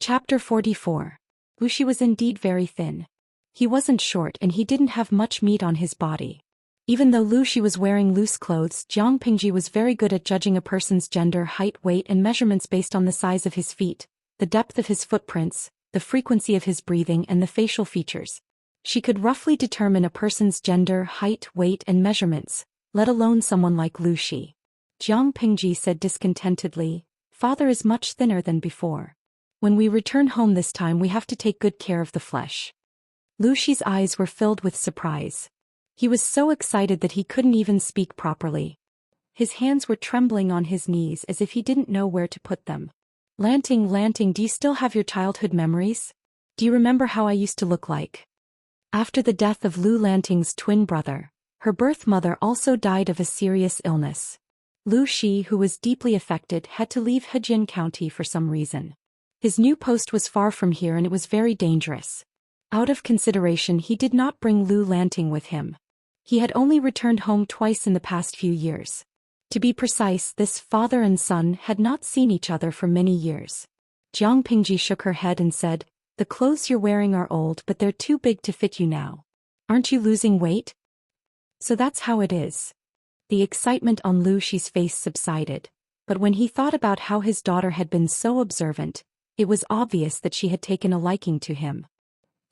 Chapter 44. Wuxia was indeed very thin. He wasn't short and he didn't have much meat on his body. Even though Wuxia was wearing loose clothes, Jiang Pingji was very good at judging a person's gender, height, weight and measurements based on the size of his feet, the depth of his footprints, the frequency of his breathing and the facial features. She could roughly determine a person's gender, height, weight and measurements, let alone someone like Wuxia. Jiang Pingji said discontentedly, "Father is much thinner than before. When we return home this time we have to take good care of the flesh." Wuxia's eyes were filled with surprise. He was so excited that he couldn't even speak properly. His hands were trembling on his knees as if he didn't know where to put them. Lanting, do you still have your childhood memories? Do you remember how I used to look like?" After the death of Lu Lanting's twin brother, her birth mother also died of a serious illness. Wuxia, who was deeply affected, had to leave Hejian County for some reason. His new post was far from here and it was very dangerous. Out of consideration he did not bring Lu Lanting with him. He had only returned home twice in the past few years. To be precise, this father and son had not seen each other for many years. Jiang Pingji shook her head and said, "The clothes you're wearing are old but they're too big to fit you now. Aren't you losing weight?" "So that's how it is." The excitement on Wuxia's face subsided, but when he thought about how his daughter had been so observant, it was obvious that she had taken a liking to him.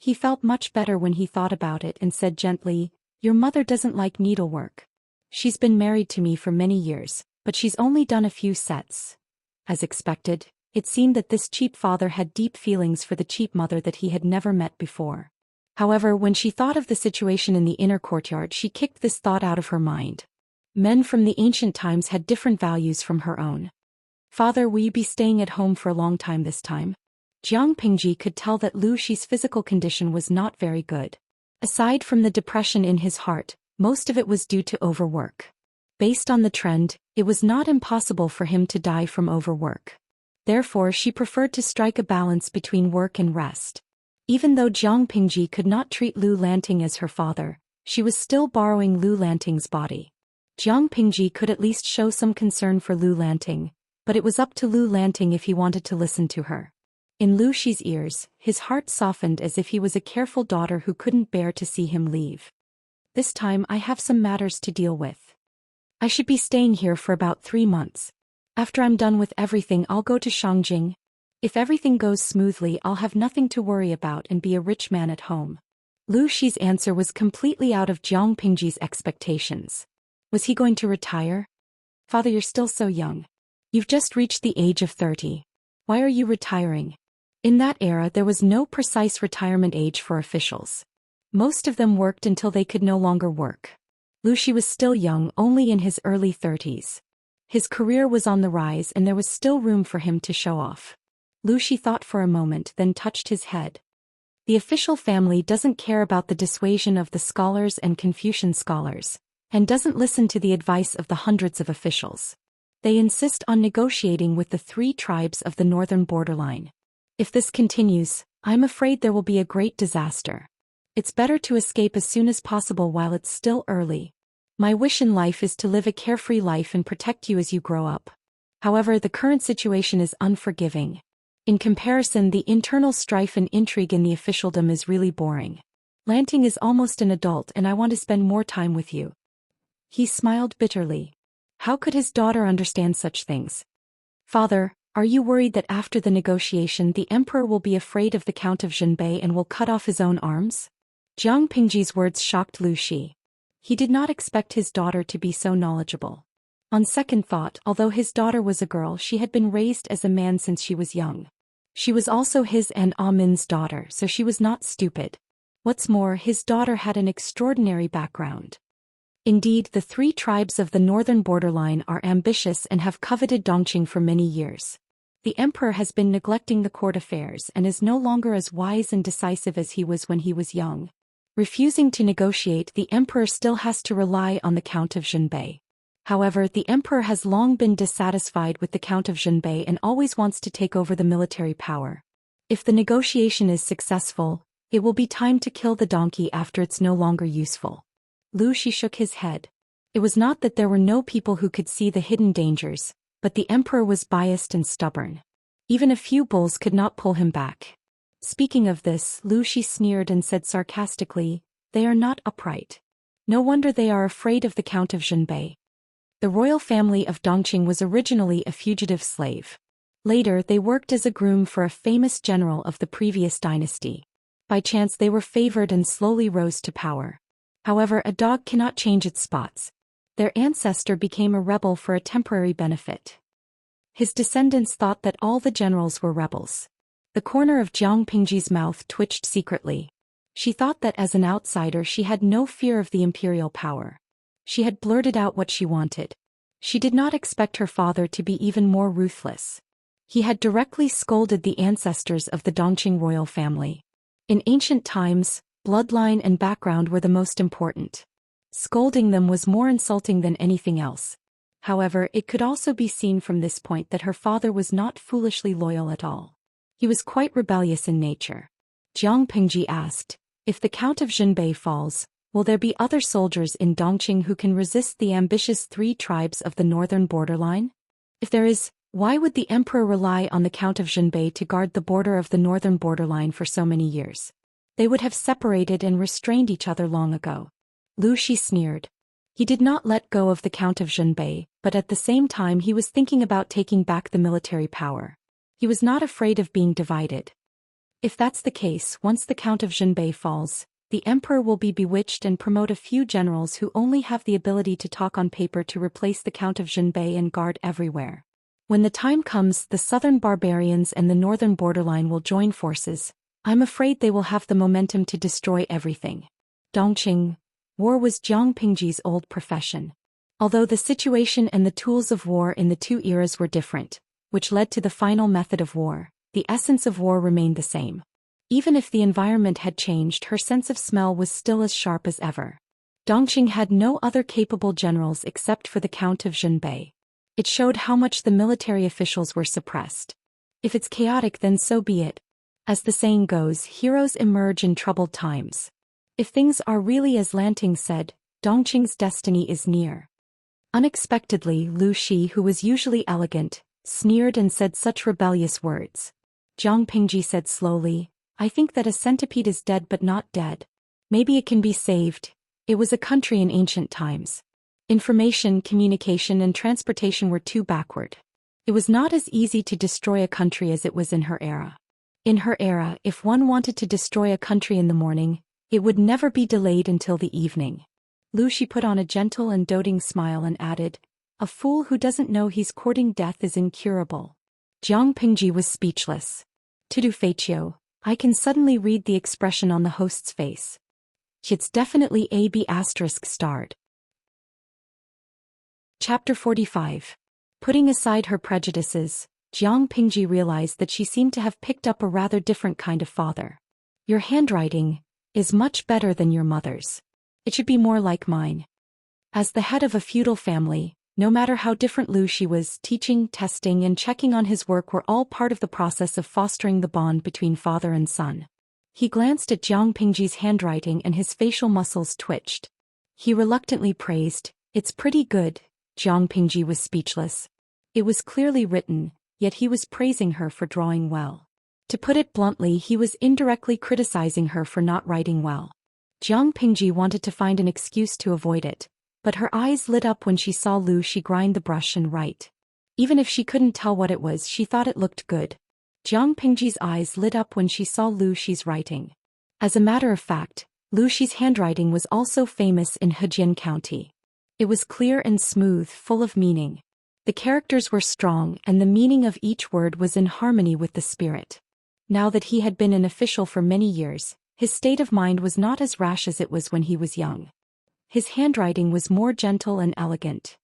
He felt much better when he thought about it and said gently, "Your mother doesn't like needlework. She's been married to me for many years, but she's only done a few sets." As expected, it seemed that this cheap father had deep feelings for the cheap mother that he had never met before. However, when she thought of the situation in the inner courtyard, she kicked this thought out of her mind. Men from the ancient times had different values from her own. "Father, will you be staying at home for a long time this time?" Jiang Pingji could tell that Wuxia's physical condition was not very good. Aside from the depression in his heart, most of it was due to overwork. Based on the trend, it was not impossible for him to die from overwork. Therefore she preferred to strike a balance between work and rest. Even though Jiang Pingji could not treat Lu Lanting as her father, she was still borrowing Lu Lanting's body. Jiang Pingji could at least show some concern for Lu Lanting, but it was up to Lu Lanting if he wanted to listen to her. In Wuxia's ears, his heart softened as if he was a careful daughter who couldn't bear to see him leave. "This time I have some matters to deal with. I should be staying here for about 3 months. After I'm done with everything I'll go to Shangjing. If everything goes smoothly I'll have nothing to worry about and be a rich man at home." Wuxia's answer was completely out of Jiang Pingji's expectations. Was he going to retire? "Father, you're still so young. You've just reached the age of 30. Why are you retiring?" In that era there was no precise retirement age for officials. Most of them worked until they could no longer work. Wuxia was still young, only in his early 30s. His career was on the rise and there was still room for him to show off. Wuxia thought for a moment, then touched his head. The official family doesn't care about the dissuasion of the scholars and Confucian scholars, and doesn't listen to the advice of the hundreds of officials. They insist on negotiating with the 3 tribes of the northern borderline. If this continues, I'm afraid there will be a great disaster. It's better to escape as soon as possible while it's still early. My wish in life is to live a carefree life and protect you as you grow up. However, the current situation is unforgiving. In comparison, the internal strife and intrigue in the officialdom is really boring. Lanting is almost an adult and I want to spend more time with you." He smiled bitterly. How could his daughter understand such things? "Father, are you worried that after the negotiation the emperor will be afraid of the Count of Zhenbei and will cut off his own arms?" Jiang Pingji's words shocked Wuxia. He did not expect his daughter to be so knowledgeable. On second thought, although his daughter was a girl, she had been raised as a man since she was young. She was also his and Ah Min's daughter, so she was not stupid. What's more, his daughter had an extraordinary background. Indeed, the 3 tribes of the northern borderline are ambitious and have coveted Dongqing for many years. The emperor has been neglecting the court affairs and is no longer as wise and decisive as he was when he was young. Refusing to negotiate, the emperor still has to rely on the Count of Zhenbei. However, the emperor has long been dissatisfied with the Count of Zhenbei and always wants to take over the military power. If the negotiation is successful, it will be time to kill the donkey after it's no longer useful. Wuxia shook his head. It was not that there were no people who could see the hidden dangers, but the emperor was biased and stubborn. Even a few bulls could not pull him back. Speaking of this, Lu Shi sneered and said sarcastically, "They are not upright. No wonder they are afraid of the Count of Zhenbei." The royal family of Dongqing was originally a fugitive slave. Later they worked as a groom for a famous general of the previous dynasty. By chance they were favored and slowly rose to power. However, a dog cannot change its spots. Their ancestor became a rebel for a temporary benefit. His descendants thought that all the generals were rebels. The corner of Jiang Pingji's mouth twitched secretly. She thought that as an outsider she had no fear of the imperial power. She had blurted out what she wanted. She did not expect her father to be even more ruthless. He had directly scolded the ancestors of the Dongqing royal family. In ancient times, bloodline and background were the most important. Scolding them was more insulting than anything else. However, it could also be seen from this point that her father was not foolishly loyal at all. He was quite rebellious in nature. Jiang Pingji asked, "If the Count of Zhenbei falls, will there be other soldiers in Dongqing who can resist the ambitious 3 tribes of the northern borderline? If there is, why would the emperor rely on the Count of Zhenbei to guard the border of the northern borderline for so many years? They would have separated and restrained each other long ago." Lu Shi sneered. He did not let go of the Count of Zhenbei, but at the same time he was thinking about taking back the military power. He was not afraid of being divided. If that's the case, once the Count of Zhenbei falls, the emperor will be bewitched and promote a few generals who only have the ability to talk on paper to replace the Count of Zhenbei and guard everywhere. When the time comes, the southern barbarians and the northern borderline will join forces. I'm afraid they will have the momentum to destroy everything. Dongqing. War was Jiang Pingji's old profession. Although the situation and the tools of war in the two eras were different, which led to the final method of war, the essence of war remained the same. Even if the environment had changed, her sense of smell was still as sharp as ever. Dongqing had no other capable generals except for the Count of Zhenbei. It showed how much the military officials were suppressed. If it's chaotic, then so be it. As the saying goes, heroes emerge in troubled times. If things are really as Lanting said, Dongqing's destiny is near. Unexpectedly, Lu Shi, who was usually elegant, sneered and said such rebellious words. Jiang Pingji said slowly, "I think that a centipede is dead but not dead. Maybe it can be saved. It was a country in ancient times. Information, communication and transportation were too backward. It was not as easy to destroy a country as it was in her era. In her era, if one wanted to destroy a country in the morning, it would never be delayed until the evening." Lu Shi put on a gentle and doting smile and added, "A fool who doesn't know he's courting death is incurable." Jiang Pingji was speechless. "Tudu Feiqiu, I can suddenly read the expression on the host's face. It's definitely AB***. Chapter 45. Putting aside her prejudices, Jiang Pingji realized that she seemed to have picked up a rather different kind of father. "Your handwriting is much better than your mother's. It should be more like mine." As the head of a feudal family, no matter how different Lu Shi was, teaching, testing and checking on his work were all part of the process of fostering the bond between father and son. He glanced at Jiang Pingji's handwriting and his facial muscles twitched. He reluctantly praised, "It's pretty good." Jiang Pingji was speechless. It was clearly written, yet he was praising her for drawing well. To put it bluntly, he was indirectly criticizing her for not writing well. Jiang Pingji wanted to find an excuse to avoid it, but her eyes lit up when she saw Lu Shi grind the brush and write. Even if she couldn't tell what it was, she thought it looked good. Jiang Pingji's eyes lit up when she saw Lu Shi's writing. As a matter of fact, Lu Shi's handwriting was also famous in Hejian County. It was clear and smooth, full of meaning. The characters were strong and the meaning of each word was in harmony with the spirit. Now that he had been an official for many years, his state of mind was not as rash as it was when he was young. His handwriting was more gentle and elegant.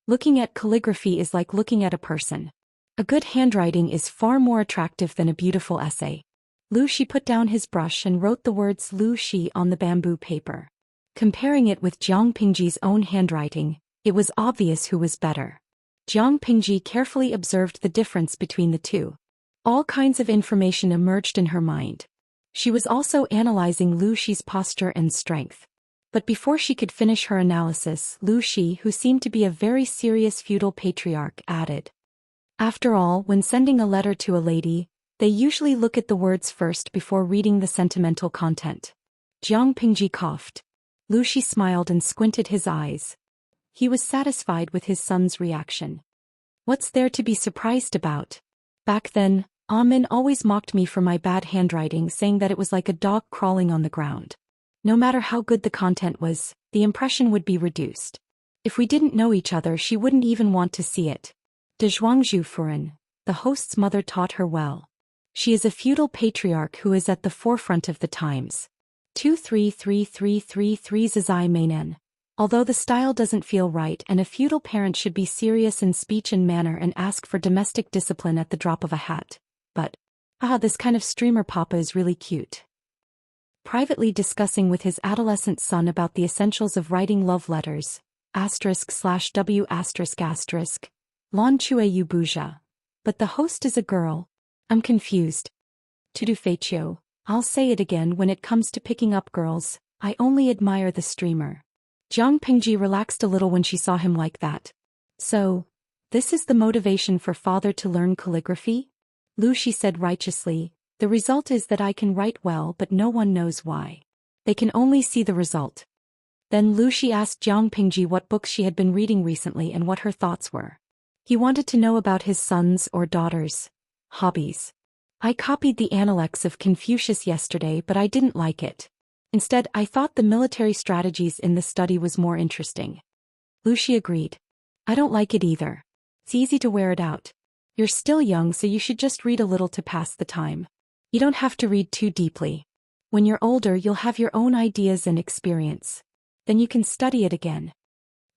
Looking at calligraphy is like looking at a person. A good handwriting is far more attractive than a beautiful essay. Lu Shi put down his brush and wrote the words Lu Shi on the bamboo paper. Comparing it with Jiang Pingji's own handwriting, it was obvious who was better. Jiang Pingji carefully observed the difference between the two. All kinds of information emerged in her mind. She was also analyzing Lu Shi's posture and strength. But before she could finish her analysis, Lu Shi, who seemed to be a very serious feudal patriarch, added, After all, when sending a letter to a lady, they usually look at the words first before reading the sentimental content. Jiang Pingji coughed. Lu Shi smiled and squinted his eyes. He was satisfied with his son's reaction. What's there to be surprised about? Back then, Min always mocked me for my bad handwriting, saying that it was like a dog crawling on the ground. No matter how good the content was, the impression would be reduced. If we didn't know each other, she wouldn't even want to see it. De Zhuangzhu Furen, the host's mother, taught her well. She is a feudal patriarch who is at the forefront of the times. 23333 Zizai Mainen. Although the style doesn't feel right and a feudal parent should be serious in speech and manner and ask for domestic discipline at the drop of a hat. But, this kind of streamer papa is really cute. Privately discussing with his adolescent son about the essentials of writing love letters, */w***, Lan Chue Yu Buja. But the host is a girl. I'm confused. Tudu Feichio, I'll say it again, when it comes to picking up girls, I only admire the streamer. Jiang Pingji relaxed a little when she saw him like that. So, this is the motivation for father to learn calligraphy? Lu Shi said righteously, the result is that I can write well, but no one knows why. They can only see the result. Then Lu Shi asked Jiang Pingji what books she had been reading recently and what her thoughts were. He wanted to know about his sons or daughters' hobbies. I copied the Analects of Confucius yesterday, but I didn't like it. Instead, I thought the military strategies in the study was more interesting. Lu Shi agreed. I don't like it either. It's easy to wear it out. You're still young, so you should just read a little to pass the time. You don't have to read too deeply. When you're older, you'll have your own ideas and experience. Then you can study it again.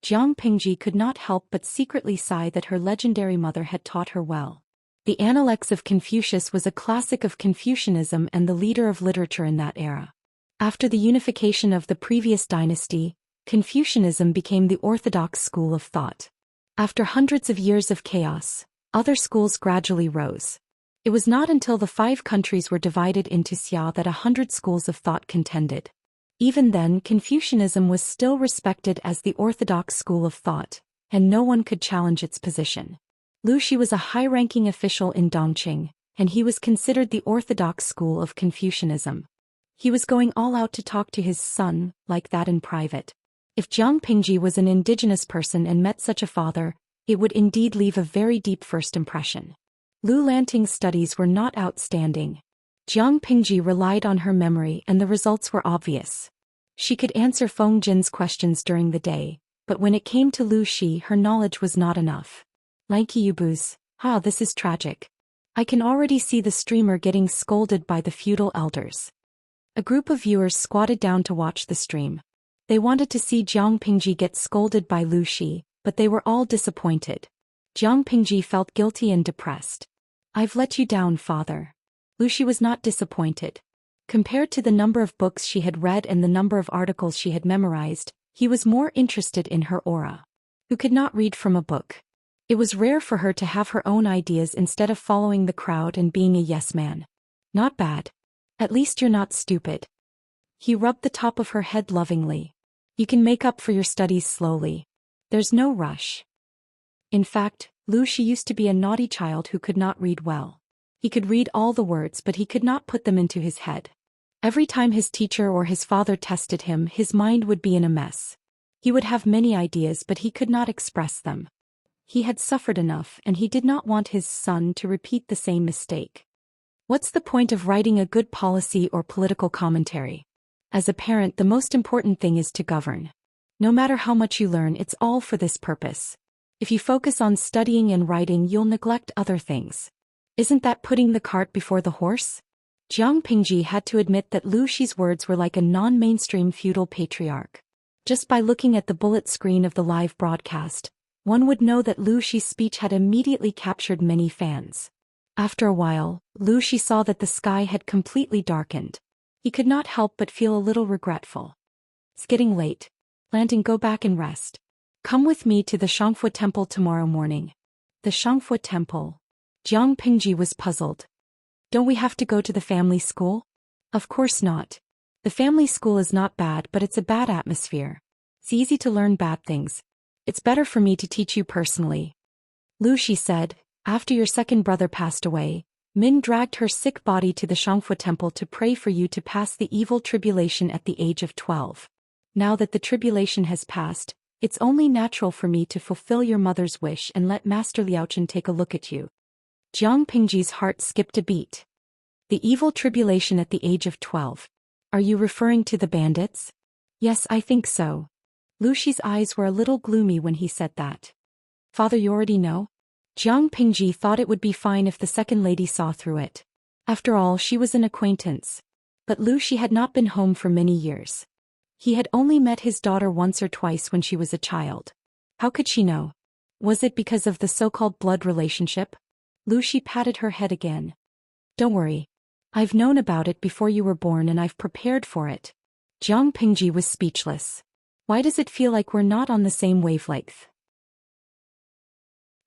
Jiang Pingji could not help but secretly sigh that her legendary mother had taught her well. The Analects of Confucius was a classic of Confucianism and the leader of literature in that era. After the unification of the previous dynasty, Confucianism became the orthodox school of thought. After hundreds of years of chaos, other schools gradually rose. It was not until the 5 countries were divided into xia that 100 schools of thought contended. Even then, Confucianism was still respected as the orthodox school of thought, and no one could challenge its position. Lu Shi was a high-ranking official in Dongqing, and he was considered the orthodox school of Confucianism. He was going all out to talk to his son, like that, in private. If Jiang Pingji was an indigenous person and met such a father, it would indeed leave a very deep first impression. Lu Lanting's studies were not outstanding. Jiang Pingji relied on her memory and the results were obvious. She could answer Feng Jin's questions during the day, but when it came to Lu Shi, her knowledge was not enough. Lanky Yubuz, this is tragic. I can already see the streamer getting scolded by the feudal elders. A group of viewers squatted down to watch the stream. They wanted to see Jiang Pingji get scolded by Lu Shi, but they were all disappointed. Jiang Pingji felt guilty and depressed. I've let you down, father. Lu Shi was not disappointed. Compared to the number of books she had read and the number of articles she had memorized, he was more interested in her aura. Who could not read from a book? It was rare for her to have her own ideas instead of following the crowd and being a yes man. Not bad. At least you're not stupid. He rubbed the top of her head lovingly. You can make up for your studies slowly. There's no rush. In fact, Lu Shi used to be a naughty child who could not read well. He could read all the words, but he could not put them into his head. Every time his teacher or his father tested him, his mind would be in a mess. He would have many ideas, but he could not express them. He had suffered enough, and he did not want his son to repeat the same mistake. What's the point of writing a good policy or political commentary? As a parent, the most important thing is to govern. No matter how much you learn, it's all for this purpose. If you focus on studying and writing, you'll neglect other things. Isn't that putting the cart before the horse? Jiang Pingji had to admit that Lu Shi's words were like a non-mainstream feudal patriarch. Just by looking at the bullet screen of the live broadcast, one would know that Lu Shi's speech had immediately captured many fans. After a while, Lu Shi saw that the sky had completely darkened. He could not help but feel a little regretful. It's getting late. Lanting, go back and rest. Come with me to the Xianxia temple tomorrow morning. The Xianxia temple. Jiang Pingji was puzzled. Don't we have to go to the family school? Of course not. The family school is not bad, but it's a bad atmosphere. It's easy to learn bad things. It's better for me to teach you personally. Lu Shi said, After your second brother passed away, Min dragged her sick body to the Xianxia temple to pray for you to pass the evil tribulation at the age of 12. Now that the tribulation has passed, it's only natural for me to fulfill your mother's wish and let Master Liaochen take a look at you. Jiang Pingji's heart skipped a beat. The evil tribulation at the age of 12. Are you referring to the bandits? Yes, I think so. Lu Shi's eyes were a little gloomy when he said that. Father, you already know? Jiang Pingji thought it would be fine if the second lady saw through it. After all, she was an acquaintance. But Lu Shi had not been home for many years. He had only met his daughter once or twice when she was a child. How could she know? Was it because of the so-called blood relationship? Lu Shi patted her head again. Don't worry. I've known about it before you were born and I've prepared for it. Jiang Pingji was speechless. Why does it feel like we're not on the same wavelength?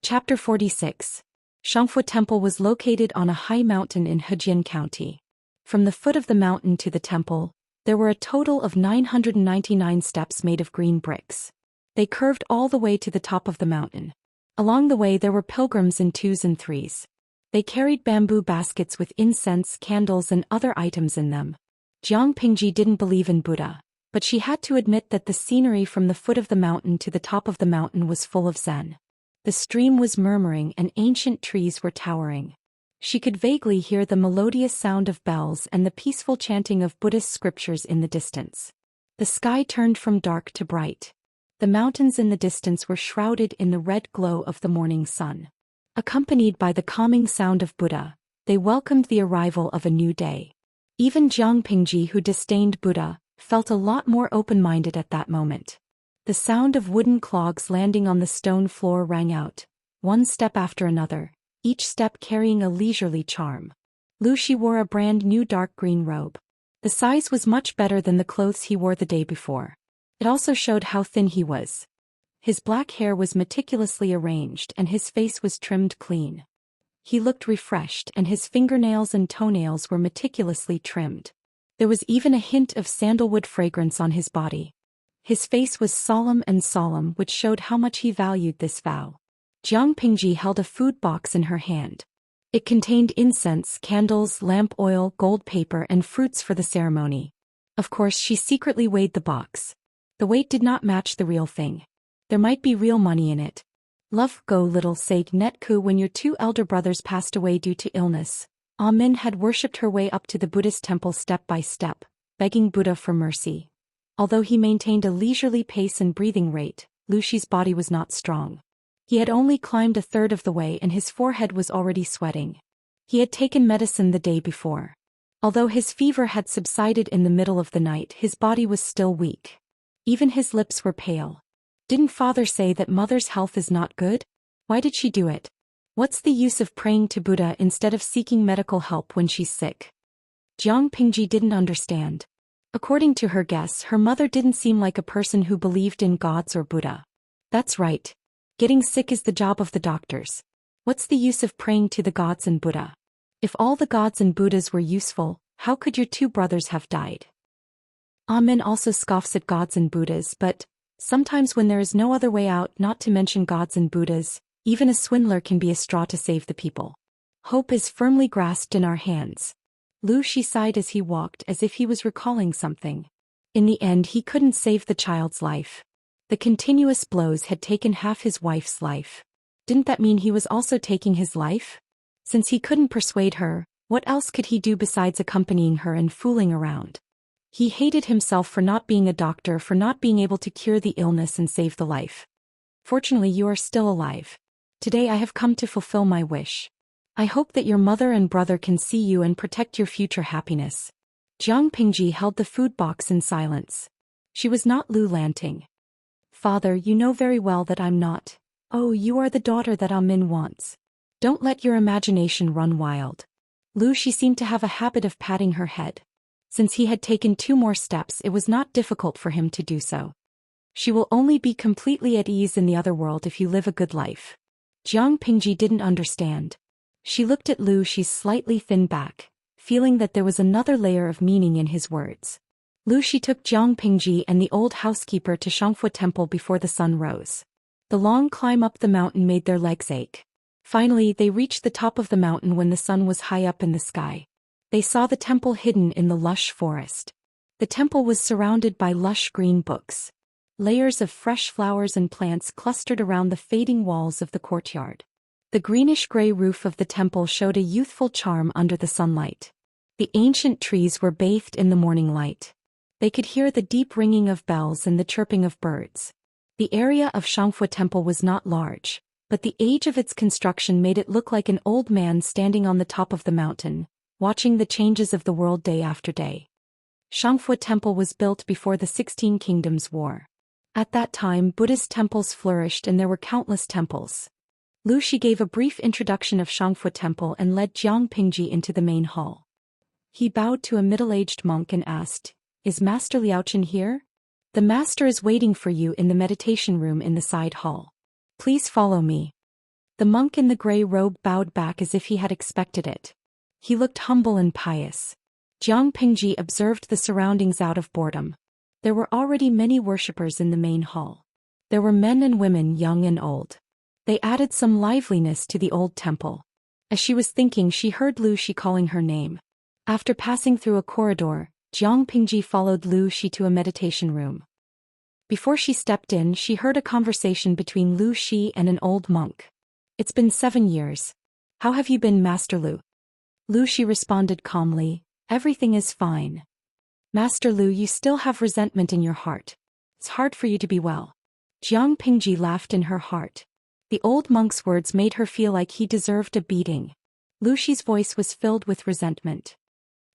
Chapter 46. Xianxia Temple was located on a high mountain in Hejian County. From the foot of the mountain to the temple, there were a total of 999 steps made of green bricks. They curved all the way to the top of the mountain. Along the way there were pilgrims in twos and threes. They carried bamboo baskets with incense, candles and other items in them. Jiang Pingji didn't believe in Buddha, but she had to admit that the scenery from the foot of the mountain to the top of the mountain was full of Zen. The stream was murmuring and ancient trees were towering. She could vaguely hear the melodious sound of bells and the peaceful chanting of Buddhist scriptures in the distance. The sky turned from dark to bright. The mountains in the distance were shrouded in the red glow of the morning sun. Accompanied by the calming sound of Buddha, they welcomed the arrival of a new day. Even Jiang Pingji, who disdained Buddha, felt a lot more open-minded at that moment. The sound of wooden clogs landing on the stone floor rang out, one step after another, each step carrying a leisurely charm. Lu Shi wore a brand new dark green robe. The size was much better than the clothes he wore the day before. It also showed how thin he was. His black hair was meticulously arranged and his face was trimmed clean. He looked refreshed and his fingernails and toenails were meticulously trimmed. There was even a hint of sandalwood fragrance on his body. His face was solemn, which showed how much he valued this vow. Jiang Pingji held a food box in her hand. It contained incense, candles, lamp oil, gold paper and fruits for the ceremony. Of course, she secretly weighed the box. The weight did not match the real thing. There might be real money in it. Love go little sage netku. When your two elder brothers passed away due to illness, Min had worshipped her way up to the Buddhist temple step by step, begging Buddha for mercy. Although he maintained a leisurely pace and breathing rate, Lu Shi's body was not strong. He had only climbed a third of the way and his forehead was already sweating. He had taken medicine the day before. Although his fever had subsided in the middle of the night, his body was still weak. Even his lips were pale. Didn't father say that mother's health is not good? Why did she do it? What's the use of praying to Buddha instead of seeking medical help when she's sick? Jiang Pingji didn't understand. According to her guess, her mother didn't seem like a person who believed in gods or Buddha. That's right. Getting sick is the job of the doctors. What's the use of praying to the gods and Buddha? If all the gods and Buddhas were useful, how could your two brothers have died? Min also scoffs at gods and Buddhas, but sometimes when there is no other way out, not to mention gods and Buddhas, even a swindler can be a straw to save the people. Hope is firmly grasped in our hands. Lu Shi sighed as he walked, as if he was recalling something. In the end, he couldn't save the child's life. The continuous blows had taken half his wife's life. Didn't that mean he was also taking his life? Since he couldn't persuade her, what else could he do besides accompanying her and fooling around? He hated himself for not being a doctor, for not being able to cure the illness and save the life. Fortunately, you are still alive. Today I have come to fulfill my wish. I hope that your mother and brother can see you and protect your future happiness. Jiang Pingji held the food box in silence. She was not Lu Lanting. Father, you know very well that I'm not. Oh, you are the daughter that Min wants. Don't let your imagination run wild. Lu Shi seemed to have a habit of patting her head. Since he had taken 2 more steps, it was not difficult for him to do so. She will only be completely at ease in the other world if you live a good life. Jiang Pingji didn't understand. She looked at Lu Shi's slightly thin back, feeling that there was another layer of meaning in his words. Lu Shi took Jiang Pingji and the old housekeeper to Xianxia Temple before the sun rose. The long climb up the mountain made their legs ache. Finally, they reached the top of the mountain when the sun was high up in the sky. They saw the temple hidden in the lush forest. The temple was surrounded by lush green books. Layers of fresh flowers and plants clustered around the fading walls of the courtyard. The greenish-gray roof of the temple showed a youthful charm under the sunlight. The ancient trees were bathed in the morning light. They could hear the deep ringing of bells and the chirping of birds. The area of Xianxia Temple was not large, but the age of its construction made it look like an old man standing on the top of the mountain, watching the changes of the world day after day. Xianxia Temple was built before the 16 Kingdoms War. At that time, Buddhist temples flourished and there were countless temples. Lu Shi gave a brief introduction of Xianxia Temple and led Jiang Pingji into the main hall. He bowed to a middle-aged monk and asked, "Is Master Liaochen here? The master is waiting for you in the meditation room in the side hall. Please follow me." The monk in the gray robe bowed back as if he had expected it. He looked humble and pious. Jiang Pingji observed the surroundings out of boredom. There were already many worshippers in the main hall. There were men and women, young and old. They added some liveliness to the old temple. As she was thinking, she heard Lu Shi calling her name. After passing through a corridor, Jiang Pingji followed Lu Shi to a meditation room. Before she stepped in, she heard a conversation between Lu Shi and an old monk. "It's been 7 years. How have you been, Master Lu?" Lu Shi responded calmly, "Everything is fine. Master Lu, you still have resentment in your heart. It's hard for you to be well." Jiang Pingji laughed in her heart. The old monk's words made her feel like he deserved a beating. Lu Shi's voice was filled with resentment.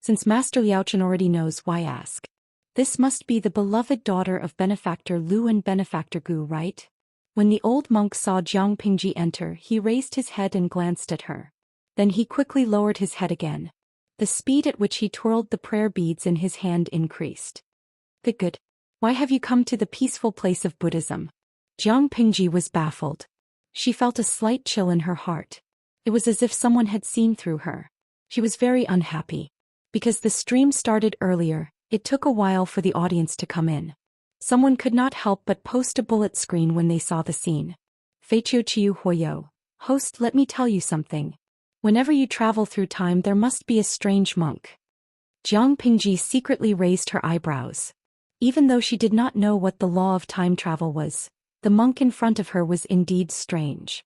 "Since Master Liaochen already knows, why ask? This must be the beloved daughter of Benefactor Lu and Benefactor Gu, right?" When the old monk saw Jiang Pingji enter, he raised his head and glanced at her. Then he quickly lowered his head again. The speed at which he twirled the prayer beads in his hand increased. Good. Why have you come to the peaceful place of Buddhism?" Jiang Pingji was baffled. She felt a slight chill in her heart. It was as if someone had seen through her. She was very unhappy. Because the stream started earlier, it took a while for the audience to come in. Someone could not help but post a bullet screen when they saw the scene. "Feiqiu Chiu Huoyo. Host, let me tell you something. Whenever you travel through time, there must be a strange monk." Jiang Pingji secretly raised her eyebrows. Even though she did not know what the law of time travel was, the monk in front of her was indeed strange.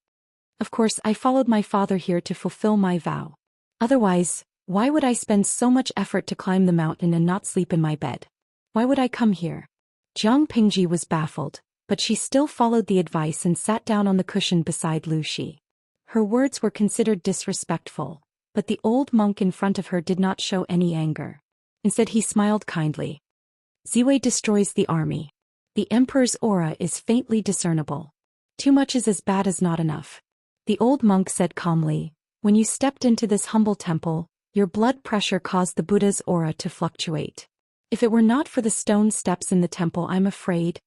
"Of course, I followed my father here to fulfill my vow. Otherwise, why would I spend so much effort to climb the mountain and not sleep in my bed? Why would I come here?" Jiang Pingji was baffled, but she still followed the advice and sat down on the cushion beside Lu Shi. Her words were considered disrespectful, but the old monk in front of her did not show any anger. Instead, he smiled kindly. "Ziwei destroys the army. The emperor's aura is faintly discernible. Too much is as bad as not enough." The old monk said calmly, "When you stepped into this humble temple, your blood pressure caused the Buddha's aura to fluctuate. If it were not for the stone steps in the temple, I'm afraid."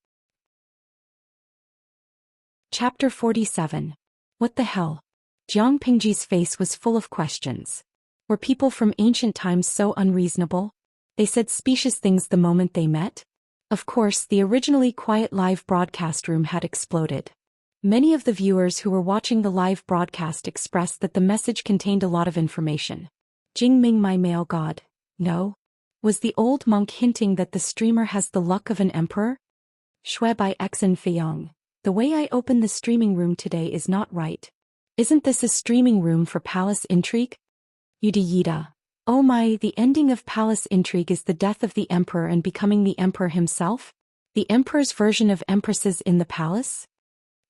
Chapter 47. What the hell? Jiang Pingji's face was full of questions. Were people from ancient times so unreasonable? They said specious things the moment they met? Of course, the originally quiet live broadcast room had exploded. Many of the viewers who were watching the live broadcast expressed that the message contained a lot of information. "Jingming, my male god. No? Was the old monk hinting that the streamer has the luck of an emperor?" Shui by Xen Feiyong. "The way I opened the streaming room today is not right. Isn't this a streaming room for palace intrigue?" Yida. "Oh my, the ending of palace intrigue is the death of the emperor and becoming the emperor himself? The emperor's version of empresses in the palace?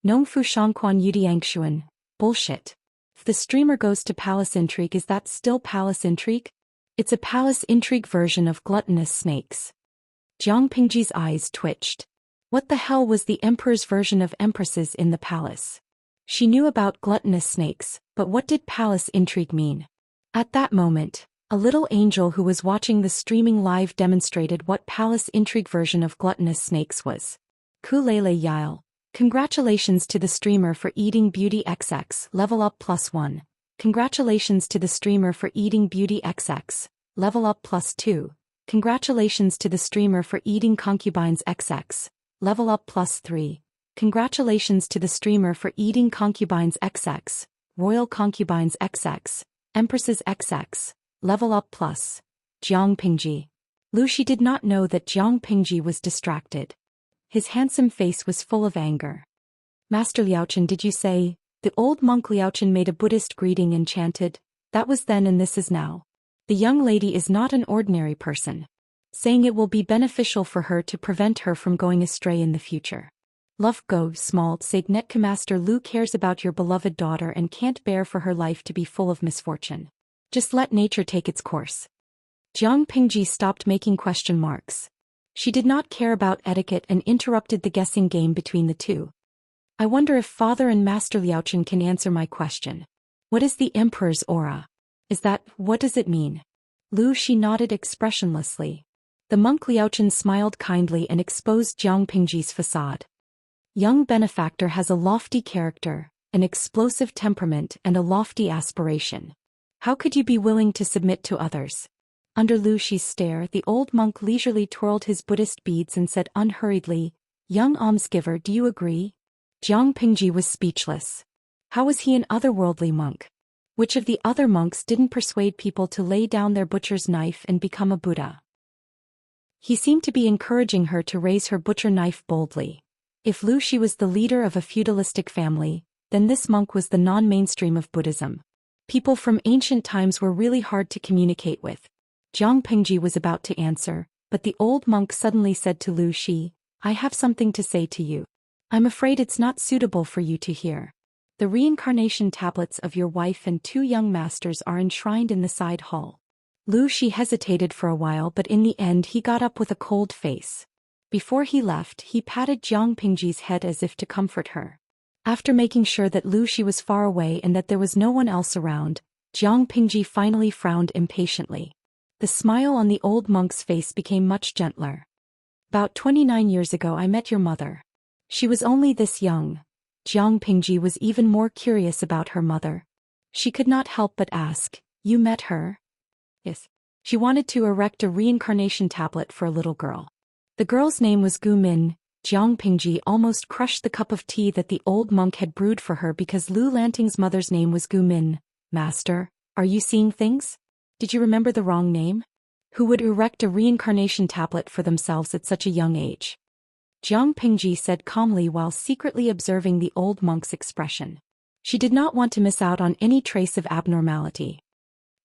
Nongfu Shangquan Yudiangshuan. Bullshit. If the streamer goes to palace intrigue, is that still palace intrigue? It's a palace intrigue version of gluttonous snakes." Jiang Pingji's eyes twitched. What the hell was the emperor's version of empresses in the palace? She knew about gluttonous snakes, but what did palace intrigue mean? At that moment, a little angel who was watching the streaming live demonstrated what palace intrigue version of gluttonous snakes was. Kulele Yile. Congratulations to the streamer for eating Beauty XX, level up +1. Congratulations to the streamer for eating Beauty XX, level up +2. Congratulations to the streamer for eating Concubines XX, level up +3. Congratulations to the streamer for eating Concubines XX, Royal Concubines XX, Empresses XX, Level Up Plus, Jiang Pingji. Lucy did not know that Jiang Pingji was distracted. His handsome face was full of anger. Master Liaochen, did you say? The old monk Liaochen made a Buddhist greeting and chanted, that was then and this is now. The young lady is not an ordinary person. Saying it will be beneficial for her to prevent her from going astray in the future. Love go small Sagnetka Master Lu cares about your beloved daughter and can't bear for her life to be full of misfortune. Just let nature take its course. Jiang Pingji stopped making question marks. She did not care about etiquette and interrupted the guessing game between the two. I wonder if Father and Master Liaochen can answer my question. What is the Emperor's aura? What does it mean? Lu Shi nodded expressionlessly. The monk Liaochen smiled kindly and exposed Jiang Pingji's facade. Young benefactor has a lofty character, an explosive temperament and a lofty aspiration. How could you be willing to submit to others? Under Lu Shi's stare, the old monk leisurely twirled his Buddhist beads and said unhurriedly, young almsgiver, do you agree? Jiang Pingji was speechless. How was he an otherworldly monk? Which of the other monks didn't persuade people to lay down their butcher's knife and become a Buddha? He seemed to be encouraging her to raise her butcher knife boldly. If Lu Shi was the leader of a feudalistic family, then this monk was the non-mainstream of Buddhism. People from ancient times were really hard to communicate with. Jiang Pingji was about to answer, but the old monk suddenly said to Lu Shi, I have something to say to you. I'm afraid it's not suitable for you to hear. The reincarnation tablets of your wife and two young masters are enshrined in the side hall. Lu Shi hesitated for a while, but in the end he got up with a cold face. Before he left, he patted Jiang Pingji's head as if to comfort her. After making sure that Lu Shi was far away and that there was no one else around, Jiang Pingji finally frowned impatiently. The smile on the old monk's face became much gentler. About 29 years ago I met your mother. She was only this young. Jiang Pingji was even more curious about her mother. She could not help but ask, you met her? Yes. She wanted to erect a reincarnation tablet for a little girl. The girl's name was Gu Min. Jiang Pingji almost crushed the cup of tea that the old monk had brewed for her because Lu Lanting's mother's name was Gu Min. Master, are you seeing things? Did you remember the wrong name? Who would erect a reincarnation tablet for themselves at such a young age? Jiang Pingji said calmly while secretly observing the old monk's expression. She did not want to miss out on any trace of abnormality.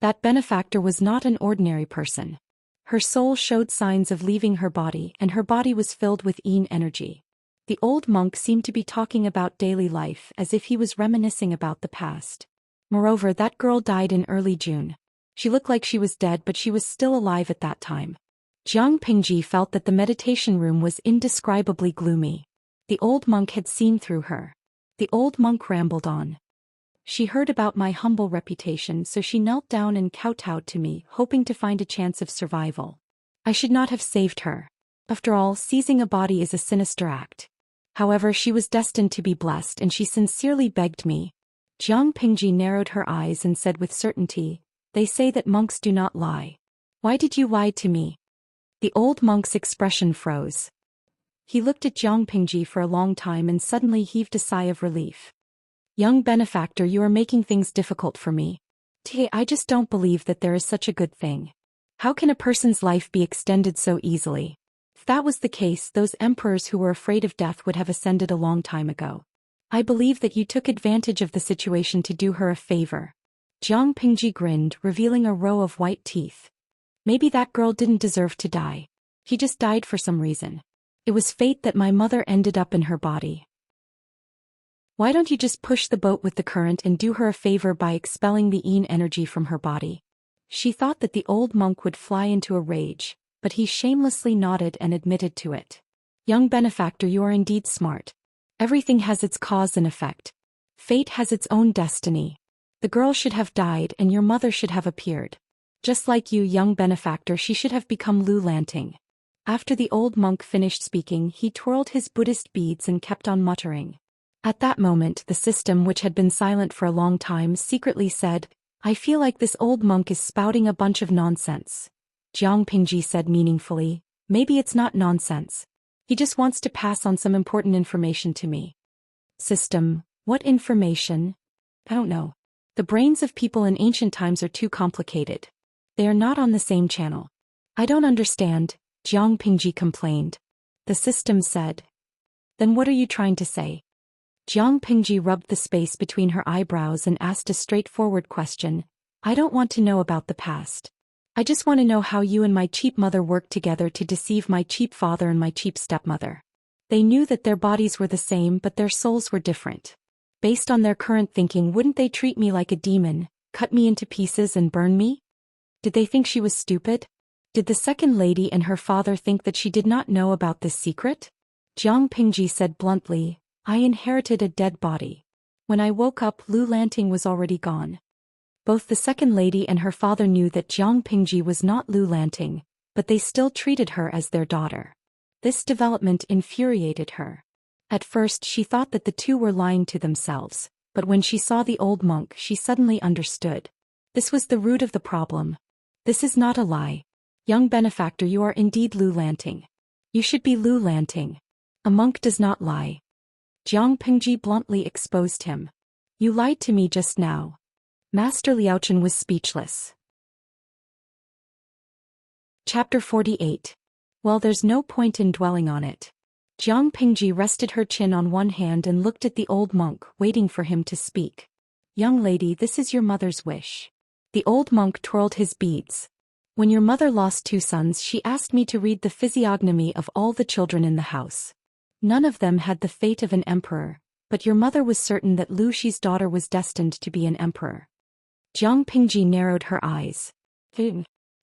That benefactor was not an ordinary person. Her soul showed signs of leaving her body and her body was filled with yin energy. The old monk seemed to be talking about daily life as if he was reminiscing about the past. Moreover, that girl died in early June. She looked like she was dead, but she was still alive at that time. Jiang Pingji felt that the meditation room was indescribably gloomy. The old monk had seen through her. The old monk rambled on. She heard about my humble reputation, so she knelt down and kowtowed to me, hoping to find a chance of survival. I should not have saved her. After all, seizing a body is a sinister act. However, she was destined to be blessed and she sincerely begged me. Jiang Pingji narrowed her eyes and said with certainty, they say that monks do not lie. Why did you lie to me? The old monk's expression froze. He looked at Jiang Pingji for a long time and suddenly heaved a sigh of relief. Young benefactor, you are making things difficult for me. I just don't believe that there is such a good thing. How can a person's life be extended so easily? If that was the case, those emperors who were afraid of death would have ascended a long time ago. I believe that you took advantage of the situation to do her a favor. Jiang Pingji grinned, revealing a row of white teeth. Maybe that girl didn't deserve to die. She just died for some reason. It was fate that my mother ended up in her body. Why don't you just push the boat with the current and do her a favor by expelling the yin energy from her body? She thought that the old monk would fly into a rage, but he shamelessly nodded and admitted to it. Young benefactor, you are indeed smart. Everything has its cause and effect. Fate has its own destiny. The girl should have died and your mother should have appeared. Just like you, young benefactor, she should have become Lu Lanting. After the old monk finished speaking, he twirled his Buddhist beads and kept on muttering. At that moment, the system, which had been silent for a long time, secretly said, I feel like this old monk is spouting a bunch of nonsense. Jiang Pingji said meaningfully, maybe it's not nonsense. He just wants to pass on some important information to me. System, what information? I don't know. The brains of people in ancient times are too complicated. They are not on the same channel. I don't understand, Jiang Pingji complained. The system said. Then what are you trying to say? Jiang Pingji rubbed the space between her eyebrows and asked a straightforward question. I don't want to know about the past. I just want to know how you and my cheap mother worked together to deceive my cheap father and my cheap stepmother. They knew that their bodies were the same but their souls were different. Based on their current thinking, wouldn't they treat me like a demon, cut me into pieces and burn me? Did they think she was stupid? Did the second lady and her father think that she did not know about this secret? Jiang Pingji said bluntly, I inherited a dead body. When I woke up, Lu Lanting was already gone. Both the second lady and her father knew that Jiang Pingji was not Lu Lanting, but they still treated her as their daughter. This development infuriated her. At first she thought that the two were lying to themselves, but when she saw the old monk she suddenly understood. This was the root of the problem. This is not a lie. Young benefactor, you are indeed Lu Lanting. You should be Lu Lanting. A monk does not lie. Jiang Pingji bluntly exposed him. You lied to me just now. Master Liaochen was speechless. Chapter 48. Well, there's no point in dwelling on it. Jiang Pingji rested her chin on one hand and looked at the old monk, waiting for him to speak. Young lady, this is your mother's wish. The old monk twirled his beads. When your mother lost 2 sons, she asked me to read the physiognomy of all the children in the house. None of them had the fate of an emperor, but your mother was certain that Lu Shi's daughter was destined to be an emperor. Jiang Pingji narrowed her eyes.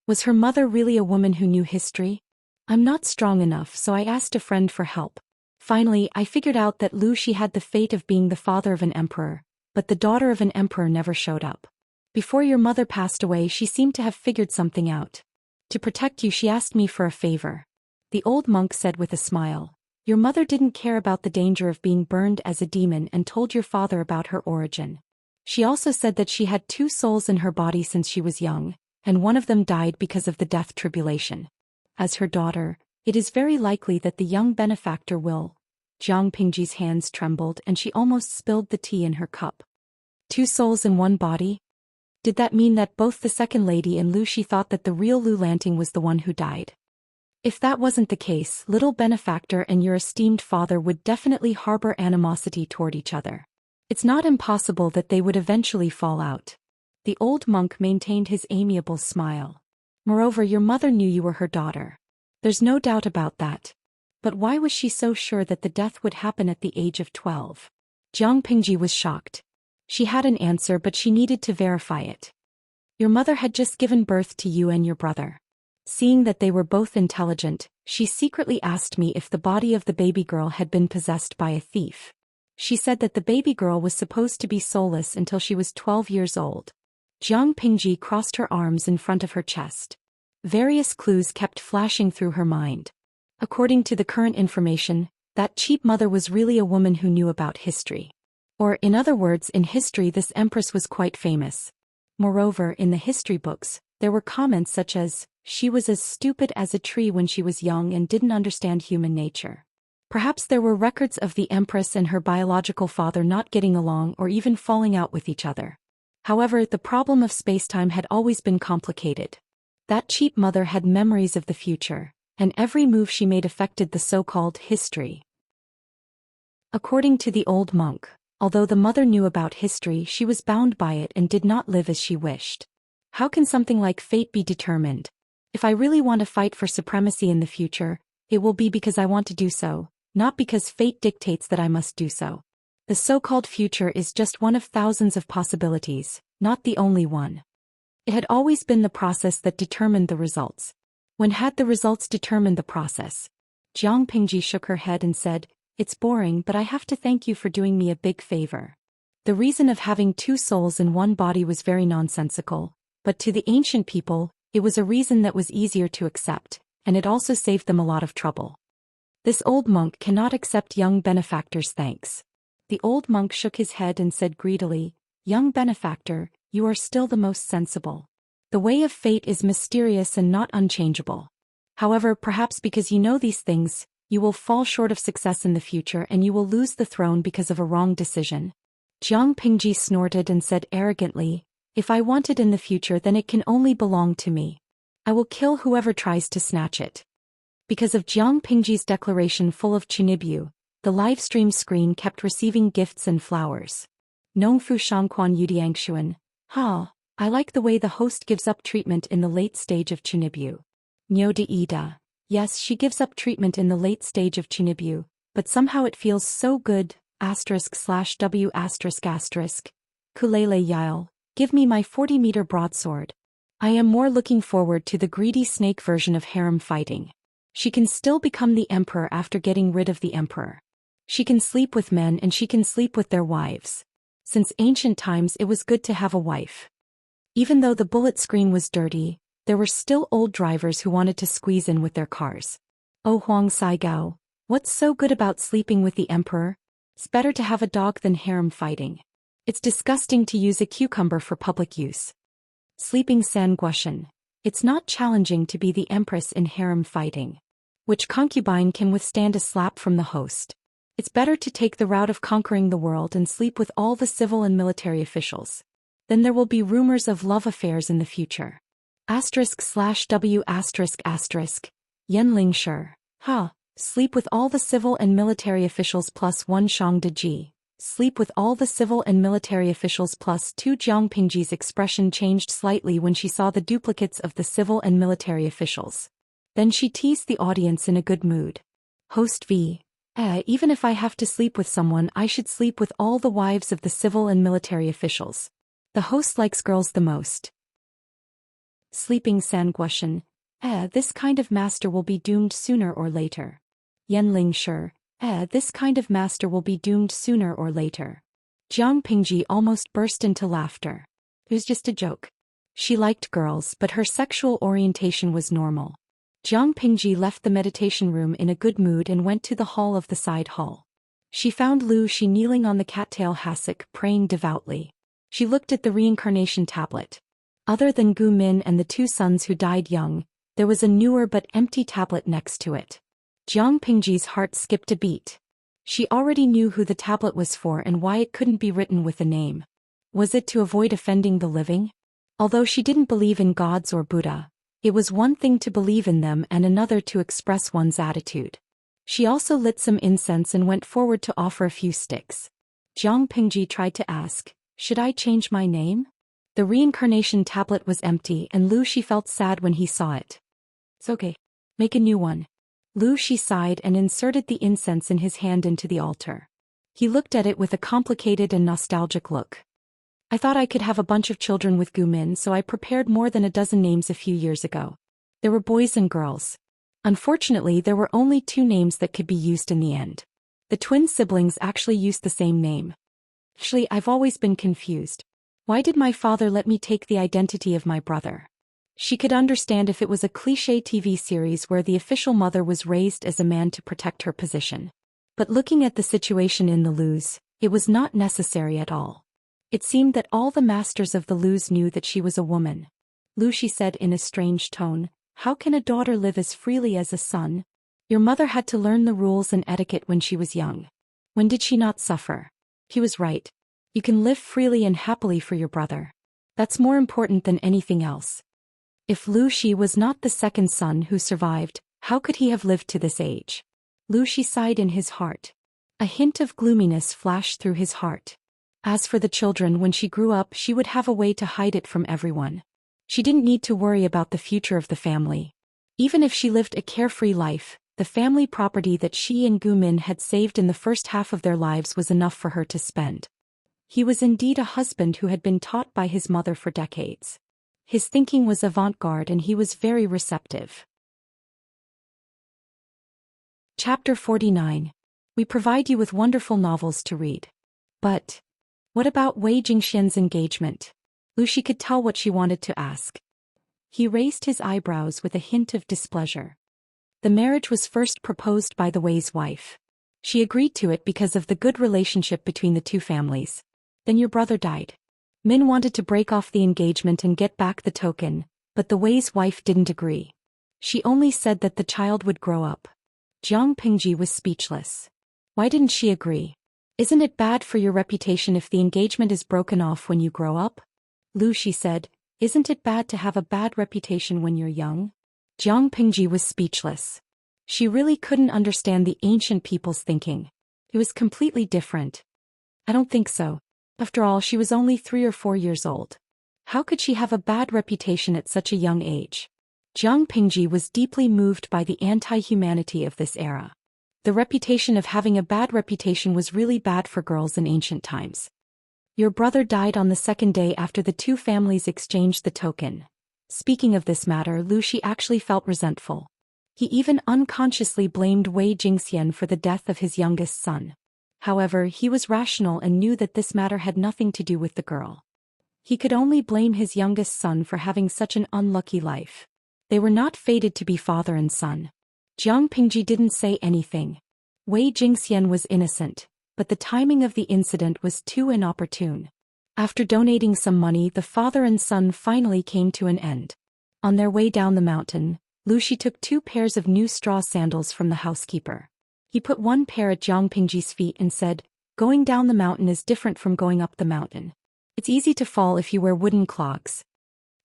Was her mother really a woman who knew history? I'm not strong enough, so I asked a friend for help. Finally, I figured out that Lu Shi had the fate of being the father of an emperor, but the daughter of an emperor never showed up. Before your mother passed away, she seemed to have figured something out. To protect you, she asked me for a favor. The old monk said with a smile. Your mother didn't care about the danger of being burned as a demon and told your father about her origin. She also said that she had 2 souls in her body since she was young, and one of them died because of the death tribulation. As her daughter, it is very likely that the young benefactor will. Jiang Pingji's hands trembled and she almost spilled the tea in her cup. 2 souls in one body? Did that mean that both the second lady and Lu Shi thought that the real Lu Lanting was the one who died? If that wasn't the case, little benefactor and your esteemed father would definitely harbor animosity toward each other. It's not impossible that they would eventually fall out. The old monk maintained his amiable smile. Moreover, your mother knew you were her daughter. There's no doubt about that. But why was she so sure that the death would happen at the age of 12? Jiang Pingji was shocked. She had an answer, but she needed to verify it. Your mother had just given birth to you and your brother. Seeing that they were both intelligent, she secretly asked me if the body of the baby girl had been possessed by a thief. She said that the baby girl was supposed to be soulless until she was 12 years old. Jiang Pingji crossed her arms in front of her chest. Various clues kept flashing through her mind. According to the current information, that cheap mother was really a woman who knew about history. Or, in other words, in history this empress was quite famous. Moreover, in the history books, there were comments such as, she was as stupid as a tree when she was young and didn't understand human nature. Perhaps there were records of the empress and her biological father not getting along or even falling out with each other. However, the problem of spacetime had always been complicated. That cheap mother had memories of the future, and every move she made affected the so-called history. According to the old monk, although the mother knew about history, she was bound by it and did not live as she wished. How can something like fate be determined? If I really want to fight for supremacy in the future, it will be because I want to do so, not because fate dictates that I must do so. The so-called future is just one of thousands of possibilities, not the only one. It had always been the process that determined the results. When had the results determined the process? Jiang Pingji shook her head and said, It's boring, but I have to thank you for doing me a big favor. The reason of having 2 souls in one body was very nonsensical, but to the ancient people, it was a reason that was easier to accept, and it also saved them a lot of trouble. This old monk cannot accept young benefactor's thanks. The old monk shook his head and said greedily, Young benefactor, you are still the most sensible. The way of fate is mysterious and not unchangeable. However, perhaps because you know these things, you will fall short of success in the future and you will lose the throne because of a wrong decision. Jiang Pingji snorted and said arrogantly, "If I want it in the future, then it can only belong to me. I will kill whoever tries to snatch it." Because of Jiang Pingji's declaration full of chunibyu, the livestream screen kept receiving gifts and flowers. Nongfu Shangquan Yudiangshuan. I like the way the host gives up treatment in the late stage of chunibyu. Nyoda Ida. Yes, she gives up treatment in the late stage of chunibyu, but somehow it feels so good. */w***. Kulele Yael. Give me my 40-meter broadsword. I am more looking forward to the greedy snake version of harem fighting. She can still become the emperor after getting rid of the emperor. She can sleep with men and she can sleep with their wives. Since ancient times it was good to have a wife. Even though the bullet screen was dirty, there were still old drivers who wanted to squeeze in with their cars. Oh Huang Saigao, what's so good about sleeping with the emperor? It's better to have a dog than harem fighting. It's disgusting to use a cucumber for public use. Sleeping San Guoshan. It's not challenging to be the empress in harem fighting. Which concubine can withstand a slap from the host? It's better to take the route of conquering the world and sleep with all the civil and military officials. Then there will be rumors of love affairs in the future. */w***. Yenling Shi. Sleep with all the civil and military officials plus 1 Shang Deji. Sleep with all the civil and military officials plus 2. Jiang Pingji's expression changed slightly when she saw the duplicates of the civil and military officials. Then she teased the audience in a good mood. Host V. Even if I have to sleep with someone, I should sleep with all the wives of the civil and military officials. The host likes girls the most. Sleeping San Guoshan. This kind of master will be doomed sooner or later. Yenling Shi. This kind of master will be doomed sooner or later. Jiang Pingji almost burst into laughter. It was just a joke. She liked girls, but her sexual orientation was normal. Jiang Pingji left the meditation room in a good mood and went to the hall of the side hall. She found Lu Shi kneeling on the cattail hassock, praying devoutly. She looked at the reincarnation tablet. Other than Gu Min and the 2 sons who died young, there was a newer but empty tablet next to it. Jiang Pingji's heart skipped a beat. She already knew who the tablet was for and why it couldn't be written with a name. Was it to avoid offending the living? Although she didn't believe in gods or Buddha, it was one thing to believe in them and another to express one's attitude. She also lit some incense and went forward to offer a few sticks. Jiang Pingji tried to ask, "Should I change my name?" The reincarnation tablet was empty and Lu Shi felt sad when he saw it. "It's okay. Make a new one." Lu Shi sighed and inserted the incense in his hand into the altar. He looked at it with a complicated and nostalgic look. "I thought I could have a bunch of children with Gu Min, so I prepared more than a dozen names a few years ago. There were boys and girls. Unfortunately, there were only 2 names that could be used in the end. The twin siblings actually used the same name. Actually, I've always been confused. Why did my father let me take the identity of my brother?" She could understand if it was a cliché TV series where the official mother was raised as a man to protect her position. But looking at the situation in the Lus, it was not necessary at all. It seemed that all the masters of the Lus knew that she was a woman. Lu Shi said in a strange tone, "How can a daughter live as freely as a son? Your mother had to learn the rules and etiquette when she was young. When did she not suffer?" He was right. You can live freely and happily for your brother. That's more important than anything else. If Lu Shi was not the second son who survived, how could he have lived to this age? Lu Shi sighed in his heart. A hint of gloominess flashed through his heart. As for the children, when she grew up, she would have a way to hide it from everyone. She didn't need to worry about the future of the family. Even if she lived a carefree life, the family property that she and Gu Min had saved in the first half of their lives was enough for her to spend. He was indeed a husband who had been taught by his mother for decades. His thinking was avant-garde and he was very receptive. Chapter 49. We provide you with wonderful novels to read. But what about Wei Jingxian's engagement? Lu Shi could tell what she wanted to ask. He raised his eyebrows with a hint of displeasure. The marriage was first proposed by the Wei's wife. She agreed to it because of the good relationship between the 2 families. Then your brother died. Min wanted to break off the engagement and get back the token, but the Wei's wife didn't agree. She only said that the child would grow up. Jiang Pingji was speechless. Why didn't she agree? Isn't it bad for your reputation if the engagement is broken off when you grow up? Lu Shi said, isn't it bad to have a bad reputation when you're young? Jiang Pingji was speechless. She really couldn't understand the ancient people's thinking. It was completely different. I don't think so. After all, she was only 3 or 4 years old. How could she have a bad reputation at such a young age? Jiang Pingji was deeply moved by the anti-humanity of this era. The reputation of having a bad reputation was really bad for girls in ancient times. Your brother died on the second day after the two families exchanged the token. Speaking of this matter, Lu Shi actually felt resentful. He even unconsciously blamed Wei Jingxian for the death of his youngest son. However, he was rational and knew that this matter had nothing to do with the girl. He could only blame his youngest son for having such an unlucky life. They were not fated to be father and son. Jiang Pingji didn't say anything. Wei Jingxian was innocent, but the timing of the incident was too inopportune. After donating some money, the father and son finally came to an end. On their way down the mountain, Lu Shi took 2 pairs of new straw sandals from the housekeeper. He put one pair at Jiang Pingji's feet and said, going down the mountain is different from going up the mountain. It's easy to fall if you wear wooden clogs.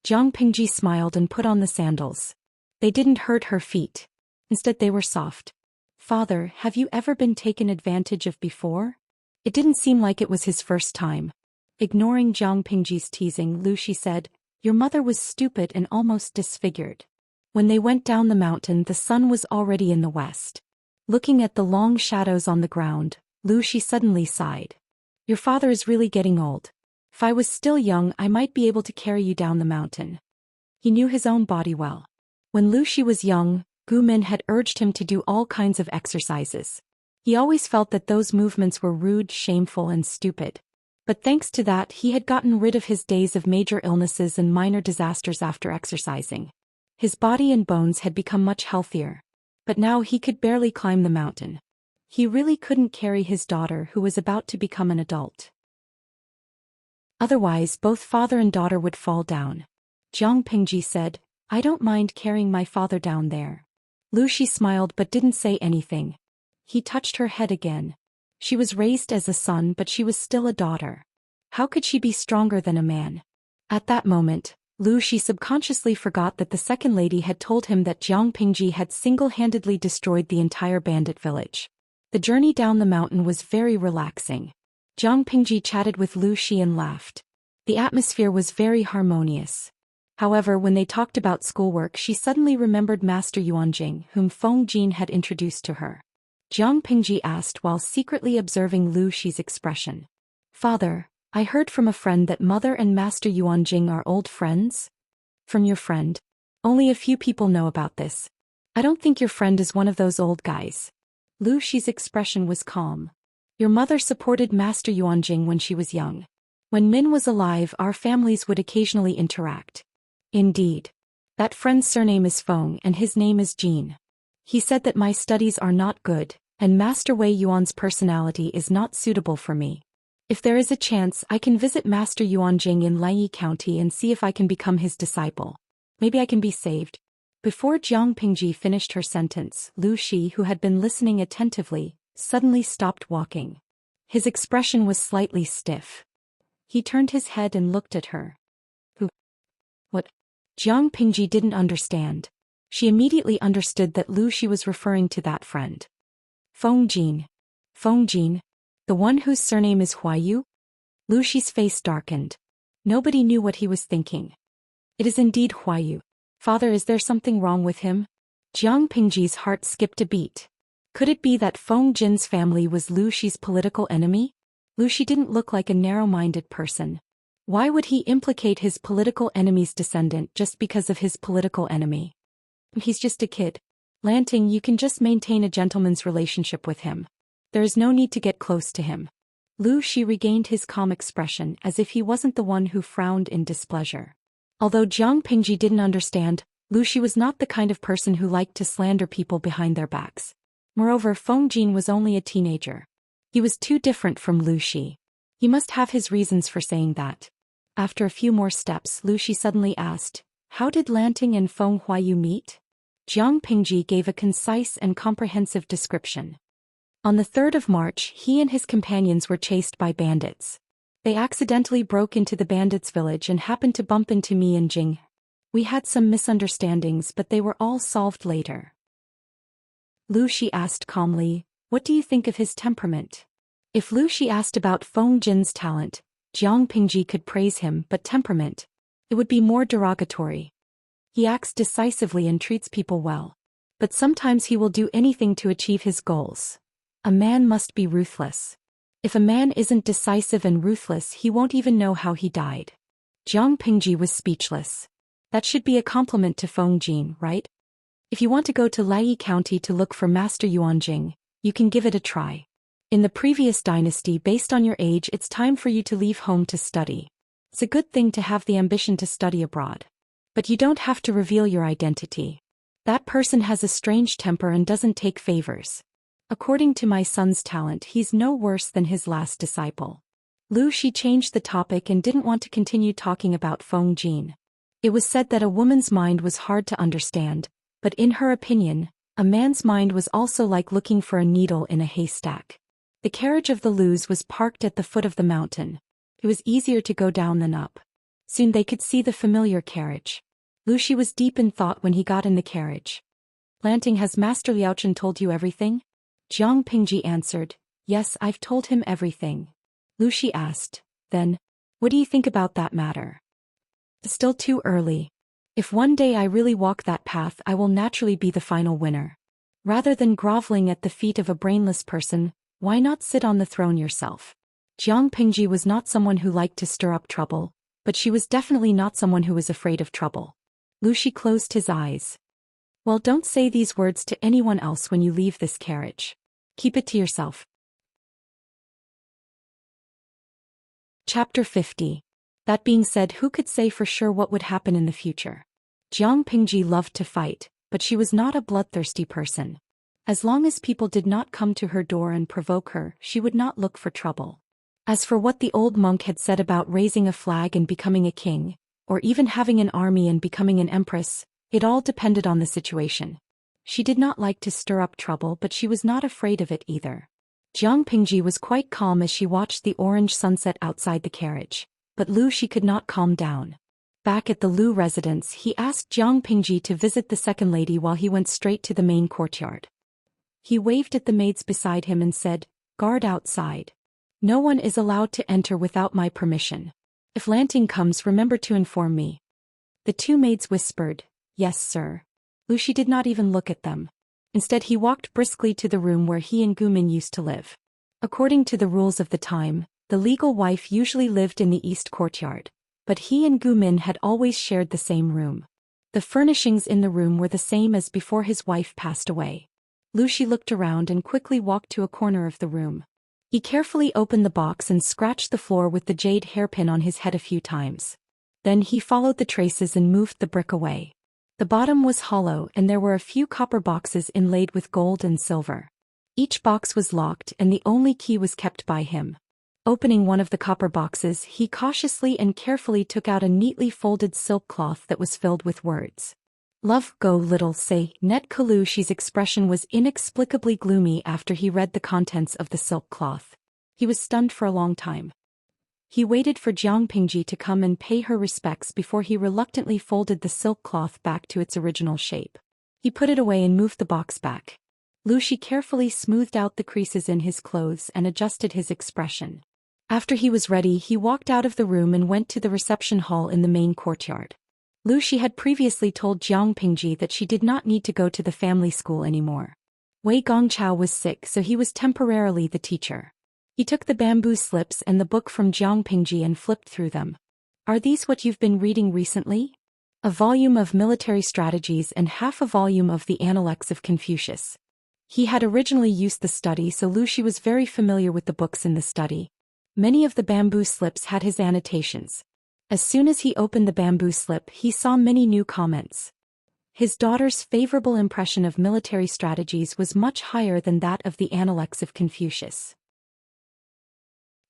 Jiang Pingji smiled and put on the sandals. They didn't hurt her feet. Instead, they were soft. Father, have you ever been taken advantage of before? It didn't seem like it was his first time. Ignoring Jiang Pingji's teasing, Lu Shi said, your mother was stupid and almost disfigured. When they went down the mountain, the sun was already in the west. Looking at the long shadows on the ground, Lu Shi suddenly sighed. Your father is really getting old. If I was still young, I might be able to carry you down the mountain. He knew his own body well. When Lu Shi was young, Gu Min had urged him to do all kinds of exercises. He always felt that those movements were rude, shameful, and stupid. But thanks to that, he had gotten rid of his days of major illnesses and minor disasters after exercising. His body and bones had become much healthier. But now he could barely climb the mountain. He really couldn't carry his daughter, who was about to become an adult. Otherwise, both father and daughter would fall down. Jiang Pingji said, I don't mind carrying my father down there. Lu Shi smiled but didn't say anything. He touched her head again. She was raised as a son, but she was still a daughter. How could she be stronger than a man? At that moment, Lu Shi subconsciously forgot that the second lady had told him that Jiang Pingji had single-handedly destroyed the entire bandit village. The journey down the mountain was very relaxing. Jiang Pingji chatted with Lu Shi and laughed. The atmosphere was very harmonious. However, when they talked about schoolwork, she suddenly remembered Master Yuanjing, whom Feng Jin had introduced to her. Jiang Pingji asked while secretly observing Lu Shi's expression. Father, I heard from a friend that Mother and Master Yuanjing are old friends? From your friend? Only a few people know about this. I don't think your friend is one of those old guys. Lu Shi's expression was calm. Your mother supported Master Yuanjing when she was young. When Min was alive, our families would occasionally interact. Indeed. That friend's surname is Feng and his name is Jin. He said that my studies are not good, and Master Wei Yuan's personality is not suitable for me. If there is a chance, I can visit Master Yuanjing in Lanyi County and see if I can become his disciple. Maybe I can be saved. Before Jiang Pingji finished her sentence, Lu Shi, who had been listening attentively, suddenly stopped walking. His expression was slightly stiff. He turned his head and looked at her. Who? What? Jiang Pingji didn't understand. She immediately understood that Lu Shi was referring to that friend. Feng Jin. Feng Jin? The one whose surname is Huayu? Lu Shi's face darkened. Nobody knew what he was thinking. It is indeed Huayu. Father, is there something wrong with him? Jiang Pingji's heart skipped a beat. Could it be that Feng Jin's family was Lu Shi's political enemy? Lu Shi didn't look like a narrow-minded person. Why would he implicate his political enemy's descendant just because of his political enemy? He's just a kid. Lanting, you can just maintain a gentleman's relationship with him. There is no need to get close to him. Lu Shi regained his calm expression as if he wasn't the one who frowned in displeasure. Although Jiang Pingji didn't understand, Lu Shi was not the kind of person who liked to slander people behind their backs. Moreover, Feng Jin was only a teenager. He was too different from Lu Shi. He must have his reasons for saying that. After a few more steps, Lu Shi suddenly asked, how did Lanting and Feng Huayu meet? Jiang Pingji gave a concise and comprehensive description. On the 3rd of March, he and his companions were chased by bandits. They accidentally broke into the bandits' village and happened to bump into me and Jing. We had some misunderstandings, but they were all solved later. Lu Shi asked calmly, "What do you think of his temperament?" If Lu Shi asked about Feng Jin's talent, Jiang Pingji could praise him, but temperament, it would be more derogatory. He acts decisively and treats people well. But sometimes he will do anything to achieve his goals. A man must be ruthless. If a man isn't decisive and ruthless, he won't even know how he died. Jiang Pingji was speechless. That should be a compliment to Feng Jin, right? If you want to go to Lai County to look for Master Yuanjing, you can give it a try. In the previous dynasty, based on your age, it's time for you to leave home to study. It's a good thing to have the ambition to study abroad. But you don't have to reveal your identity. That person has a strange temper and doesn't take favors. According to my son's talent, he's no worse than his last disciple. Lu Shi changed the topic and didn't want to continue talking about Feng Jin. It was said that a woman's mind was hard to understand, but in her opinion, a man's mind was also like looking for a needle in a haystack. The carriage of the Lus was parked at the foot of the mountain. It was easier to go down than up. Soon they could see the familiar carriage. Lu Shi was deep in thought when he got in the carriage. "Lanting, has Master Liaochen told you everything?" Jiang Pingji answered, "Yes, I've told him everything." Lu Shi asked, "Then, what do you think about that matter?" "It's still too early. If one day I really walk that path, I will naturally be the final winner. Rather than groveling at the feet of a brainless person, why not sit on the throne yourself?" Jiang Pingji was not someone who liked to stir up trouble, but she was definitely not someone who was afraid of trouble. Lu Shi closed his eyes. "Well, don't say these words to anyone else when you leave this carriage. Keep it to yourself." Chapter 50. That being said, who could say for sure what would happen in the future? Jiang Pingji loved to fight, but she was not a bloodthirsty person. As long as people did not come to her door and provoke her, she would not look for trouble. As for what the old monk had said about raising a flag and becoming a king, or even having an army and becoming an empress, it all depended on the situation. She did not like to stir up trouble, but she was not afraid of it either. Jiang Pingji was quite calm as she watched the orange sunset outside the carriage, but Lu Shi could not calm down. Back at the Lu residence, he asked Jiang Pingji to visit the second lady while he went straight to the main courtyard. He waved at the maids beside him and said, "Guard outside. No one is allowed to enter without my permission. If Lanting comes, remember to inform me." The two maids whispered, "Yes, sir." Lu Shi did not even look at them. Instead, he walked briskly to the room where he and Gumin used to live. According to the rules of the time, the legal wife usually lived in the east courtyard, but he and Gumin had always shared the same room. The furnishings in the room were the same as before his wife passed away. Lu Shi looked around and quickly walked to a corner of the room. He carefully opened the box and scratched the floor with the jade hairpin on his head a few times. Then he followed the traces and moved the brick away. The bottom was hollow and there were a few copper boxes inlaid with gold and silver. Each box was locked and the only key was kept by him. Opening one of the copper boxes, he cautiously and carefully took out a neatly folded silk cloth that was filled with words. "Love, go little say." Net Lu Shi's expression was inexplicably gloomy after he read the contents of the silk cloth. He was stunned for a long time. He waited for Jiang Pingji to come and pay her respects before he reluctantly folded the silk cloth back to its original shape. He put it away and moved the box back. Lu Shi carefully smoothed out the creases in his clothes and adjusted his expression. After he was ready, he walked out of the room and went to the reception hall in the main courtyard. Lu Shi had previously told Jiang Pingji that she did not need to go to the family school anymore. Wei Gongchao was sick, so he was temporarily the teacher. He took the bamboo slips and the book from Jiang Pingji and flipped through them. "Are these what you've been reading recently?" A volume of military strategies and half a volume of the Analects of Confucius. He had originally used the study, so Lu Shi was very familiar with the books in the study. Many of the bamboo slips had his annotations. As soon as he opened the bamboo slip, he saw many new comments. His daughter's favorable impression of military strategies was much higher than that of the Analects of Confucius.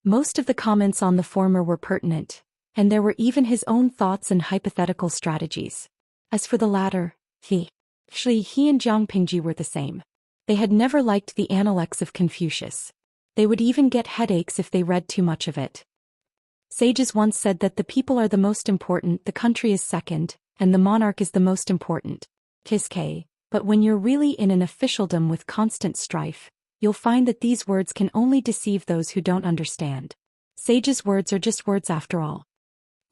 Most of the comments on the former were pertinent, and there were even his own thoughts and hypothetical strategies. As for the latter, he and Jiang Pingji were the same. They had never liked the Analects of Confucius. They would even get headaches if they read too much of it. Sages once said that the people are the most important, the country is second, and the monarch is the most important. Kiske, but when you're really in an officialdom with constant strife, you'll find that these words can only deceive those who don't understand. Sages' words are just words after all.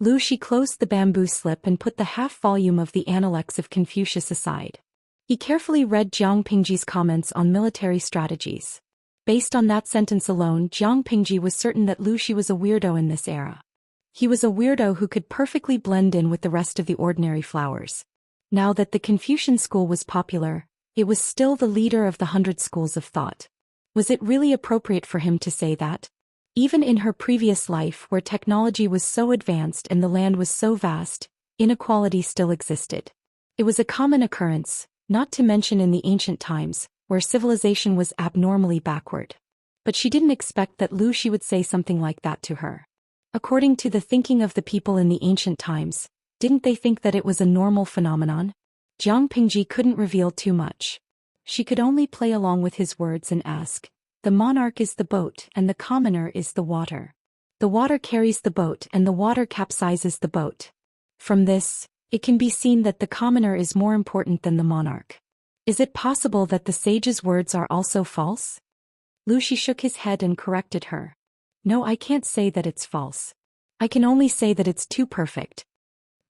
Lu Shi closed the bamboo slip and put the half-volume of the Analects of Confucius aside. He carefully read Jiang Pingji's comments on military strategies. Based on that sentence alone, Jiang Pingji was certain that Lu Shi was a weirdo in this era. He was a weirdo who could perfectly blend in with the rest of the ordinary flowers. Now that the Confucian school was popular, it was still the leader of the 100 schools of thought. Was it really appropriate for him to say that? Even in her previous life, where technology was so advanced and the land was so vast, inequality still existed. It was a common occurrence, not to mention in the ancient times, where civilization was abnormally backward. But she didn't expect that Lu Shi would say something like that to her. According to the thinking of the people in the ancient times, didn't they think that it was a normal phenomenon? Jiang Pingji couldn't reveal too much. She could only play along with his words and ask, "The monarch is the boat and the commoner is the water. The water carries the boat and the water capsizes the boat." From this, it can be seen that the commoner is more important than the monarch. Is it possible that the sage's words are also false? Lu Shi shook his head and corrected her. "No, I can't say that it's false. I can only say that it's too perfect."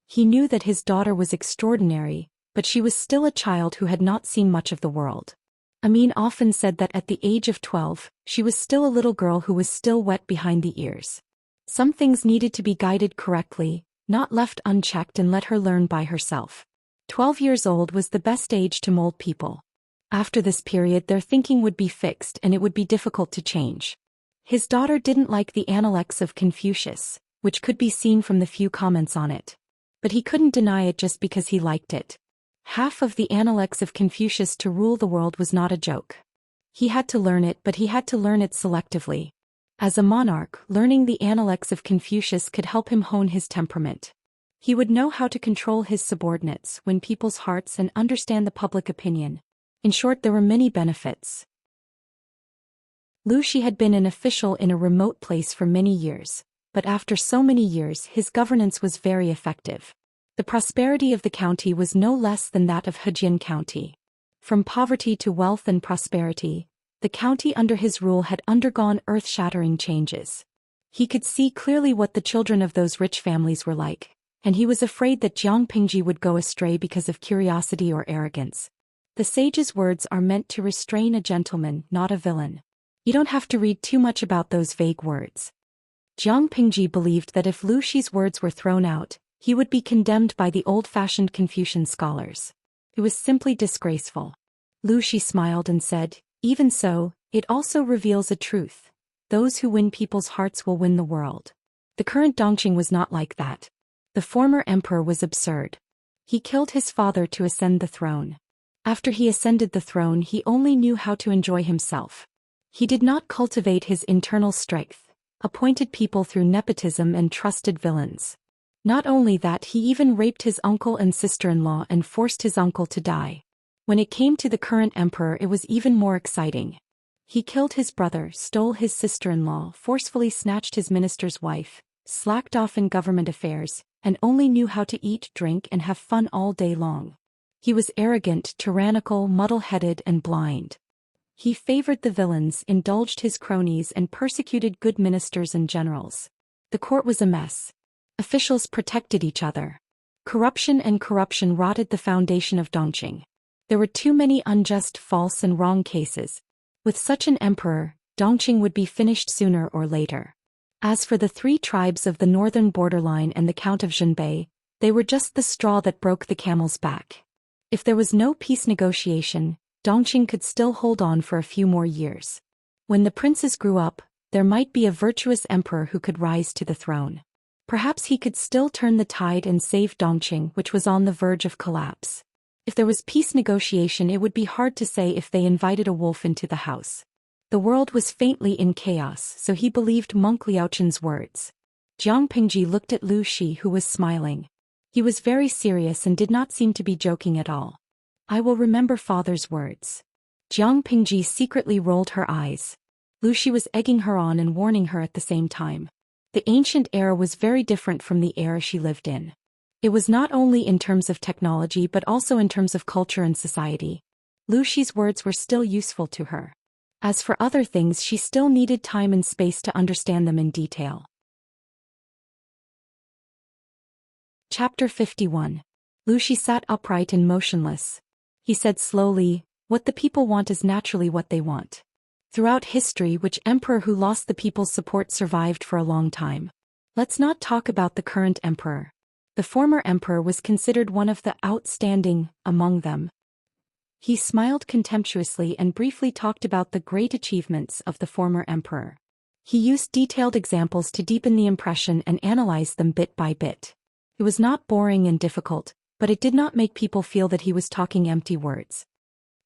He knew that his daughter was extraordinary, but she was still a child who had not seen much of the world. Amin often said that at the age of 12, she was still a little girl who was still wet behind the ears. Some things needed to be guided correctly, not left unchecked, and let her learn by herself. 12 years old was the best age to mold people. After this period, their thinking would be fixed and it would be difficult to change. His daughter didn't like the Analects of Confucius, which could be seen from the few comments on it. But he couldn't deny it just because he liked it. Half of the Analects of Confucius to rule the world was not a joke. He had to learn it, but he had to learn it selectively. As a monarch, learning the Analects of Confucius could help him hone his temperament. He would know how to control his subordinates, win people's hearts, and understand the public opinion. In short, there were many benefits. Lu Shi had been an official in a remote place for many years, but after so many years his governance was very effective. The prosperity of the county was no less than that of Hejian County. From poverty to wealth and prosperity, the county under his rule had undergone earth-shattering changes. He could see clearly what the children of those rich families were like, and he was afraid that Jiang Pingji would go astray because of curiosity or arrogance. The sage's words are meant to restrain a gentleman, not a villain. You don't have to read too much about those vague words. Jiang Pingji believed that if Lu Shi's words were thrown out, he would be condemned by the old-fashioned Confucian scholars. It was simply disgraceful. Lu Shi smiled and said, "Even so, it also reveals a truth. Those who win people's hearts will win the world." The current Dongqing was not like that. The former emperor was absurd. He killed his father to ascend the throne. After he ascended the throne, he only knew how to enjoy himself. He did not cultivate his internal strength, appointed people through nepotism and trusted villains. Not only that, he even raped his uncle and sister-in-law and forced his uncle to die. When it came to the current emperor, it was even more exciting. He killed his brother, stole his sister-in-law, forcefully snatched his minister's wife, slacked off in government affairs, and only knew how to eat, drink, and have fun all day long. He was arrogant, tyrannical, muddle-headed, and blind. He favored the villains, indulged his cronies, and persecuted good ministers and generals. The court was a mess. Officials protected each other. Corruption rotted the foundation of Dongqing. There were too many unjust, false, and wrong cases. With such an emperor, Dongqing would be finished sooner or later. As for the 3 tribes of the northern borderline and the Count of Zhenbei, they were just the straw that broke the camel's back. If there was no peace negotiation, Dongqing could still hold on for a few more years. When the princes grew up, there might be a virtuous emperor who could rise to the throne. Perhaps he could still turn the tide and save Dongqing, which was on the verge of collapse. If there was peace negotiation, it would be hard to say if they invited a wolf into the house. The world was faintly in chaos, so he believed monk Liaochun's words. Jiang Pingji looked at Lu Shi, who was smiling. He was very serious and did not seem to be joking at all. "I will remember father's words." Jiang Pingji secretly rolled her eyes. Lu Shi was egging her on and warning her at the same time. The ancient era was very different from the era she lived in. It was not only in terms of technology but also in terms of culture and society. Lu Shi's words were still useful to her. As for other things, she still needed time and space to understand them in detail. Chapter 51. Lu Shi sat upright and motionless. He said slowly, "What the people want is naturally what they want." Throughout history, which emperor who lost the people's support survived for a long time? Let's not talk about the current emperor. The former emperor was considered one of the outstanding among them. He smiled contemptuously and briefly talked about the great achievements of the former emperor. He used detailed examples to deepen the impression and analyze them bit by bit. It was not boring and difficult, but it did not make people feel that he was talking empty words.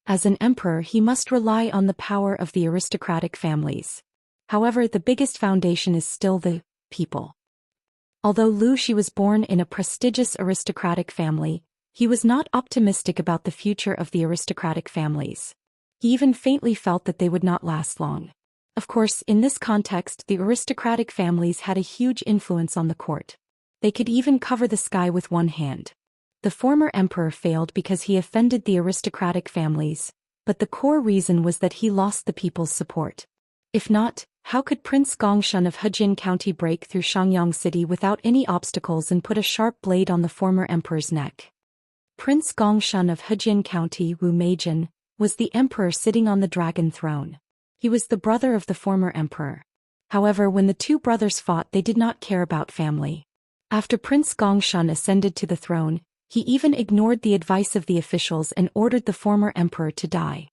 As an emperor, he must rely on the power of the aristocratic families. However, the biggest foundation is still the people. Although Lu Shi was born in a prestigious aristocratic family, he was not optimistic about the future of the aristocratic families. He even faintly felt that they would not last long. Of course, in this context, the aristocratic families had a huge influence on the court. They could even cover the sky with one hand. The former emperor failed because he offended the aristocratic families, but the core reason was that he lost the people's support. If not, how could Prince Gongshan of Hejian County break through Shangyang City without any obstacles and put a sharp blade on the former emperor's neck? Prince Gongshan of Hejian County, Wu Meijin, was the emperor sitting on the dragon throne. He was the brother of the former emperor. However, when the two brothers fought, they did not care about family. After Prince Gongshan ascended to the throne, he even ignored the advice of the officials and ordered the former emperor to die.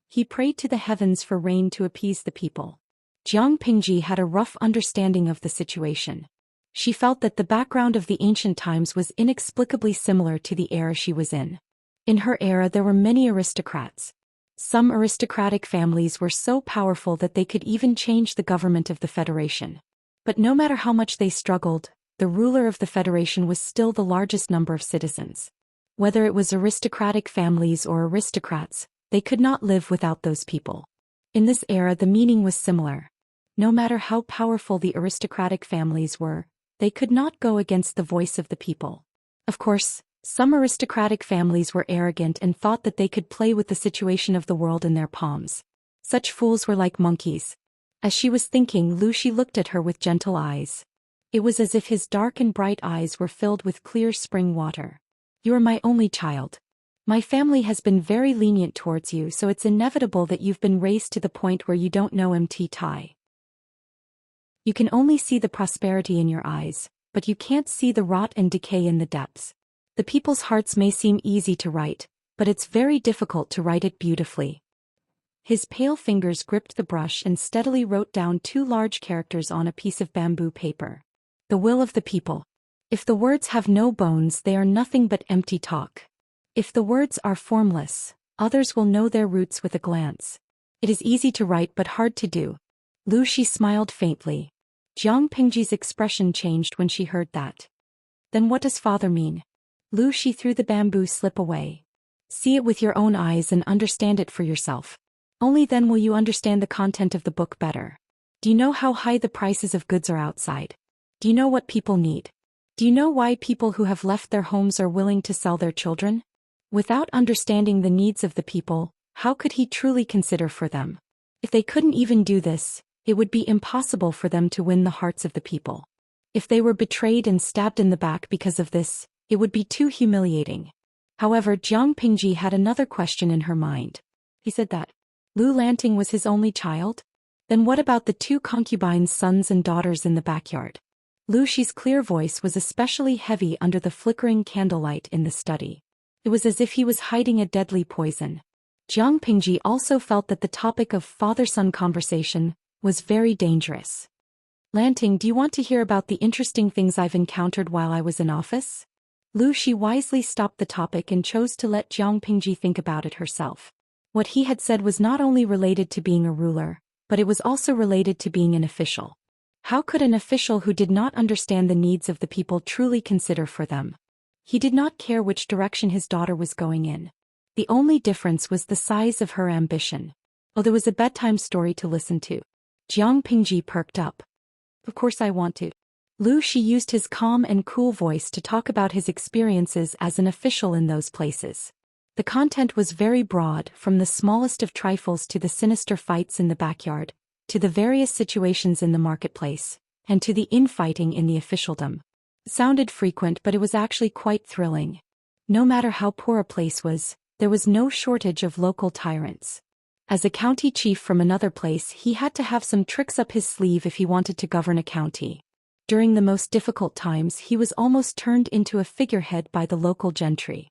He prayed to the heavens for rain to appease the people. Jiang Pingji had a rough understanding of the situation. She felt that the background of the ancient times was inexplicably similar to the era she was in. In her era, there were many aristocrats. Some aristocratic families were so powerful that they could even change the government of the Federation. But no matter how much they struggled, the ruler of the Federation was still the largest number of citizens. Whether it was aristocratic families or aristocrats, they could not live without those people. In this era, the meaning was similar. No matter how powerful the aristocratic families were, they could not go against the voice of the people. Of course, some aristocratic families were arrogant and thought that they could play with the situation of the world in their palms. Such fools were like monkeys. As she was thinking, Lu Shi looked at her with gentle eyes. It was as if his dark and bright eyes were filled with clear spring water. "You are my only child. My family has been very lenient towards you, so it's inevitable that you've been raised to the point where you don't know MT Tai. You can only see the prosperity in your eyes, but you can't see the rot and decay in the depths. The people's hearts may seem easy to write, but it's very difficult to write it beautifully." His pale fingers gripped the brush and steadily wrote down 2 large characters on a piece of bamboo paper. "The will of the people. If the words have no bones, they are nothing but empty talk. If the words are formless, others will know their roots with a glance. It is easy to write but hard to do." Lu Shi smiled faintly. Jiang Pingji's expression changed when she heard that. "Then what does father mean?" Lu Shi threw the bamboo slip away. "See it with your own eyes and understand it for yourself. Only then will you understand the content of the book better. Do you know how high the prices of goods are outside? Do you know what people need? Do you know why people who have left their homes are willing to sell their children? Without understanding the needs of the people, how could he truly consider for them? If they couldn't even do this, it would be impossible for them to win the hearts of the people. If they were betrayed and stabbed in the back because of this, it would be too humiliating." However, Jiang Pingji had another question in her mind. He said that Lu Lanting was his only child? Then what about the 2 concubines' sons and daughters in the backyard? Lu Shi's clear voice was especially heavy under the flickering candlelight in the study. It was as if he was hiding a deadly poison. Jiang Pingji also felt that the topic of father-son conversation was very dangerous. "Lanting, do you want to hear about the interesting things I've encountered while I was in office?" Lu Shi wisely stopped the topic and chose to let Jiang Pingji think about it herself. What he had said was not only related to being a ruler, but it was also related to being an official. How could an official who did not understand the needs of the people truly consider for them? He did not care which direction his daughter was going in. The only difference was the size of her ambition. Oh, there was a bedtime story to listen to. Jiang Pingji perked up. Of course I want to. Lu Shi used his calm and cool voice to talk about his experiences as an official in those places. The content was very broad, from the smallest of trifles to the sinister fights in the backyard, to the various situations in the marketplace, and to the infighting in the officialdom. It sounded frequent, but it was actually quite thrilling. No matter how poor a place was, there was no shortage of local tyrants. As a county chief from another place, he had to have some tricks up his sleeve if he wanted to govern a county. During the most difficult times, he was almost turned into a figurehead by the local gentry.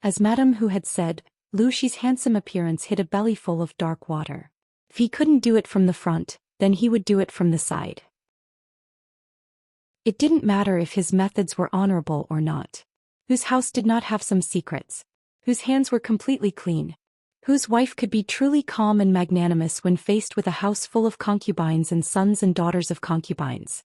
As Madame Hu had said, Lu Shi's handsome appearance hid a belly full of dark water. If he couldn't do it from the front, then he would do it from the side. It didn't matter if his methods were honorable or not. Whose house did not have some secrets? Whose hands were completely clean? Whose wife could be truly calm and magnanimous when faced with a house full of concubines and sons and daughters of concubines?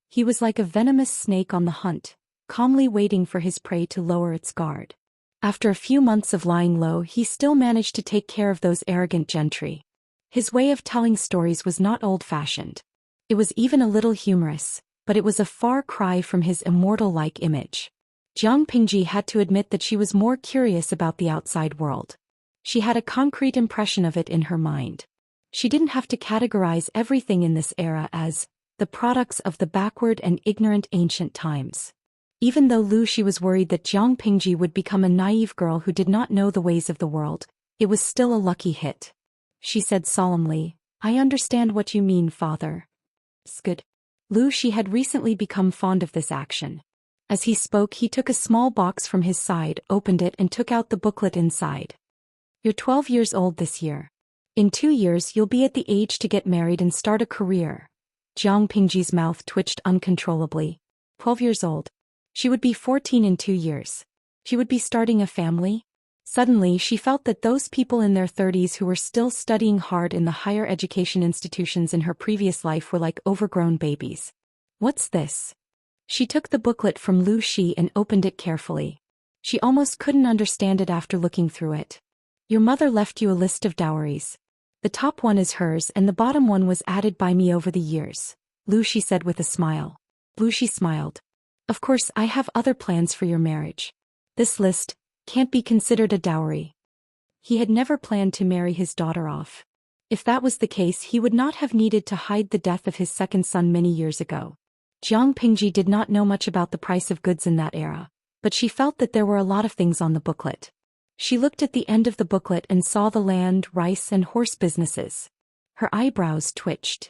He was like a venomous snake on the hunt, calmly waiting for his prey to lower its guard. After a few months of lying low, he still managed to take care of those arrogant gentry. His way of telling stories was not old-fashioned. It was even a little humorous, but it was a far cry from his immortal-like image. Jiang Pingji had to admit that she was more curious about the outside world. She had a concrete impression of it in her mind. She didn't have to categorize everything in this era as the products of the backward and ignorant ancient times. Even though Lu Shi was worried that Jiang Pingji would become a naive girl who did not know the ways of the world, it was still a lucky hit. She said solemnly, "I understand what you mean, father." It's good. Lu Shi had recently become fond of this action. As he spoke, he took a small box from his side, opened it and took out the booklet inside. "You're 12 years old this year. In 2 years you'll be at the age to get married and start a career." Jiang Pingji's mouth twitched uncontrollably. 12 years old. She would be 14 in 2 years. She would be starting a family? Suddenly she felt that those people in their 30s who were still studying hard in the higher education institutions in her previous life were like overgrown babies. What's this? She took the booklet from Lu Shi and opened it carefully. She almost couldn't understand it after looking through it. "Your mother left you a list of dowries. The top one is hers and the bottom one was added by me over the years," Lu Shi said with a smile. Lu Shi smiled. "Of course I have other plans for your marriage. This list can't be considered a dowry." He had never planned to marry his daughter off. If that was the case, he would not have needed to hide the death of his second son many years ago. Jiang Pingji did not know much about the price of goods in that era, but she felt that there were a lot of things on the booklet. She looked at the end of the booklet and saw the land, rice and horse businesses. Her eyebrows twitched.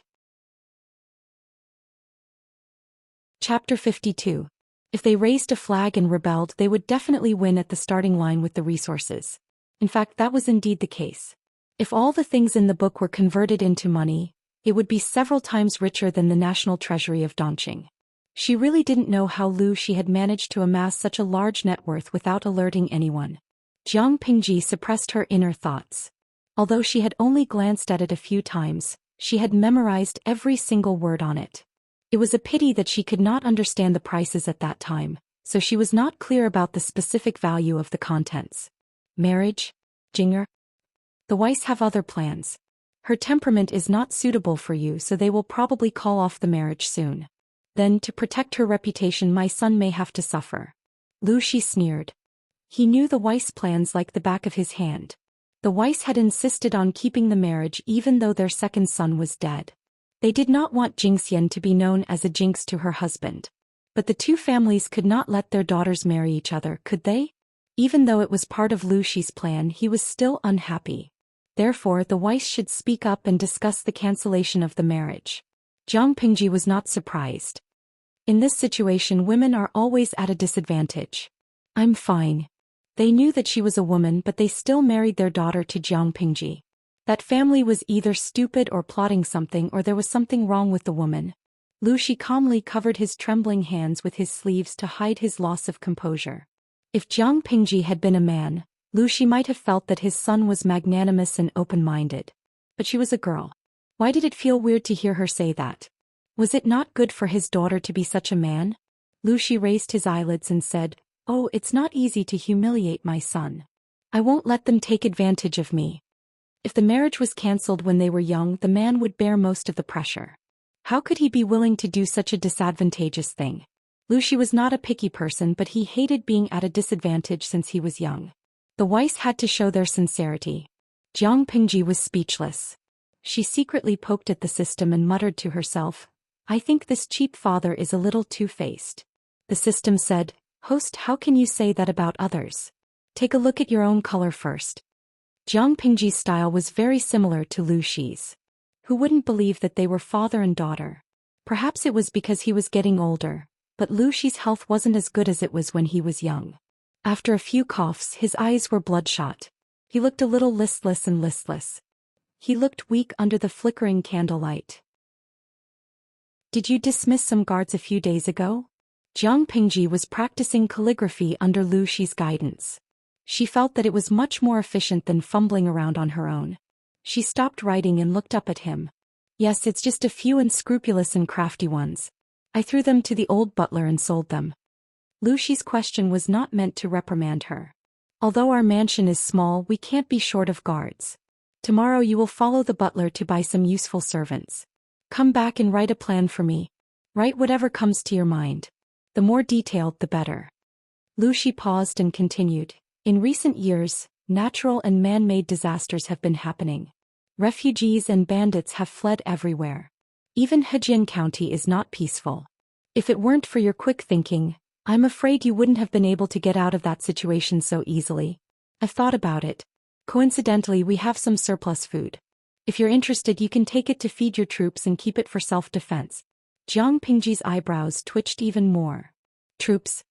Chapter 52. If they raised a flag and rebelled, they would definitely win at the starting line with the resources. In fact, that was indeed the case. If all the things in the book were converted into money, it would be several times richer than the national treasury of Dongqing. She really didn't know how Lu Shi had managed to amass such a large net worth without alerting anyone. Jiang Pingji suppressed her inner thoughts. Although she had only glanced at it a few times, she had memorized every single word on it. It was a pity that she could not understand the prices at that time, so she was not clear about the specific value of the contents. Marriage? Jinger? The Weiss have other plans. Her temperament is not suitable for you, so they will probably call off the marriage soon. Then, to protect her reputation, my son may have to suffer. Lu Shi sneered. He knew the Weiss plans like the back of his hand. The Weiss had insisted on keeping the marriage even though their second son was dead. They did not want Xianxia to be known as a jinx to her husband. But the two families could not let their daughters marry each other, could they? Even though it was part of Lu Shi's plan, he was still unhappy. Therefore, the Weiss should speak up and discuss the cancellation of the marriage. Jiang Pingji was not surprised. In this situation, women are always at a disadvantage. "I'm fine." They knew that she was a woman, but they still married their daughter to Jiang Pingji. That family was either stupid or plotting something, or there was something wrong with the woman. Lu Shi calmly covered his trembling hands with his sleeves to hide his loss of composure. If Jiang Pingji had been a man, Lu Shi might have felt that his son was magnanimous and open-minded. But she was a girl. Why did it feel weird to hear her say that? Was it not good for his daughter to be such a man? Lu Shi raised his eyelids and said, "Oh, it's not easy to humiliate my son. I won't let them take advantage of me. If the marriage was cancelled when they were young, the man would bear most of the pressure. How could he be willing to do such a disadvantageous thing? Lucy was not a picky person, but he hated being at a disadvantage since he was young. The Weiss had to show their sincerity. Jiang Pingji was speechless. She secretly poked at the system and muttered to herself, I think this cheap father is a little two-faced. The system said, Host, how can you say that about others? Take a look at your own color first. Jiang Pingji's style was very similar to Lu Shi's. Who wouldn't believe that they were father and daughter? Perhaps it was because he was getting older, but Lu Shi's health wasn't as good as it was when he was young. After a few coughs, his eyes were bloodshot. He looked a little listless. He looked weak under the flickering candlelight. Did you dismiss some guards a few days ago? Jiang Pingji was practicing calligraphy under Lu Shi's guidance. She felt that it was much more efficient than fumbling around on her own. She stopped writing and looked up at him. Yes, it's just a few unscrupulous and crafty ones. I threw them to the old butler and sold them. Lu Shi's question was not meant to reprimand her. Although our mansion is small, we can't be short of guards. Tomorrow you will follow the butler to buy some useful servants. Come back and write a plan for me. Write whatever comes to your mind. The more detailed, the better. Lu Shi paused and continued. In recent years, natural and man-made disasters have been happening. Refugees and bandits have fled everywhere. Even Hejian County is not peaceful. If it weren't for your quick thinking, I'm afraid you wouldn't have been able to get out of that situation so easily. I've thought about it. Coincidentally, we have some surplus food. If you're interested, you can take it to feed your troops and keep it for self-defense. Jiang Pingji's eyebrows twitched even more. Troops?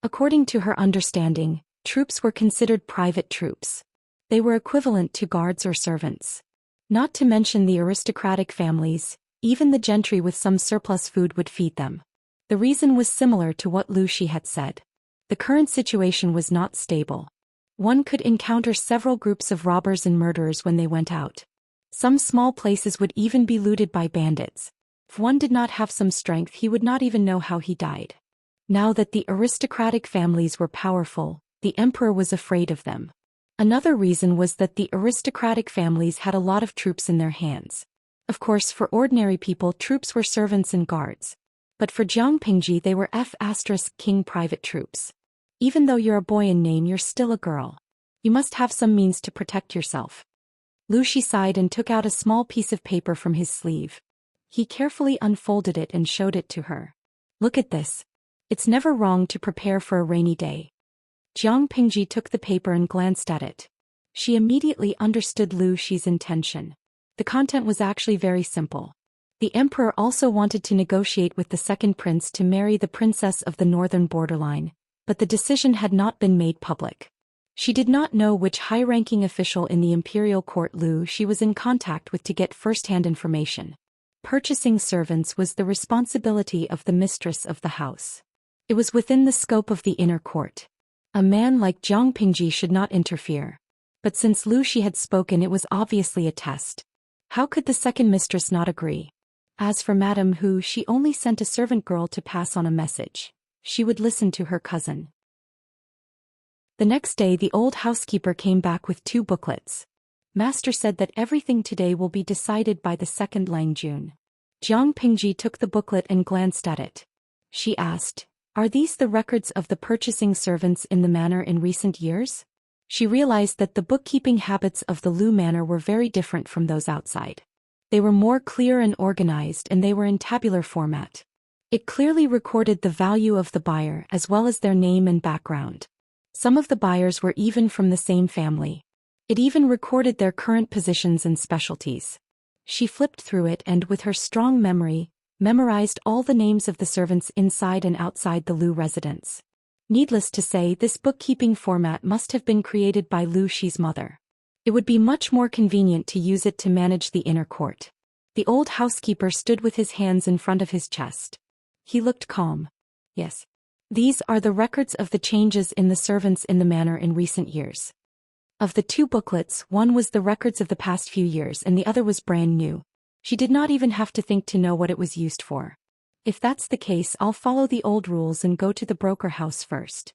According to her understanding, troops were considered private troops. They were equivalent to guards or servants. Not to mention the aristocratic families, even the gentry with some surplus food would feed them. The reason was similar to what Lu Shi had said. The current situation was not stable. One could encounter several groups of robbers and murderers when they went out. Some small places would even be looted by bandits. If one did not have some strength, he would not even know how he died. Now that the aristocratic families were powerful, the emperor was afraid of them. Another reason was that the aristocratic families had a lot of troops in their hands. Of course, for ordinary people, troops were servants and guards. But for Jiang Pingji, they were F***king private troops. Even though you're a boy in name, you're still a girl. You must have some means to protect yourself. Lu Shi sighed and took out a small piece of paper from his sleeve. He carefully unfolded it and showed it to her. Look at this. It's never wrong to prepare for a rainy day. Jiang Pingji took the paper and glanced at it. She immediately understood Lu Shi's intention. The content was actually very simple. The emperor also wanted to negotiate with the second prince to marry the princess of the northern borderline, but the decision had not been made public. She did not know which high-ranking official in the imperial court Lu Shi was in contact with to get first-hand information. Purchasing servants was the responsibility of the mistress of the house. It was within the scope of the inner court. A man like Jiang Pingji should not interfere. But since Lu Shi had spoken, it was obviously a test. How could the second mistress not agree? As for Madame Hu, she only sent a servant girl to pass on a message. She would listen to her cousin. The next day, the old housekeeper came back with 2 booklets. Master said that everything today will be decided by the second Lang June. Jiang Pingji took the booklet and glanced at it. She asked, Are these the records of the purchasing servants in the manor in recent years? She realized that the bookkeeping habits of the Lu manor were very different from those outside. They were more clear and organized, and they were in tabular format. It clearly recorded the value of the buyer as well as their name and background. Some of the buyers were even from the same family. It even recorded their current positions and specialties. She flipped through it and, with her strong memory, memorized all the names of the servants inside and outside the Lu residence. Needless to say, this bookkeeping format must have been created by Lu Shi's mother. It would be much more convenient to use it to manage the inner court. The old housekeeper stood with his hands in front of his chest. He looked calm. Yes. These are the records of the changes in the servants in the manor in recent years. Of the 2 booklets, one was the records of the past few years and the other was brand new. She did not even have to think to know what it was used for. If that's the case, I'll follow the old rules and go to the broker house first.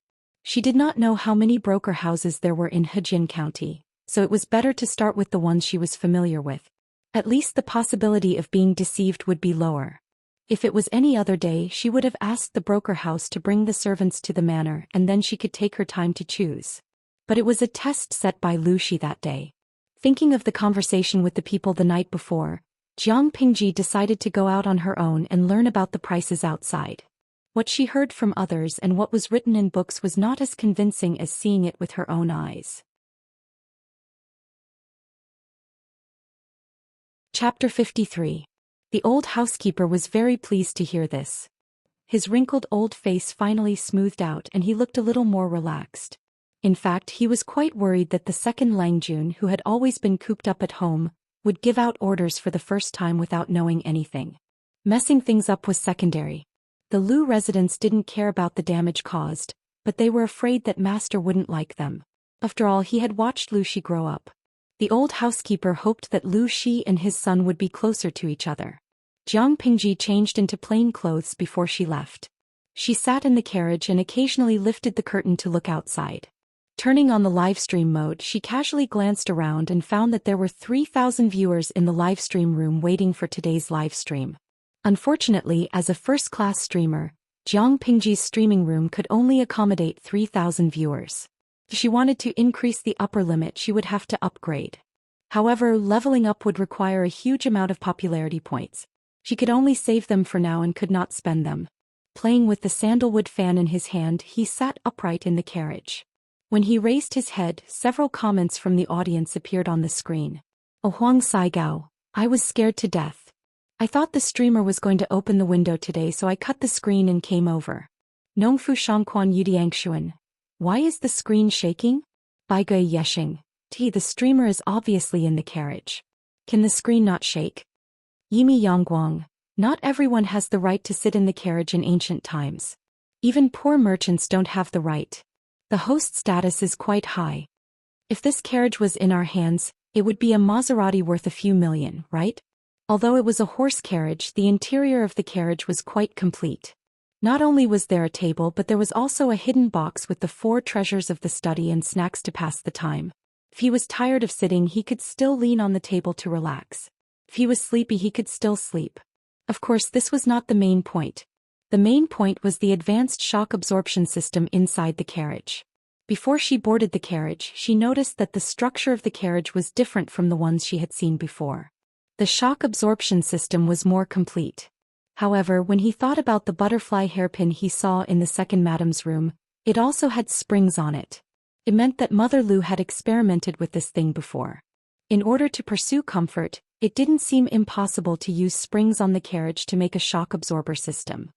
She did not know how many broker houses there were in Hejian County, so it was better to start with the ones she was familiar with. At least the possibility of being deceived would be lower. If it was any other day, she would have asked the broker house to bring the servants to the manor and then she could take her time to choose. But it was a test set by Lu Shi that day. Thinking of the conversation with the people the night before, Jiang Pingji decided to go out on her own and learn about the prices outside. What she heard from others and what was written in books was not as convincing as seeing it with her own eyes. Chapter 53. The old housekeeper was very pleased to hear this. His wrinkled old face finally smoothed out and he looked a little more relaxed. In fact, he was quite worried that the second Lang Jun, who had always been cooped up at home, would give out orders for the first time without knowing anything. Messing things up was secondary. The Lu residents didn't care about the damage caused, but they were afraid that Master wouldn't like them. After all, he had watched Lu Shi grow up. The old housekeeper hoped that Lu Shi and his son would be closer to each other. Jiang Pingji changed into plain clothes before she left. She sat in the carriage and occasionally lifted the curtain to look outside. Turning on the livestream mode, she casually glanced around and found that there were 3,000 viewers in the livestream room waiting for today's livestream. Unfortunately, as a first-class streamer, Jiang Pingji's streaming room could only accommodate 3,000 viewers. If she wanted to increase the upper limit, she would have to upgrade. However, leveling up would require a huge amount of popularity points. She could only save them for now and could not spend them. Playing with the sandalwood fan in his hand, he sat upright in the carriage. When he raised his head, several comments from the audience appeared on the screen. "Oh Huang Saigao, I was scared to death. I thought the streamer was going to open the window today, so I cut the screen and came over. Nongfu Shangquan Yudiangshuan. Why is the screen shaking? Baigui Yeshing. The streamer is obviously in the carriage. Can the screen not shake? Yimi Yangguang. Not everyone has the right to sit in the carriage in ancient times. Even poor merchants don't have the right. The host status is quite high. If this carriage was in our hands, it would be a Maserati worth a few million, right?" Although it was a horse carriage, the interior of the carriage was quite complete. Not only was there a table, but there was also a hidden box with the 4 treasures of the study and snacks to pass the time. If he was tired of sitting, he could still lean on the table to relax. If he was sleepy, he could still sleep. Of course, this was not the main point. The main point was the advanced shock absorption system inside the carriage. Before she boarded the carriage, she noticed that the structure of the carriage was different from the ones she had seen before. The shock absorption system was more complete. However, when he thought about the butterfly hairpin he saw in the second madam's room, it also had springs on it. It meant that Mother Lu had experimented with this thing before. In order to pursue comfort, it didn't seem impossible to use springs on the carriage to make a shock absorber system.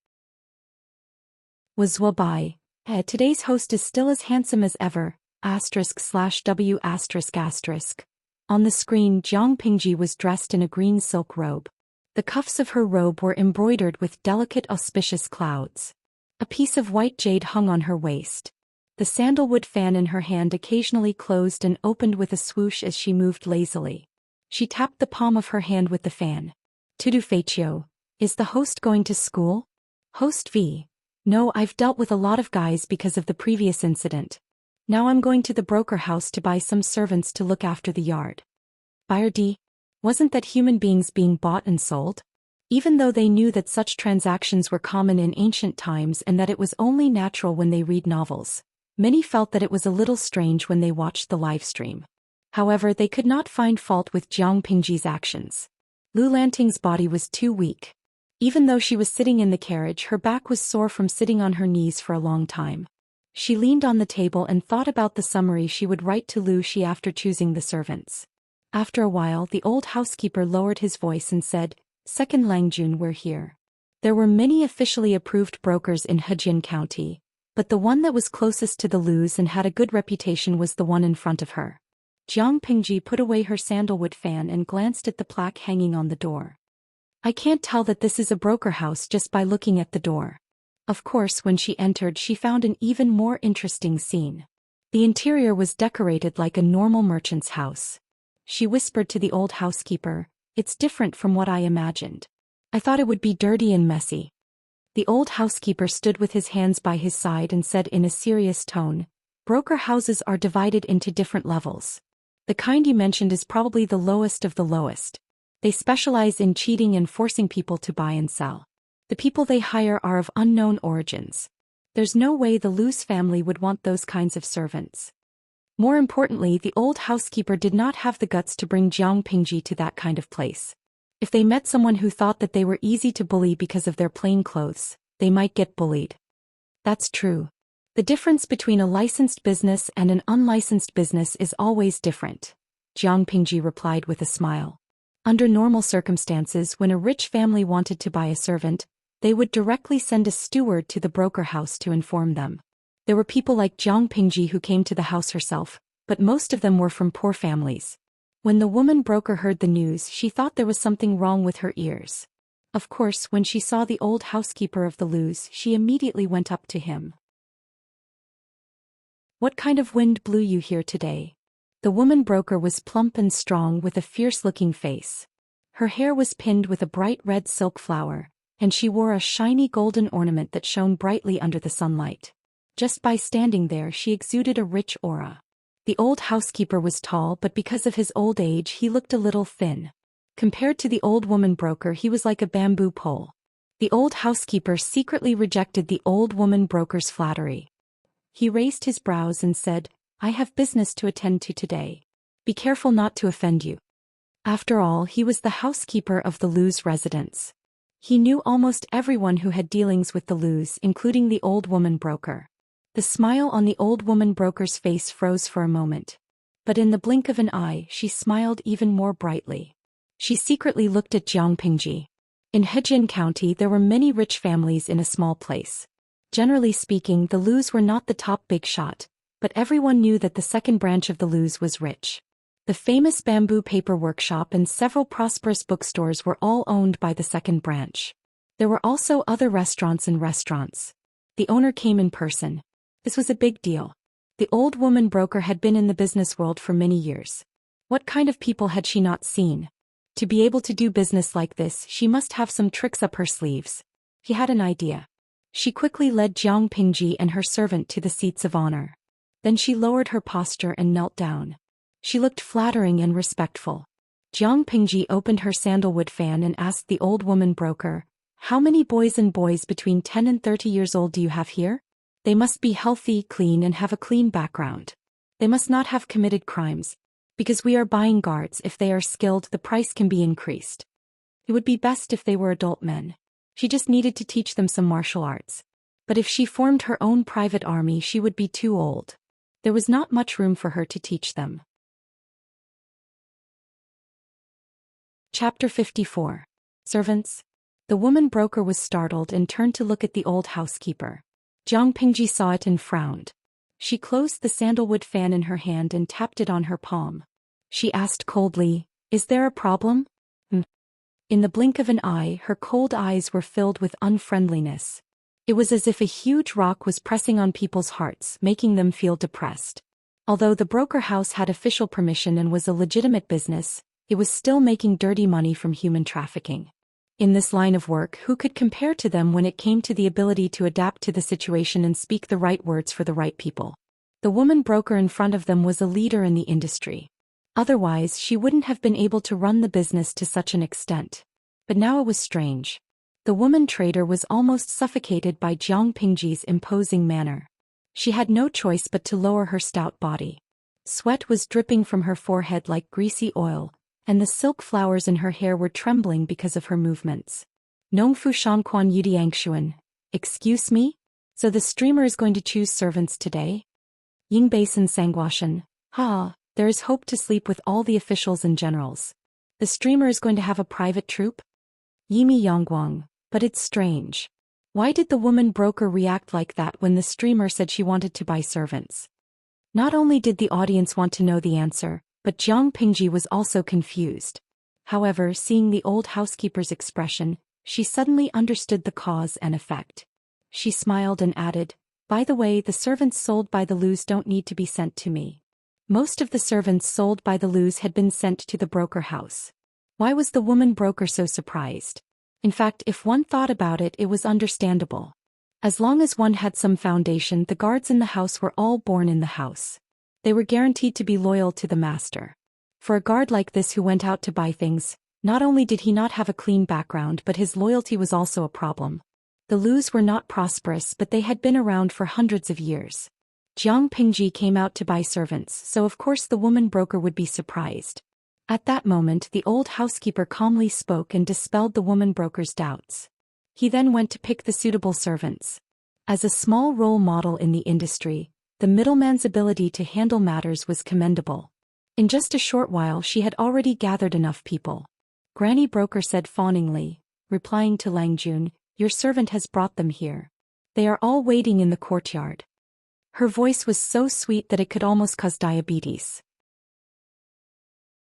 Was Wabai. Today's host is still as handsome as ever, */w***. On the screen, Jiang Pingji was dressed in a green silk robe. The cuffs of her robe were embroidered with delicate auspicious clouds. A piece of white jade hung on her waist. The sandalwood fan in her hand occasionally closed and opened with a swoosh as she moved lazily. She tapped the palm of her hand with the fan. "Tudu Feichio, is the host going to school?" Host V. "No, I've dealt with a lot of guys because of the previous incident. Now I'm going to the broker house to buy some servants to look after the yard." Buyer D. Wasn't that human beings being bought and sold? Even though they knew that such transactions were common in ancient times and that it was only natural when they read novels, many felt that it was a little strange when they watched the live stream. However, they could not find fault with Jiang Pingji's actions. Lu Lanting's body was too weak. Even though she was sitting in the carriage, her back was sore from sitting on her knees for a long time. She leaned on the table and thought about the summary she would write to Lu Shi after choosing the servants. After a while, the old housekeeper lowered his voice and said, "Second Langjun, we're here." There were many officially approved brokers in Hejian County, but the one that was closest to the Lus and had a good reputation was the one in front of her. Jiang Pingji put away her sandalwood fan and glanced at the plaque hanging on the door. "I can't tell that this is a broker house just by looking at the door." Of course, when she entered, she found an even more interesting scene. The interior was decorated like a normal merchant's house. She whispered to the old housekeeper, "It's different from what I imagined. I thought it would be dirty and messy." The old housekeeper stood with his hands by his side and said in a serious tone, "Broker houses are divided into different levels. The kind you mentioned is probably the lowest of the lowest. They specialize in cheating and forcing people to buy and sell. The people they hire are of unknown origins. There's no way the Lu's family would want those kinds of servants." More importantly, the old housekeeper did not have the guts to bring Jiang Pingji to that kind of place. If they met someone who thought that they were easy to bully because of their plain clothes, they might get bullied. That's true. The difference between a licensed business and an unlicensed business is always different, Jiang Pingji replied with a smile. Under normal circumstances, when a rich family wanted to buy a servant, they would directly send a steward to the broker house to inform them. There were people like Jiang Pingji who came to the house herself, but most of them were from poor families. When the woman broker heard the news, she thought there was something wrong with her ears. Of course, when she saw the old housekeeper of the Lu's, she immediately went up to him. "What kind of wind blew you here today?" The woman broker was plump and strong with a fierce-looking face. Her hair was pinned with a bright red silk flower, and she wore a shiny golden ornament that shone brightly under the sunlight. Just by standing there, she exuded a rich aura. The old housekeeper was tall, but because of his old age he looked a little thin. Compared to the old woman broker, he was like a bamboo pole. The old housekeeper secretly rejected the old woman broker's flattery. He raised his brows and said, "I have business to attend to today. Be careful not to offend you." After all, he was the housekeeper of the Lu's residence. He knew almost everyone who had dealings with the Lu's, including the old woman broker. The smile on the old woman broker's face froze for a moment. But in the blink of an eye, she smiled even more brightly. She secretly looked at Jiang Pingji. In Hejian County, there were many rich families in a small place. Generally speaking, the Lu's were not the top big shot, but everyone knew that the second branch of the Lu's was rich. The famous bamboo paper workshop and several prosperous bookstores were all owned by the second branch. There were also other restaurants and restaurants. The owner came in person. This was a big deal. The old woman broker had been in the business world for many years. What kind of people had she not seen? To be able to do business like this, she must have some tricks up her sleeves. He had an idea. She quickly led Jiang Pingji and her servant to the seats of honor. Then she lowered her posture and knelt down. She looked flattering and respectful. Jiang Pingji opened her sandalwood fan and asked the old woman broker, "How many boys between 10 and 30 years old do you have here? They must be healthy, clean, and have a clean background. They must not have committed crimes. Because we are buying guards, if they are skilled, the price can be increased. It would be best if they were adult men. She just needed to teach them some martial arts. But if she formed her own private army, she would be too old. There was not much room for her to teach them." Chapter 54. Servants. The woman broker was startled and turned to look at the old housekeeper. Jiang Pingji saw it and frowned. She closed the sandalwood fan in her hand and tapped it on her palm. She asked coldly, "Is there a problem?" In the blink of an eye, her cold eyes were filled with unfriendliness. It was as if a huge rock was pressing on people's hearts, making them feel depressed. Although the broker house had official permission and was a legitimate business, it was still making dirty money from human trafficking. In this line of work, who could compare to them when it came to the ability to adapt to the situation and speak the right words for the right people? The woman broker in front of them was a leader in the industry. Otherwise, she wouldn't have been able to run the business to such an extent. But now it was strange. The woman trader was almost suffocated by Jiang Pingji's imposing manner. She had no choice but to lower her stout body. Sweat was dripping from her forehead like greasy oil, and the silk flowers in her hair were trembling because of her movements. Nongfu Shanquan Yudiangshuan. Excuse me? So the streamer is going to choose servants today? Yingbasin Sangwashan. Ha, there is hope to sleep with all the officials and generals. The streamer is going to have a private troop? Yimi Yongguang. But it's strange. Why did the woman broker react like that when the streamer said she wanted to buy servants? Not only did the audience want to know the answer, but Jiang Pingji was also confused. However, seeing the old housekeeper's expression, she suddenly understood the cause and effect. She smiled and added, "By the way, the servants sold by the Lu's don't need to be sent to me." Most of the servants sold by the Lu's had been sent to the broker house. Why was the woman broker so surprised? In fact, if one thought about it, it was understandable. As long as one had some foundation, the guards in the house were all born in the house. They were guaranteed to be loyal to the master. For a guard like this who went out to buy things, not only did he not have a clean background, but his loyalty was also a problem. The Lus were not prosperous, but they had been around for hundreds of years. Jiang Pingji came out to buy servants, so of course the woman broker would be surprised. At that moment, the old housekeeper calmly spoke and dispelled the woman broker's doubts. He then went to pick the suitable servants. As a small role model in the industry, the middleman's ability to handle matters was commendable. In just a short while she had already gathered enough people. Granny Broker said fawningly, replying to Lang Jun, "Your servant has brought them here. They are all waiting in the courtyard." Her voice was so sweet that it could almost cause diabetes.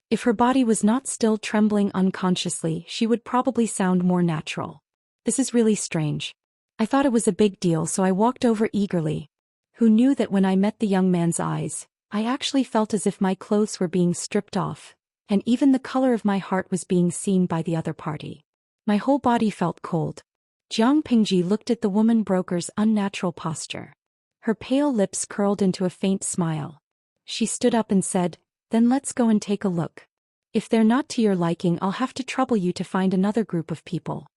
If her body was not still trembling unconsciously, she would probably sound more natural. This is really strange. I thought it was a big deal, so I walked over eagerly. Who knew that when I met the young man's eyes, I actually felt as if my clothes were being stripped off, and even the color of my heart was being seen by the other party. My whole body felt cold. Jiang Pingji looked at the woman broker's unnatural posture. Her pale lips curled into a faint smile. She stood up and said, "Then let's go and take a look. If they're not to your liking, I'll have to trouble you to find another group of people."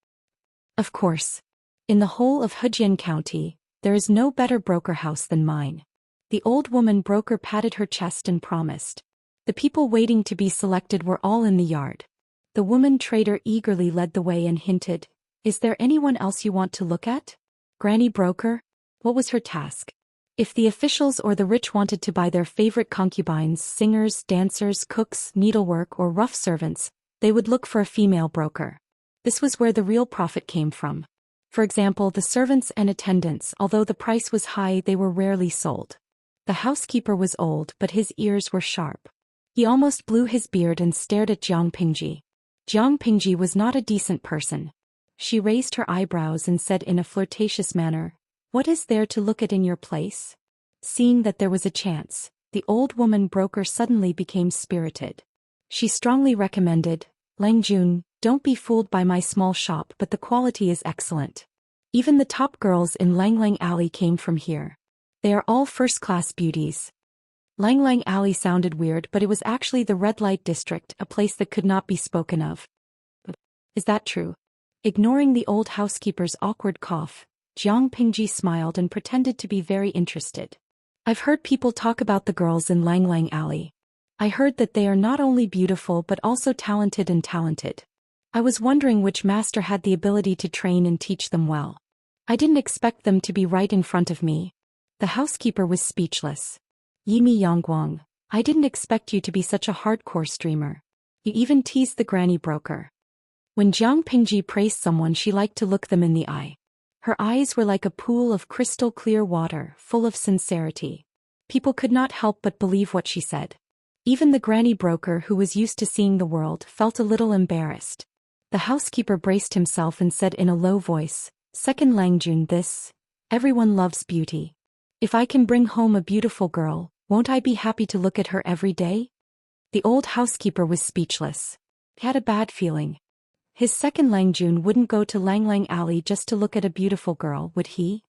Of course. In the whole of Hejian County, there is no better broker house than mine. The old woman broker patted her chest and promised. The people waiting to be selected were all in the yard. The woman trader eagerly led the way and hinted, "Is there anyone else you want to look at?" Granny Broker? What was her task? If the officials or the rich wanted to buy their favorite concubines, singers, dancers, cooks, needlework, or rough servants, they would look for a female broker. This was where the real profit came from. For example, the servants and attendants, although the price was high, they were rarely sold. The housekeeper was old, but his ears were sharp. He almost blew his beard and stared at Jiang Pingji. Jiang Pingji was not a decent person. She raised her eyebrows and said in a flirtatious manner, "What is there to look at in your place?" Seeing that there was a chance, the old woman broker suddenly became spirited. She strongly recommended, "Lang Jun, don't be fooled by my small shop, but the quality is excellent. Even the top girls in Lang Lang Alley came from here. They are all first-class beauties." Lang Lang Alley sounded weird, but it was actually the red light district, a place that could not be spoken of. Is that true? Ignoring the old housekeeper's awkward cough, Jiang Pingji smiled and pretended to be very interested. "I've heard people talk about the girls in Lang Lang Alley. I heard that they are not only beautiful but also talented. I was wondering which master had the ability to train and teach them well. I didn't expect them to be right in front of me." The housekeeper was speechless. "Yimi Yangguang, I didn't expect you to be such a hardcore streamer. You even teased the granny broker." When Jiang Pingji praised someone, she liked to look them in the eye. Her eyes were like a pool of crystal clear water, full of sincerity. People could not help but believe what she said. Even the granny broker, who was used to seeing the world, felt a little embarrassed. The housekeeper braced himself and said in a low voice, "Second Lang Jun, everyone loves beauty. If I can bring home a beautiful girl, won't I be happy to look at her every day?" The old housekeeper was speechless. He had a bad feeling. His second Lang Jun wouldn't go to Lang Lang Alley just to look at a beautiful girl, would he?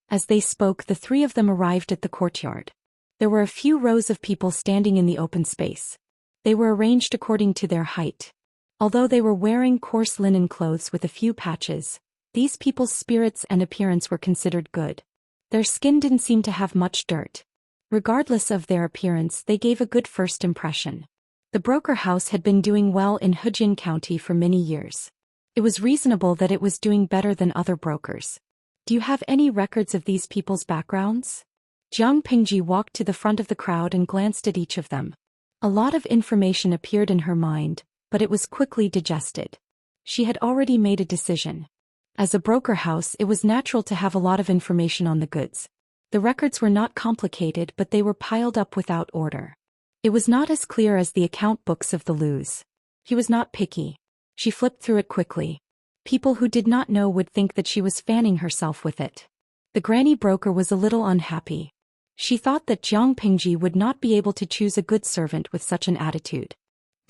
As they spoke, the three of them arrived at the courtyard. There were a few rows of people standing in the open space. They were arranged according to their height. Although they were wearing coarse linen clothes with a few patches, these people's spirits and appearance were considered good. Their skin didn't seem to have much dirt. Regardless of their appearance, they gave a good first impression. The broker house had been doing well in Hejian County for many years. It was reasonable that it was doing better than other brokers. "Do you have any records of these people's backgrounds?" Jiang Pingji walked to the front of the crowd and glanced at each of them. A lot of information appeared in her mind, but it was quickly digested. She had already made a decision. As a broker house, it was natural to have a lot of information on the goods. The records were not complicated, but they were piled up without order. It was not as clear as the account books of the Lus. He was not picky. She flipped through it quickly. People who did not know would think that she was fanning herself with it. The granny broker was a little unhappy. She thought that Jiang Pingji would not be able to choose a good servant with such an attitude.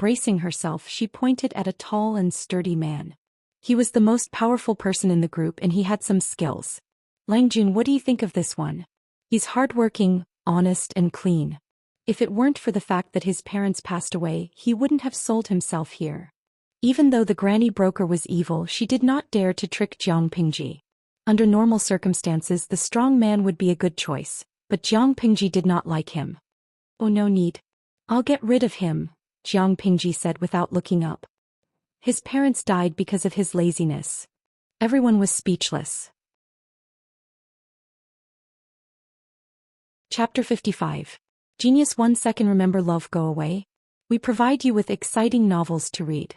bracing herself, she pointed at a tall and sturdy man. He was the most powerful person in the group and he had some skills. Langjun, what do you think of this one? He's hardworking, honest and clean. If it weren't for the fact that his parents passed away, he wouldn't have sold himself here. Even though the granny broker was evil, she did not dare to trick Jiang Pingji. Under normal circumstances, the strong man would be a good choice, but Jiang Pingji did not like him. Oh, no need. I'll get rid of him, Jiang Pingji said without looking up. His parents died because of his laziness. Everyone was speechless. Chapter 55. Genius 1 second. Remember love go away? We provide you with exciting novels to read.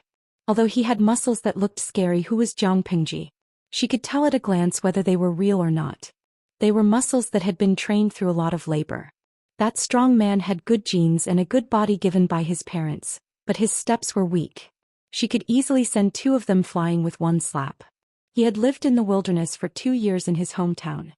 Although he had muscles that looked scary, who was Jiang Pingji? She could tell at a glance whether they were real or not. They were muscles that had been trained through a lot of labor. That strong man had good genes and a good body given by his parents, but his steps were weak. She could easily send 2 of them flying with one slap. He had lived in the wilderness for 2 years in his hometown.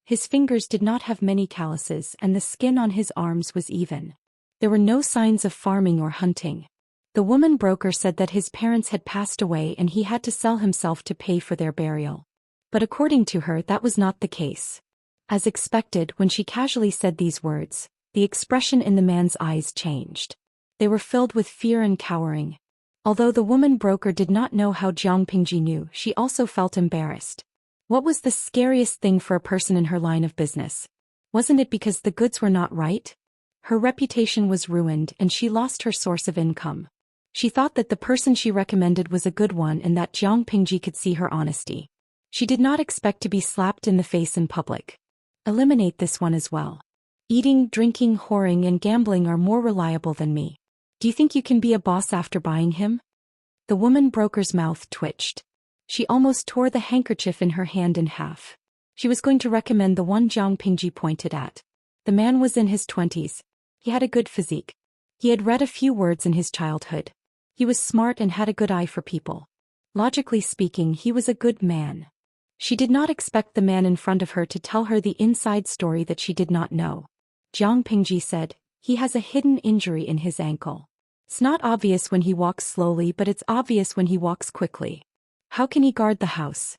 His fingers did not have many calluses and the skin on his arms was even. There were no signs of farming or hunting. The woman broker said that his parents had passed away and he had to sell himself to pay for their burial. But according to her, that was not the case. As expected, when she casually said these words, the expression in the man's eyes changed. They were filled with fear and cowering. Although the woman broker did not know how Jiang Pingji knew, she also felt embarrassed. What was the scariest thing for a person in her line of business? Wasn't it because the goods were not right? Her reputation was ruined and she lost her source of income. She thought that the person she recommended was a good one and that Jiang Pingji could see her honesty. She did not expect to be slapped in the face in public. Eliminate this one as well. Eating, drinking, whoring and gambling are more reliable than me. Do you think you can be a boss after buying him? The woman broker's mouth twitched. She almost tore the handkerchief in her hand in half. She was going to recommend the one Jiang Pingji pointed at. The man was in his 20s. He had a good physique. He had read a few words in his childhood. He was smart and had a good eye for people. Logically speaking, he was a good man. She did not expect the man in front of her to tell her the inside story that she did not know. Jiang Pingji said, he has a hidden injury in his ankle. It's not obvious when he walks slowly, but it's obvious when he walks quickly. How can he guard the house?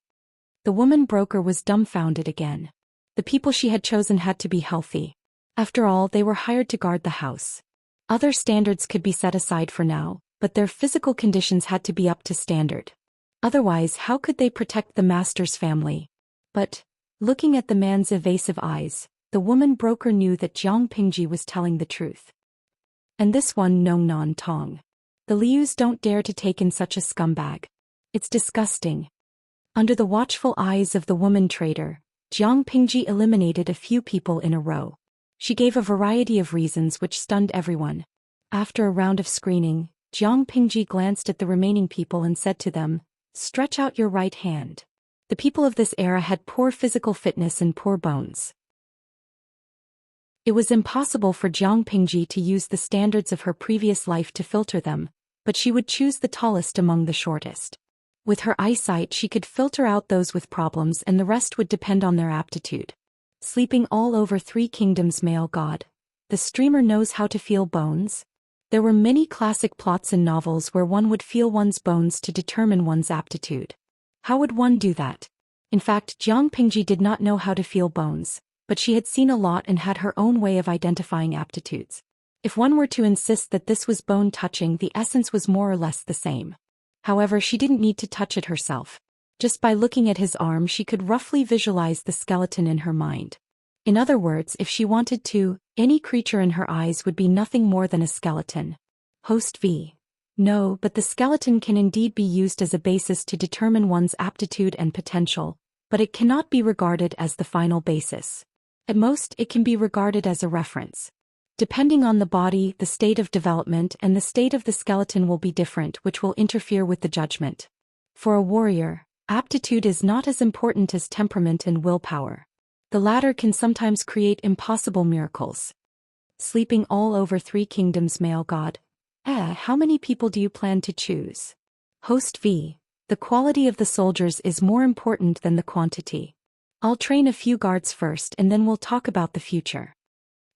The woman broker was dumbfounded again. The people she had chosen had to be healthy. After all, they were hired to guard the house. Other standards could be set aside for now, but their physical conditions had to be up to standard. Otherwise, how could they protect the master's family? But, looking at the man's evasive eyes, the woman broker knew that Jiang Pingji was telling the truth. And this one Nong Non Tong. The Lius don't dare to take in such a scumbag. It's disgusting. Under the watchful eyes of the woman trader, Jiang Pingji eliminated a few people in a row. She gave a variety of reasons which stunned everyone. After a round of screening, Jiang Pingji glanced at the remaining people and said to them, "Stretch out your right hand." The people of this era had poor physical fitness and poor bones. It was impossible for Jiang Pingji to use the standards of her previous life to filter them, but she would choose the tallest among the shortest. With her eyesight she could filter out those with problems and the rest would depend on their aptitude. Sleeping all over 3 kingdoms. Male god. The streamer knows how to feel bones? There were many classic plots in novels where one would feel one's bones to determine one's aptitude. How would one do that? In fact, Jiang Pingji did not know how to feel bones, but she had seen a lot and had her own way of identifying aptitudes. If one were to insist that this was bone touching, the essence was more or less the same. However, she didn't need to touch it herself. Just by looking at his arm she could roughly visualize the skeleton in her mind. In other words, if she wanted to, any creature in her eyes would be nothing more than a skeleton. Host V. No, but the skeleton can indeed be used as a basis to determine one's aptitude and potential, but it cannot be regarded as the final basis. At most, it can be regarded as a reference. Depending on the body, the state of development and the state of the skeleton will be different, which will interfere with the judgment. For a warrior, aptitude is not as important as temperament and willpower. The latter can sometimes create impossible miracles. Sleeping all over 3 kingdoms. Male god. How many people do you plan to choose? Host V. The quality of the soldiers is more important than the quantity. I'll train a few guards first and then we'll talk about the future.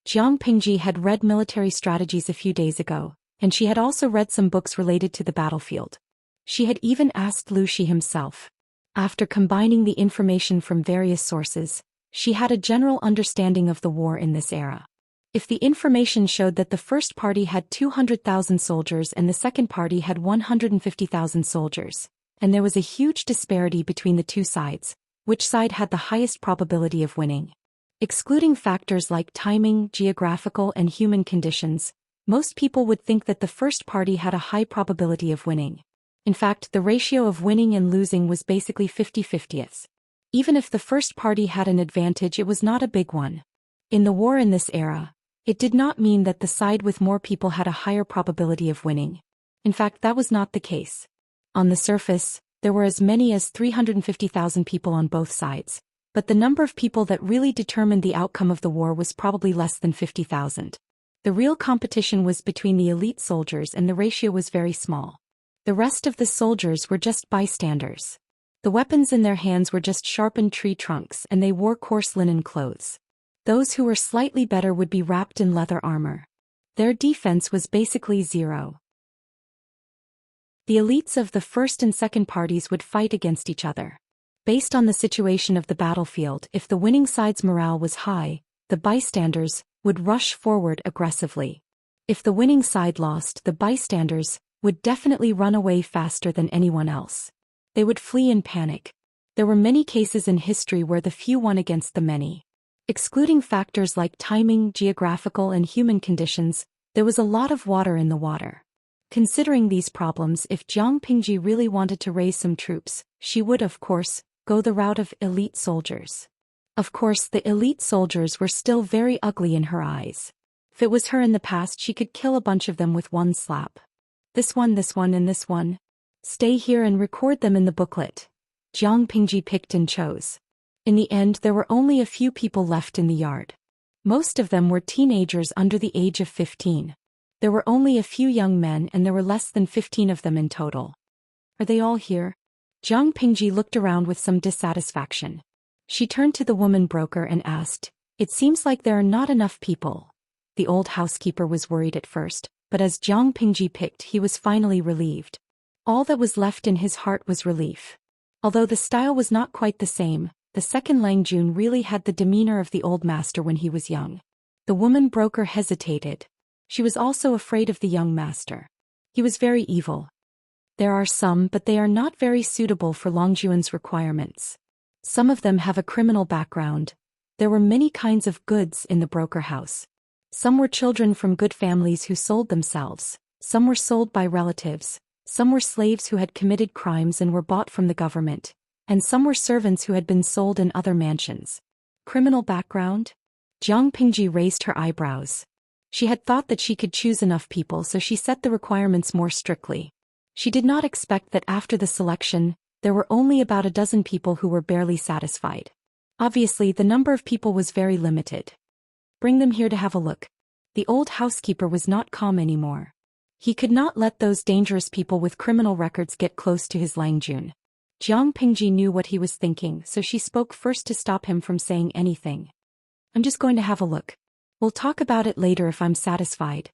Jiang Pingji had read military strategies a few days ago. and she had also read some books related to the battlefield. She had even asked Lu Shi himself. After combining the information from various sources, she had a general understanding of the war in this era. If the information showed that the first party had 200,000 soldiers and the second party had 150,000 soldiers, and there was a huge disparity between the two sides, which side had the highest probability of winning? Excluding factors like timing, geographical and human conditions, most people would think that the first party had a high probability of winning. In fact, the ratio of winning and losing was basically 50-50. Even if the first party had an advantage, it was not a big one. In the war in this era, it did not mean that the side with more people had a higher probability of winning. In fact, that was not the case. On the surface, there were as many as 350,000 people on both sides, but the number of people that really determined the outcome of the war was probably less than 50,000. The real competition was between the elite soldiers and the ratio was very small. The rest of the soldiers were just bystanders. The weapons in their hands were just sharpened tree trunks and they wore coarse linen clothes. Those who were slightly better would be wrapped in leather armor. Their defense was basically zero. The elites of the first and second parties would fight against each other. Based on the situation of the battlefield, if the winning side's morale was high, the bystanders would rush forward aggressively. If the winning side lost, the bystanders would definitely run away faster than anyone else. They would flee in panic. There were many cases in history where the few won against the many. Excluding factors like timing, geographical and human conditions, there was a lot of water in the water. Considering these problems, if Jiang Pingji really wanted to raise some troops, she would, of course, go the route of elite soldiers. Of course, the elite soldiers were still very ugly in her eyes. If it was her in the past, she could kill a bunch of them with one slap. This one, and this one. Stay here and record them in the booklet. Jiang Pingji picked and chose. In the end, there were only a few people left in the yard. Most of them were teenagers under the age of 15. There were only a few young men and there were less than 15 of them in total. Are they all here? Jiang Pingji looked around with some dissatisfaction. She turned to the woman broker and asked, "It seems like there are not enough people." The old housekeeper was worried at first, but as Jiang Pingji picked, he was finally relieved. All that was left in his heart was relief. Although the style was not quite the same, the second Lang Jun really had the demeanor of the old master when he was young. The woman broker hesitated. She was also afraid of the young master. He was very evil. There are some, but they are not very suitable for Lang Jun's requirements. Some of them have a criminal background. There were many kinds of goods in the broker house. Some were children from good families who sold themselves. Some were sold by relatives. Some were slaves who had committed crimes and were bought from the government. And some were servants who had been sold in other mansions. Criminal background? Jiang Pingji raised her eyebrows. She had thought that she could choose enough people, so she set the requirements more strictly. She did not expect that after the selection, there were only about a dozen people who were barely satisfied. Obviously, the number of people was very limited. Bring them here to have a look. The old housekeeper was not calm anymore. He could not let those dangerous people with criminal records get close to his Lang Jun. Jiang Pingji knew what he was thinking, so she spoke first to stop him from saying anything. "I'm just going to have a look. We'll talk about it later if I'm satisfied."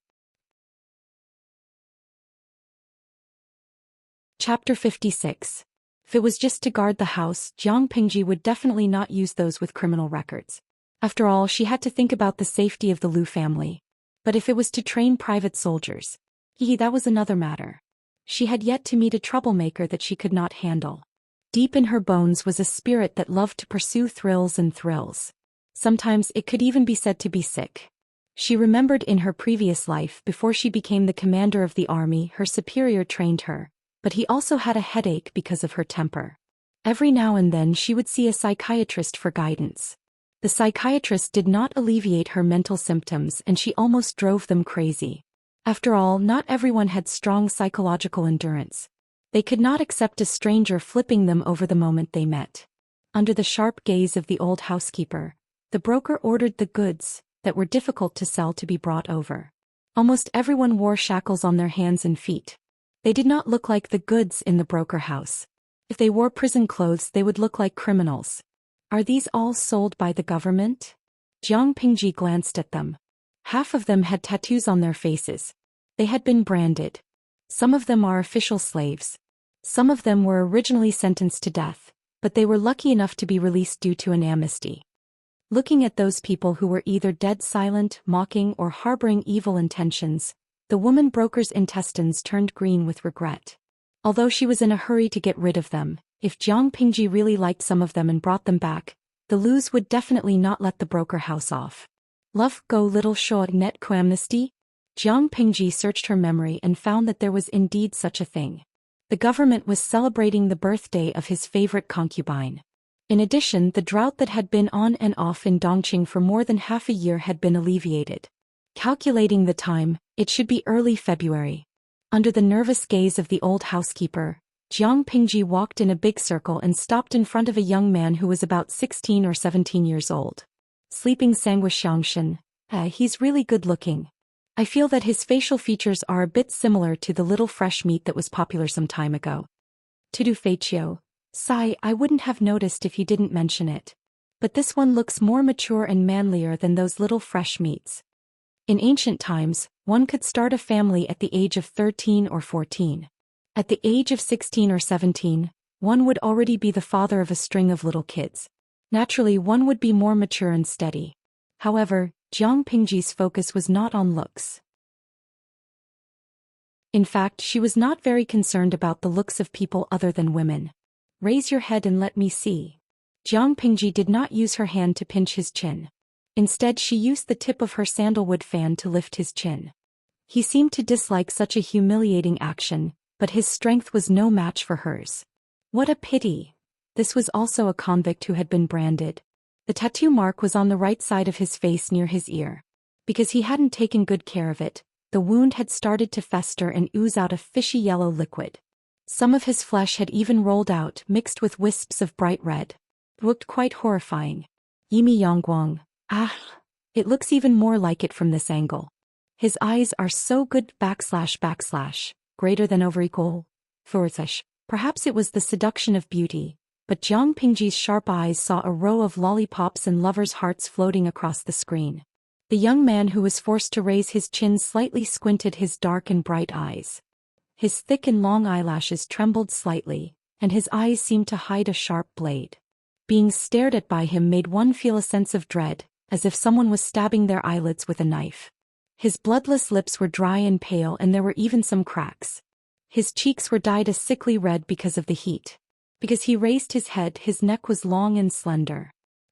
Chapter 56. If it was just to guard the house, Jiang Pingji would definitely not use those with criminal records. After all, she had to think about the safety of the Lu family. But if it was to train private soldiers, that was another matter. She had yet to meet a troublemaker that she could not handle. Deep in her bones was a spirit that loved to pursue thrills and thrills. Sometimes it could even be said to be sick. She remembered in her previous life, before she became the commander of the army, her superior trained her, but he also had a headache because of her temper. Every now and then she would see a psychiatrist for guidance. The psychiatrist did not alleviate her mental symptoms and she almost drove them crazy. After all, not everyone had strong psychological endurance. They could not accept a stranger flipping them over the moment they met. Under the sharp gaze of the old housekeeper, the broker ordered the goods that were difficult to sell to be brought over. Almost everyone wore shackles on their hands and feet. They did not look like the goods in the broker house. If they wore prison clothes, they would look like criminals. Are these all sold by the government? Jiang Pingji glanced at them. Half of them had tattoos on their faces. They had been branded. Some of them are official slaves. Some of them were originally sentenced to death, but they were lucky enough to be released due to an amnesty. Looking at those people who were either dead silent, mocking, or harboring evil intentions, the woman broker's intestines turned green with regret. Although she was in a hurry to get rid of them, if Jiang Pingji really liked some of them and brought them back, the Lus would definitely not let the broker house off. Love go little short net amnesty? Jiang Pingji searched her memory and found that there was indeed such a thing. The government was celebrating the birthday of his favorite concubine. In addition, the drought that had been on and off in Dongqing for more than half a year had been alleviated. Calculating the time, it should be early February. Under the nervous gaze of the old housekeeper, Jiang Pingji walked in a big circle and stopped in front of a young man who was about 16 or 17 years old. Sleeping Sangwa Xianxian, he's really good looking. I feel that his facial features are a bit similar to the little fresh meat that was popular some time ago. Tudu Feichio, sigh, I wouldn't have noticed if you didn't mention it. But this one looks more mature and manlier than those little fresh meats. In ancient times, one could start a family at the age of 13 or 14. At the age of 16 or 17, one would already be the father of a string of little kids. Naturally, one would be more mature and steady. However, Jiang Pingji's focus was not on looks. In fact, she was not very concerned about the looks of people other than women. Raise your head and let me see. Jiang Pingji did not use her hand to pinch his chin. Instead, she used the tip of her sandalwood fan to lift his chin. He seemed to dislike such a humiliating action, but his strength was no match for hers. What a pity. This was also a convict who had been branded. The tattoo mark was on the right side of his face near his ear. Because he hadn't taken good care of it, the wound had started to fester and ooze out a fishy yellow liquid. Some of his flesh had even rolled out, mixed with wisps of bright red. It looked quite horrifying. Yimi Yangguang, it looks even more like it from this angle. His eyes are so good // greater than over equal. Perhaps it was the seduction of beauty. But Jiang Pingji's sharp eyes saw a row of lollipops and lovers' hearts floating across the screen. The young man who was forced to raise his chin slightly squinted his dark and bright eyes. His thick and long eyelashes trembled slightly, and his eyes seemed to hide a sharp blade. Being stared at by him made one feel a sense of dread, as if someone was stabbing their eyelids with a knife. His bloodless lips were dry and pale, and there were even some cracks. His cheeks were dyed a sickly red because of the heat. Because he raised his head, his neck was long and slender.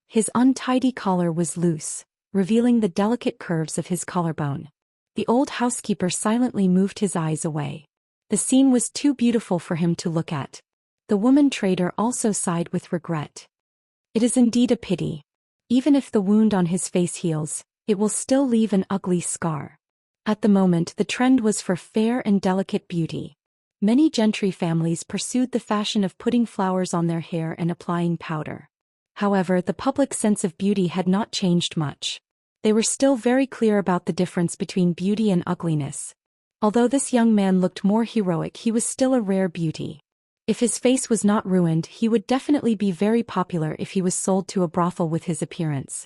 His untidy collar was loose, revealing the delicate curves of his collarbone. The old housekeeper silently moved his eyes away. The scene was too beautiful for him to look at. The woman trader also sighed with regret. It is indeed a pity. Even if the wound on his face heals, it will still leave an ugly scar. At the moment, the trend was for fair and delicate beauty. Many gentry families pursued the fashion of putting flowers on their hair and applying powder. However, the public sense of beauty had not changed much. They were still very clear about the difference between beauty and ugliness. Although this young man looked more heroic, he was still a rare beauty. If his face was not ruined, he would definitely be very popular if he was sold to a brothel with his appearance.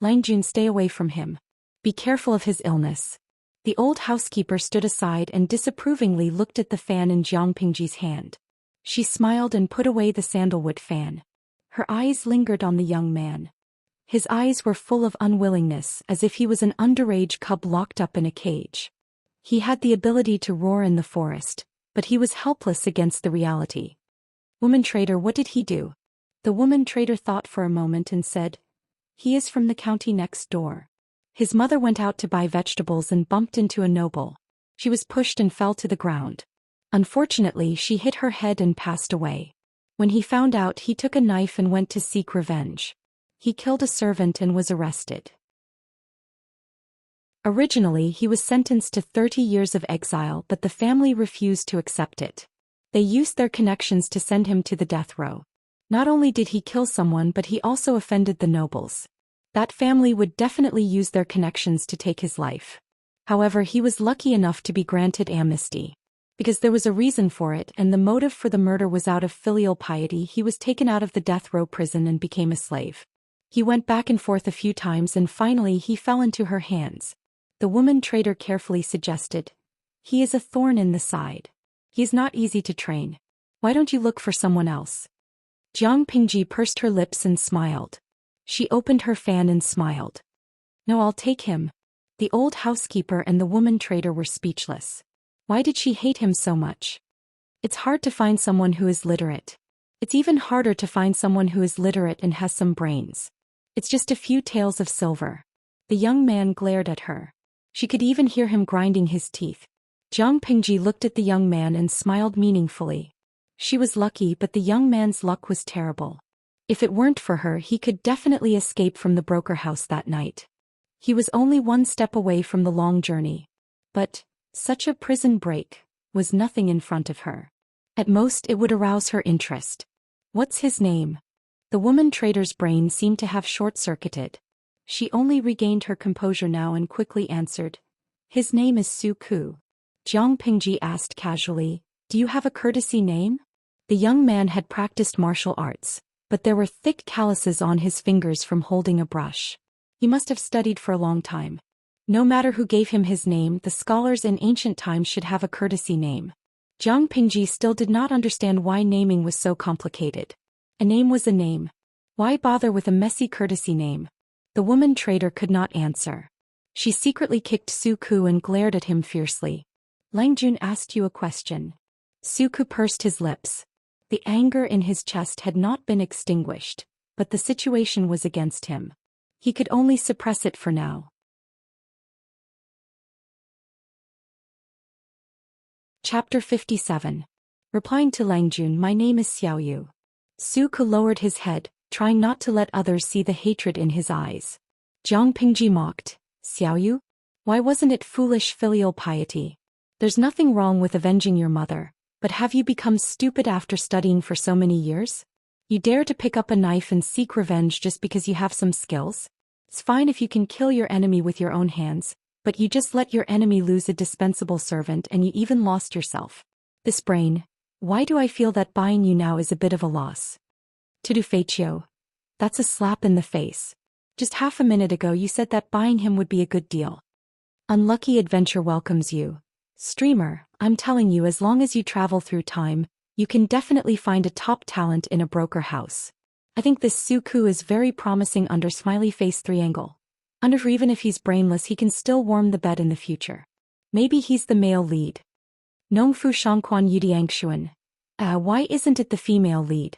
Langjun, stay away from him. Be careful of his illness. The old housekeeper stood aside and disapprovingly looked at the fan in Jiang Pingji's hand. She smiled and put away the sandalwood fan. Her eyes lingered on the young man. His eyes were full of unwillingness, as if he was an underage cub locked up in a cage. He had the ability to roar in the forest, but he was helpless against the reality. Woman trader, what did he do? The woman trader thought for a moment and said, he is from the county next door. His mother went out to buy vegetables and bumped into a noble. She was pushed and fell to the ground. Unfortunately, she hit her head and passed away. When he found out, he took a knife and went to seek revenge. He killed a servant and was arrested. Originally, he was sentenced to 30 years of exile, but the family refused to accept it. They used their connections to send him to the death row. Not only did he kill someone, but he also offended the nobles. That family would definitely use their connections to take his life. However, he was lucky enough to be granted amnesty. Because there was a reason for it, and the motive for the murder was out of filial piety, he was taken out of the death row prison and became a slave. He went back and forth a few times and finally he fell into her hands. The woman trader carefully suggested, He is a thorn in the side. He is not easy to train. Why don't you look for someone else? Jiang Pingji pursed her lips and smiled. She opened her fan and smiled. No, I'll take him. The old housekeeper and the woman trader were speechless. Why did she hate him so much? It's hard to find someone who is literate. It's even harder to find someone who is literate and has some brains. It's just a few taels of silver. The young man glared at her. She could even hear him grinding his teeth. Jiang Pingji looked at the young man and smiled meaningfully. She was lucky, but the young man's luck was terrible. If it weren't for her, he could definitely escape from the broker house that night. He was only one step away from the long journey. But such a prison break was nothing in front of her. At most it would arouse her interest. What's his name? The woman trader's brain seemed to have short-circuited. She only regained her composure now and quickly answered. His name is Su Ku. Jiang Pingji asked casually, do you have a courtesy name? The young man had practiced martial arts, but there were thick calluses on his fingers from holding a brush. He must have studied for a long time. No matter who gave him his name, the scholars in ancient times should have a courtesy name. Jiang Pingji still did not understand why naming was so complicated. A name was a name. Why bother with a messy courtesy name? The woman trader could not answer. She secretly kicked Su Ku and glared at him fiercely. Lang Jun asked you a question. Su Ku pursed his lips. The anger in his chest had not been extinguished, but the situation was against him. He could only suppress it for now. Chapter 57. Replying to Lang Jun, my name is Xiao Yu. Su Ku lowered his head, trying not to let others see the hatred in his eyes. Jiang Pingji mocked. Xiao Yu? Why wasn't it foolish filial piety? There's nothing wrong with avenging your mother, but have you become stupid after studying for so many years? You dare to pick up a knife and seek revenge just because you have some skills? It's fine if you can kill your enemy with your own hands, but you just let your enemy lose a dispensable servant and you even lost yourself. This brain, why do I feel that buying you now is a bit of a loss? To do Feichio. That's a slap in the face. Just half a minute ago you said that buying him would be a good deal. Unlucky adventure welcomes you. Streamer, I'm telling you, as long as you travel through time, you can definitely find a top talent in a broker house. I think this Su Ku is very promising under smiley face triangle. Under even if he's brainless he can still warm the bed in the future. Maybe he's the male lead. Nongfu Shangquan Yudiangshuan. Why isn't it the female lead?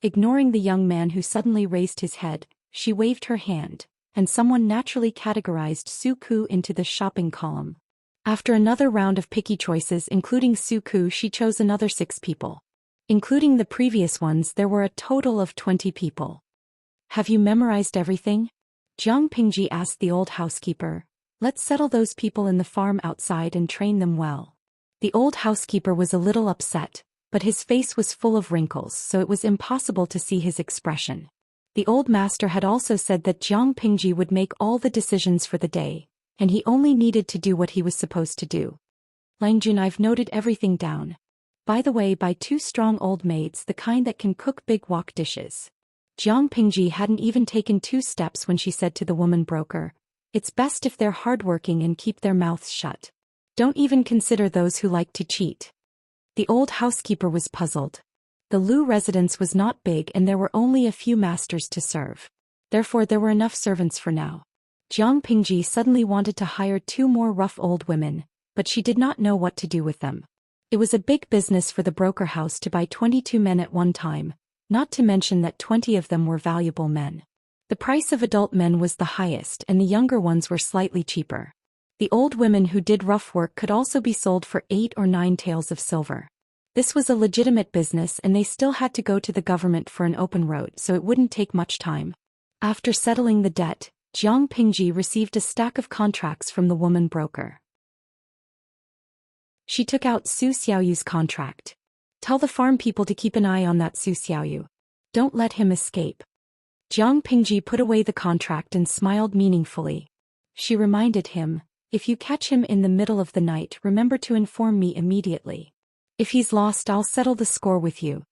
Ignoring the young man who suddenly raised his head, she waved her hand, and someone naturally categorized Su Ku into the shopping column. After another round of picky choices including Su Ku, she chose another 6 people. Including the previous ones, there were a total of 20 people. Have you memorized everything? Jiang Pingji asked the old housekeeper. Let's settle those people in the farm outside and train them well. The old housekeeper was a little upset, but his face was full of wrinkles, so it was impossible to see his expression. The old master had also said that Jiang Pingji would make all the decisions for the day, and he only needed to do what he was supposed to do. Lang Jun, I've noted everything down. By the way, buy 2 strong old maids, the kind that can cook big wok dishes. Jiang Pingji hadn't even taken 2 steps when she said to the woman broker, it's best if they're hardworking and keep their mouths shut. Don't even consider those who like to cheat. The old housekeeper was puzzled. The Lu residence was not big and there were only a few masters to serve. Therefore there were enough servants for now. Jiang Pingji suddenly wanted to hire 2 more rough old women, but she did not know what to do with them. It was a big business for the broker house to buy 22 men at one time, not to mention that 20 of them were valuable men. The price of adult men was the highest and the younger ones were slightly cheaper. The old women who did rough work could also be sold for 8 or 9 taels of silver. This was a legitimate business and they still had to go to the government for an open road, so it wouldn't take much time. After settling the debt, Jiang Pingji received a stack of contracts from the woman broker. She took out Su Xiaoyu's contract. Tell the farm people to keep an eye on that Su Xiaoyu. Don't let him escape. Jiang Pingji put away the contract and smiled meaningfully. She reminded him, if you catch him in the middle of the night, remember to inform me immediately. If he's lost, I'll settle the score with you.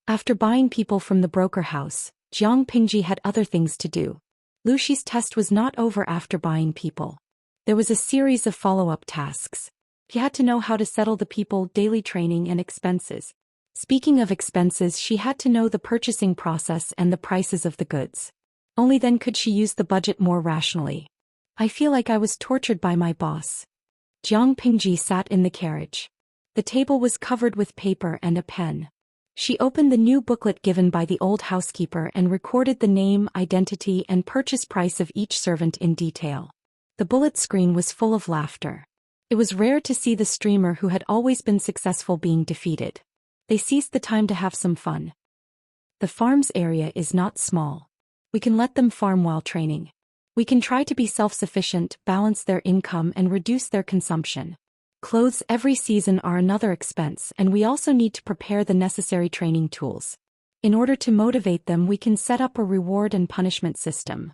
After buying people from the broker house, Jiang Pingji had other things to do. Lu Shi's test was not over after buying people. There was a series of follow-up tasks. She had to know how to settle the people, daily training and expenses. Speaking of expenses, she had to know the purchasing process and the prices of the goods. Only then could she use the budget more rationally. I feel like I was tortured by my boss. Jiang Pingji sat in the carriage. The table was covered with paper and a pen. She opened the new booklet given by the old housekeeper and recorded the name, identity, and purchase price of each servant in detail. The bullet screen was full of laughter. It was rare to see the streamer who had always been successful being defeated. They seized the time to have some fun. The farm's area is not small. We can let them farm while training. We can try to be self-sufficient, balance their income and reduce their consumption. Clothes every season are another expense, and we also need to prepare the necessary training tools. In order to motivate them, we can set up a reward and punishment system.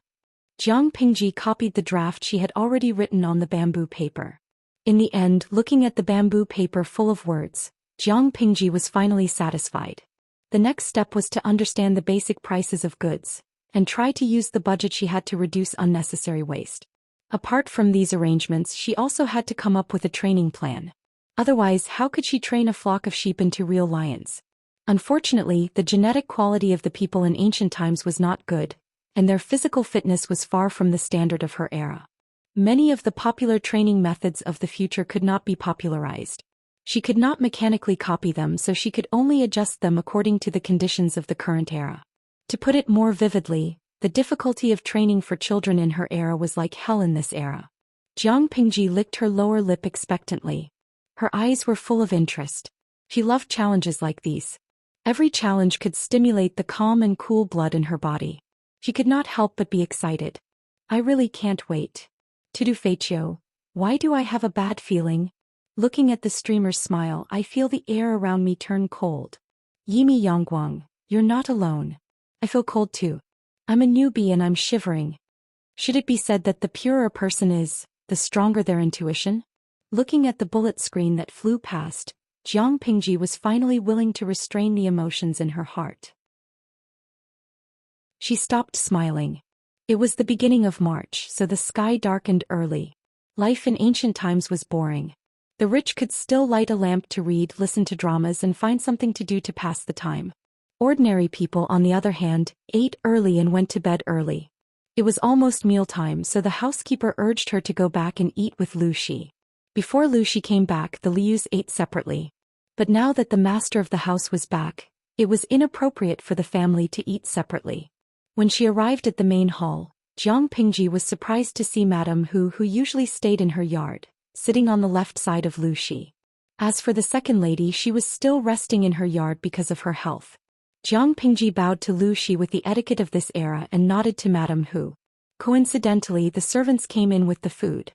Jiang Pingji copied the draft she had already written on the bamboo paper. In the end, looking at the bamboo paper full of words, Jiang Pingji was finally satisfied. The next step was to understand the basic prices of goods, and try to use the budget she had to reduce unnecessary waste. Apart from these arrangements, she also had to come up with a training plan. Otherwise, how could she train a flock of sheep into real lions? Unfortunately, the genetic quality of the people in ancient times was not good, and their physical fitness was far from the standard of her era. Many of the popular training methods of the future could not be popularized. She could not mechanically copy them, so she could only adjust them according to the conditions of the current era. To put it more vividly, the difficulty of training for children in her era was like hell in this era. Jiang Pingji licked her lower lip expectantly. Her eyes were full of interest. She loved challenges like these. Every challenge could stimulate the calm and cool blood in her body. She could not help but be excited. I really can't wait. To do Feiqiu, why do I have a bad feeling? Looking at the streamer's smile, I feel the air around me turn cold. Yimi Yangguang, you're not alone. I feel cold too. I'm a newbie and I'm shivering. Should it be said that the purer a person is, the stronger their intuition? Looking at the bullet screen that flew past, Jiang Pingji was finally willing to restrain the emotions in her heart. She stopped smiling. It was the beginning of March, so the sky darkened early. Life in ancient times was boring. The rich could still light a lamp to read, listen to dramas and find something to do to pass the time. Ordinary people, on the other hand, ate early and went to bed early. It was almost mealtime, so the housekeeper urged her to go back and eat with Lu Shi. Before Lu Shi came back, the Lius ate separately. But now that the master of the house was back, it was inappropriate for the family to eat separately. When she arrived at the main hall, Jiang Pingji was surprised to see Madame who usually stayed in her yard, sitting on the left side of Lu Shi. As for the second lady, she was still resting in her yard because of her health. Jiang Pingji bowed to Lu Shi with the etiquette of this era and nodded to Madame Hu. Coincidentally, the servants came in with the food.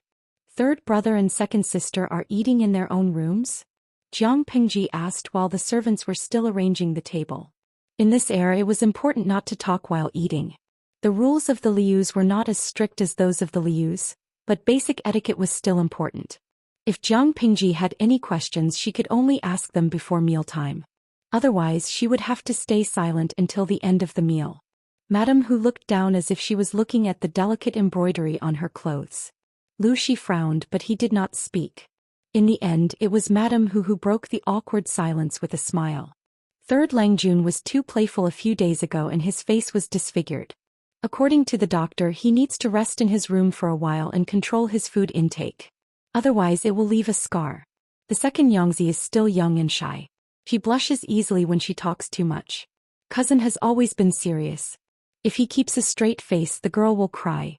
Third brother and second sister are eating in their own rooms? Jiang Pingji asked while the servants were still arranging the table. In this era, it was important not to talk while eating. The rules of the Lius were not as strict as those of the Lius, but basic etiquette was still important. If Jiang Pingji had any questions, she could only ask them before mealtime. Otherwise, she would have to stay silent until the end of the meal. Madame Hu looked down as if she was looking at the delicate embroidery on her clothes. Lu Shi frowned, but he did not speak. In the end, it was Madame Hu who broke the awkward silence with a smile. Third Lang Jun was too playful a few days ago and his face was disfigured. According to the doctor, he needs to rest in his room for a while and control his food intake. Otherwise, it will leave a scar. The second Yangzi is still young and shy. She blushes easily when she talks too much. Cousin has always been serious. If he keeps a straight face, the girl will cry.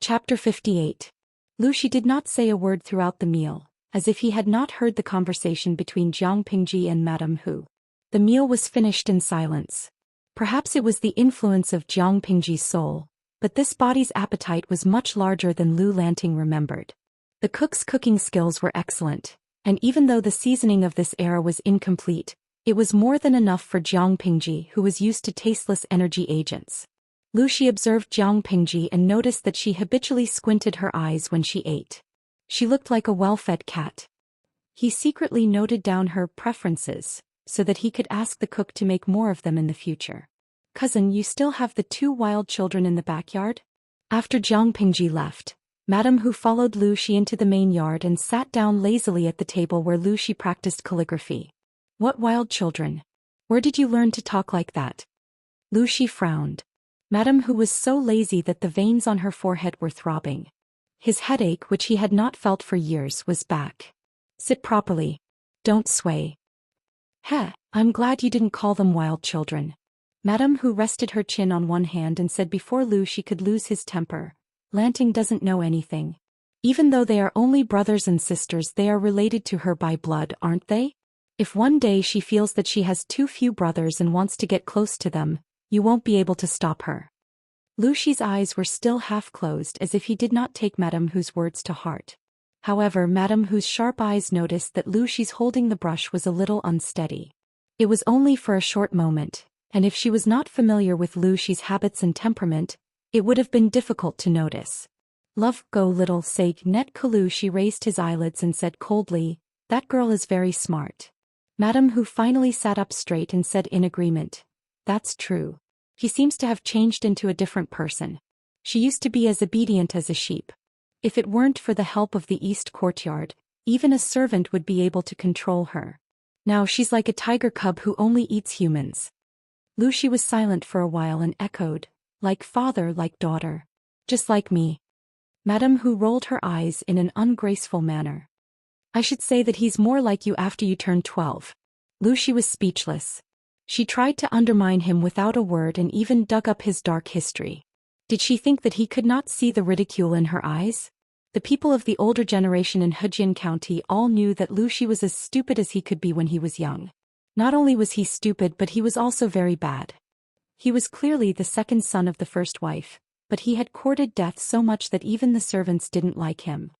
Chapter 58. Lu Shi did not say a word throughout the meal, as if he had not heard the conversation between Jiang Pingji and Madame Hu. The meal was finished in silence. Perhaps it was the influence of Jiang Pingji's soul, but this body's appetite was much larger than Lu Lanting remembered. The cook's cooking skills were excellent, and even though the seasoning of this era was incomplete, it was more than enough for Jiang Pingji, who was used to tasteless energy agents. Lu Shi observed Jiang Pingji and noticed that she habitually squinted her eyes when she ate. She looked like a well-fed cat. He secretly noted down her preferences, so that he could ask the cook to make more of them in the future. Cousin, you still have the 2 wild children in the backyard? After Jiang Pingji left, Madame Hu followed Lu Xi into the main yard and sat down lazily at the table where Lu Xi practiced calligraphy. What wild children! Where did you learn to talk like that? Lu Xi frowned. Madame Hu was so lazy that the veins on her forehead were throbbing. His headache, which he had not felt for years, was back. Sit properly. Don't sway. Heh, I'm glad you didn't call them wild children. Madame Hu rested her chin on one hand and said before Lu Xi could lose his temper, Lanting doesn't know anything. Even though they are only brothers and sisters, they are related to her by blood, aren't they? If one day she feels that she has too few brothers and wants to get close to them, you won't be able to stop her. Lu Xi's eyes were still half closed as if he did not take Madame Hu's words to heart. However, Madame Hu's sharp eyes noticed that Lu Xi's holding the brush was a little unsteady. It was only for a short moment, and if she was not familiar with Lu Xi's habits and temperament, it would have been difficult to notice. Love, go little sake net Lu Xi raised his eyelids and said coldly, that girl is very smart. Madame Hu finally sat up straight and said in agreement, that's true. He seems to have changed into a different person. She used to be as obedient as a sheep. If it weren't for the help of the East Courtyard, even a servant would be able to control her. Now she's like a tiger cub who only eats humans. Lu Xi was silent for a while and echoed, like father, like daughter. Just like me. Madame Hu rolled her eyes in an ungraceful manner. I should say that he's more like you after you turned 12. Lu Xi was speechless. She tried to undermine him without a word and even dug up his dark history. Did she think that he could not see the ridicule in her eyes? The people of the older generation in Hejian County all knew that Lu Xi was as stupid as he could be when he was young. Not only was he stupid, but he was also very bad. He was clearly the second son of the first wife, but he had courted death so much that even the servants didn't like him.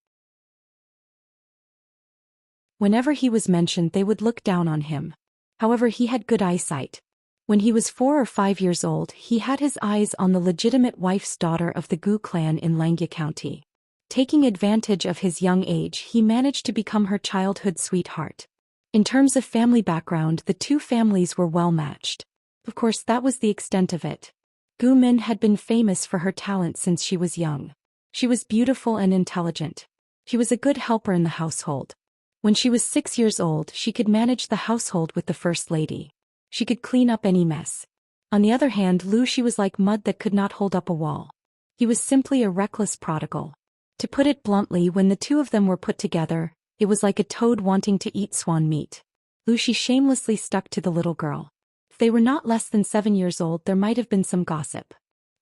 Whenever he was mentioned, they would look down on him. However, he had good eyesight. When he was 4 or 5 years old, he had his eyes on the legitimate wife's daughter of the Gu clan in Langia County. Taking advantage of his young age, he managed to become her childhood sweetheart. In terms of family background, the two families were well matched. Of course, that was the extent of it. Gu Min had been famous for her talent since she was young. She was beautiful and intelligent. She was a good helper in the household. When she was 6 years old, she could manage the household with the first lady. She could clean up any mess. On the other hand, Lu Xi was like mud that could not hold up a wall. He was simply a reckless prodigal. To put it bluntly, when the two of them were put together, it was like a toad wanting to eat swan meat. Lu Xi shamelessly stuck to the little girl. If they were not less than 7 years old, there might have been some gossip.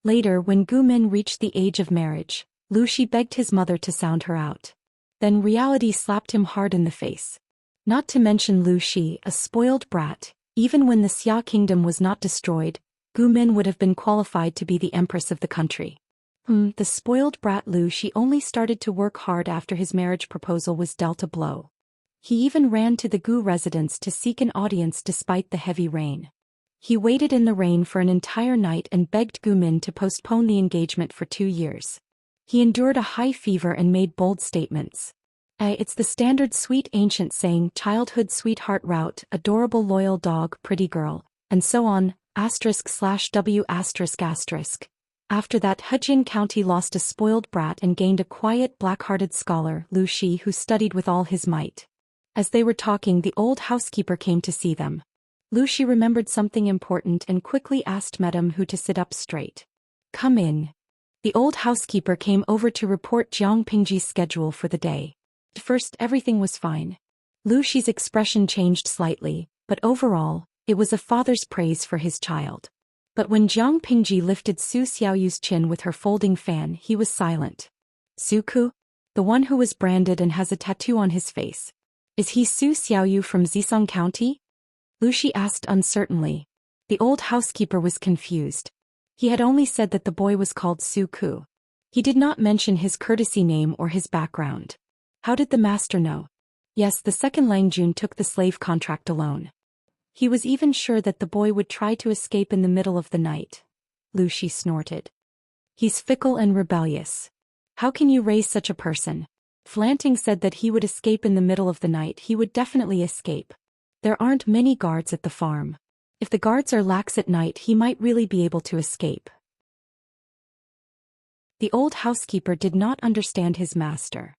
Later, when Gu Min reached the age of marriage, Lu Xi begged his mother to sound her out. Then reality slapped him hard in the face. Not to mention Lu Xi, a spoiled brat, even when the Xia kingdom was not destroyed, Gu Min would have been qualified to be the empress of the country. The spoiled brat Lu Xi only started to work hard after his marriage proposal was dealt a blow. He even ran to the Gu residence to seek an audience despite the heavy rain. He waited in the rain for an entire night and begged Gu Min to postpone the engagement for 2 years. He endured a high fever and made bold statements. It's the standard sweet ancient saying, childhood sweetheart route, adorable loyal dog, pretty girl, and so on, */w***. After that, Hejian County lost a spoiled brat and gained a quiet, black-hearted scholar, Lu Xi, who studied with all his might. As they were talking, the old housekeeper came to see them. Lu Xi remembered something important and quickly asked Madame Hu to sit up straight. Come in. The old housekeeper came over to report Jiang Pingji's schedule for the day. At first, everything was fine. Lu Xi's expression changed slightly, but overall, it was a father's praise for his child. But when Jiang Pingji lifted Su Xiaoyu's chin with her folding fan, he was silent. Suku? The one who was branded and has a tattoo on his face. Is he Su Xiaoyu from Zisong County? Lu Xi asked uncertainly. The old housekeeper was confused. He had only said that the boy was called Suku. He did not mention his courtesy name or his background. How did the master know? Yes, the second Lang Jun took the slave contract alone. He was even sure that the boy would try to escape in the middle of the night. Lu Xi snorted. He's fickle and rebellious. How can you raise such a person? Flanting said that he would escape in the middle of the night. He would definitely escape. There aren't many guards at the farm. If the guards are lax at night, he might really be able to escape. The old housekeeper did not understand his master.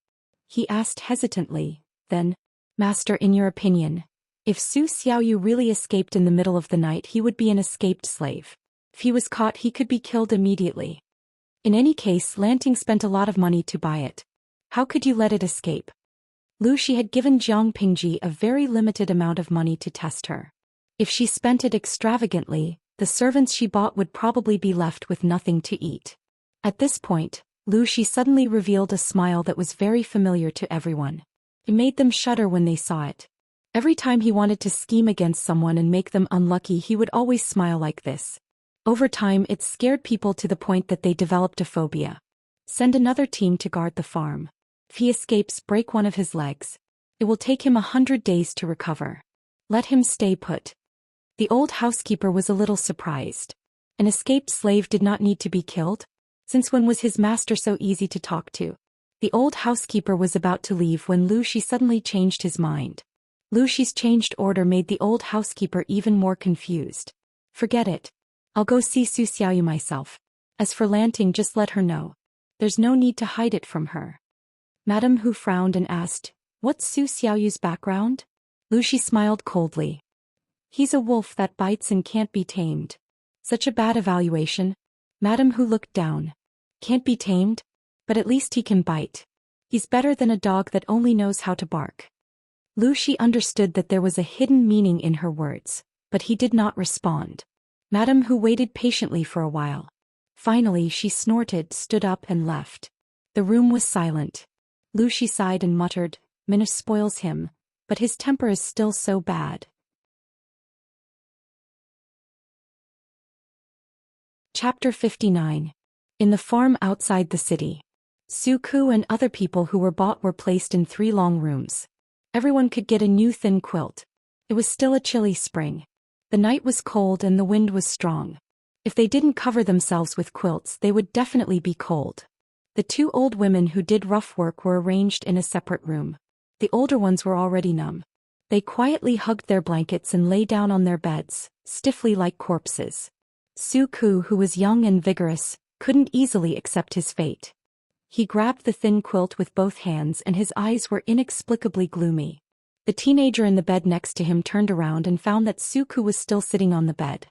He asked hesitantly, then, "Master, in your opinion, if Zhou Xiaoyu really escaped in the middle of the night, he would be an escaped slave. If he was caught, he could be killed immediately. In any case, Lanting spent a lot of money to buy it. How could you let it escape?" Lu Shi had given Jiang Pingji a very limited amount of money to test her. If she spent it extravagantly, the servants she bought would probably be left with nothing to eat. At this point, Lu Shi suddenly revealed a smile that was very familiar to everyone. It made them shudder when they saw it. Every time he wanted to scheme against someone and make them unlucky, he would always smile like this. Over time, it scared people to the point that they developed a phobia. Send another team to guard the farm. If he escapes, break one of his legs. It will take him 100 days to recover. Let him stay put. The old housekeeper was a little surprised. An escaped slave did not need to be killed? Since when was his master so easy to talk to? The old housekeeper was about to leave when Lu Shi suddenly changed his mind. Lu Shi's changed order made the old housekeeper even more confused. "Forget it. I'll go see Zhou Xiaoyu myself. As for Lanting, just let her know. There's no need to hide it from her." Madame Hu frowned and asked, "What's Zhou Xiaoyu's background?" Lu Shi smiled coldly. "He's a wolf that bites and can't be tamed." Such a bad evaluation. Madame Hu looked down. "Can't be tamed? But at least he can bite. He's better than a dog that only knows how to bark." Lu Shi understood that there was a hidden meaning in her words, but he did not respond. Madame Hu waited patiently for a while. Finally she snorted, stood up and left. The room was silent. Lu Shi sighed and muttered, "Minus spoils him, but his temper is still so bad." Chapter 59. In the farm outside the city. Su Ku and other people who were bought were placed in 3 long rooms. Everyone could get a new thin quilt. It was still a chilly spring. The night was cold and the wind was strong. If they didn't cover themselves with quilts, they would definitely be cold. The 2 old women who did rough work were arranged in a separate room. The older ones were already numb. They quietly hugged their blankets and lay down on their beds, stiffly like corpses. Su Ku, who was young and vigorous, couldn't easily accept his fate. He grabbed the thin quilt with both hands and his eyes were inexplicably gloomy. The teenager in the bed next to him turned around and found that Su Ku was still sitting on the bed.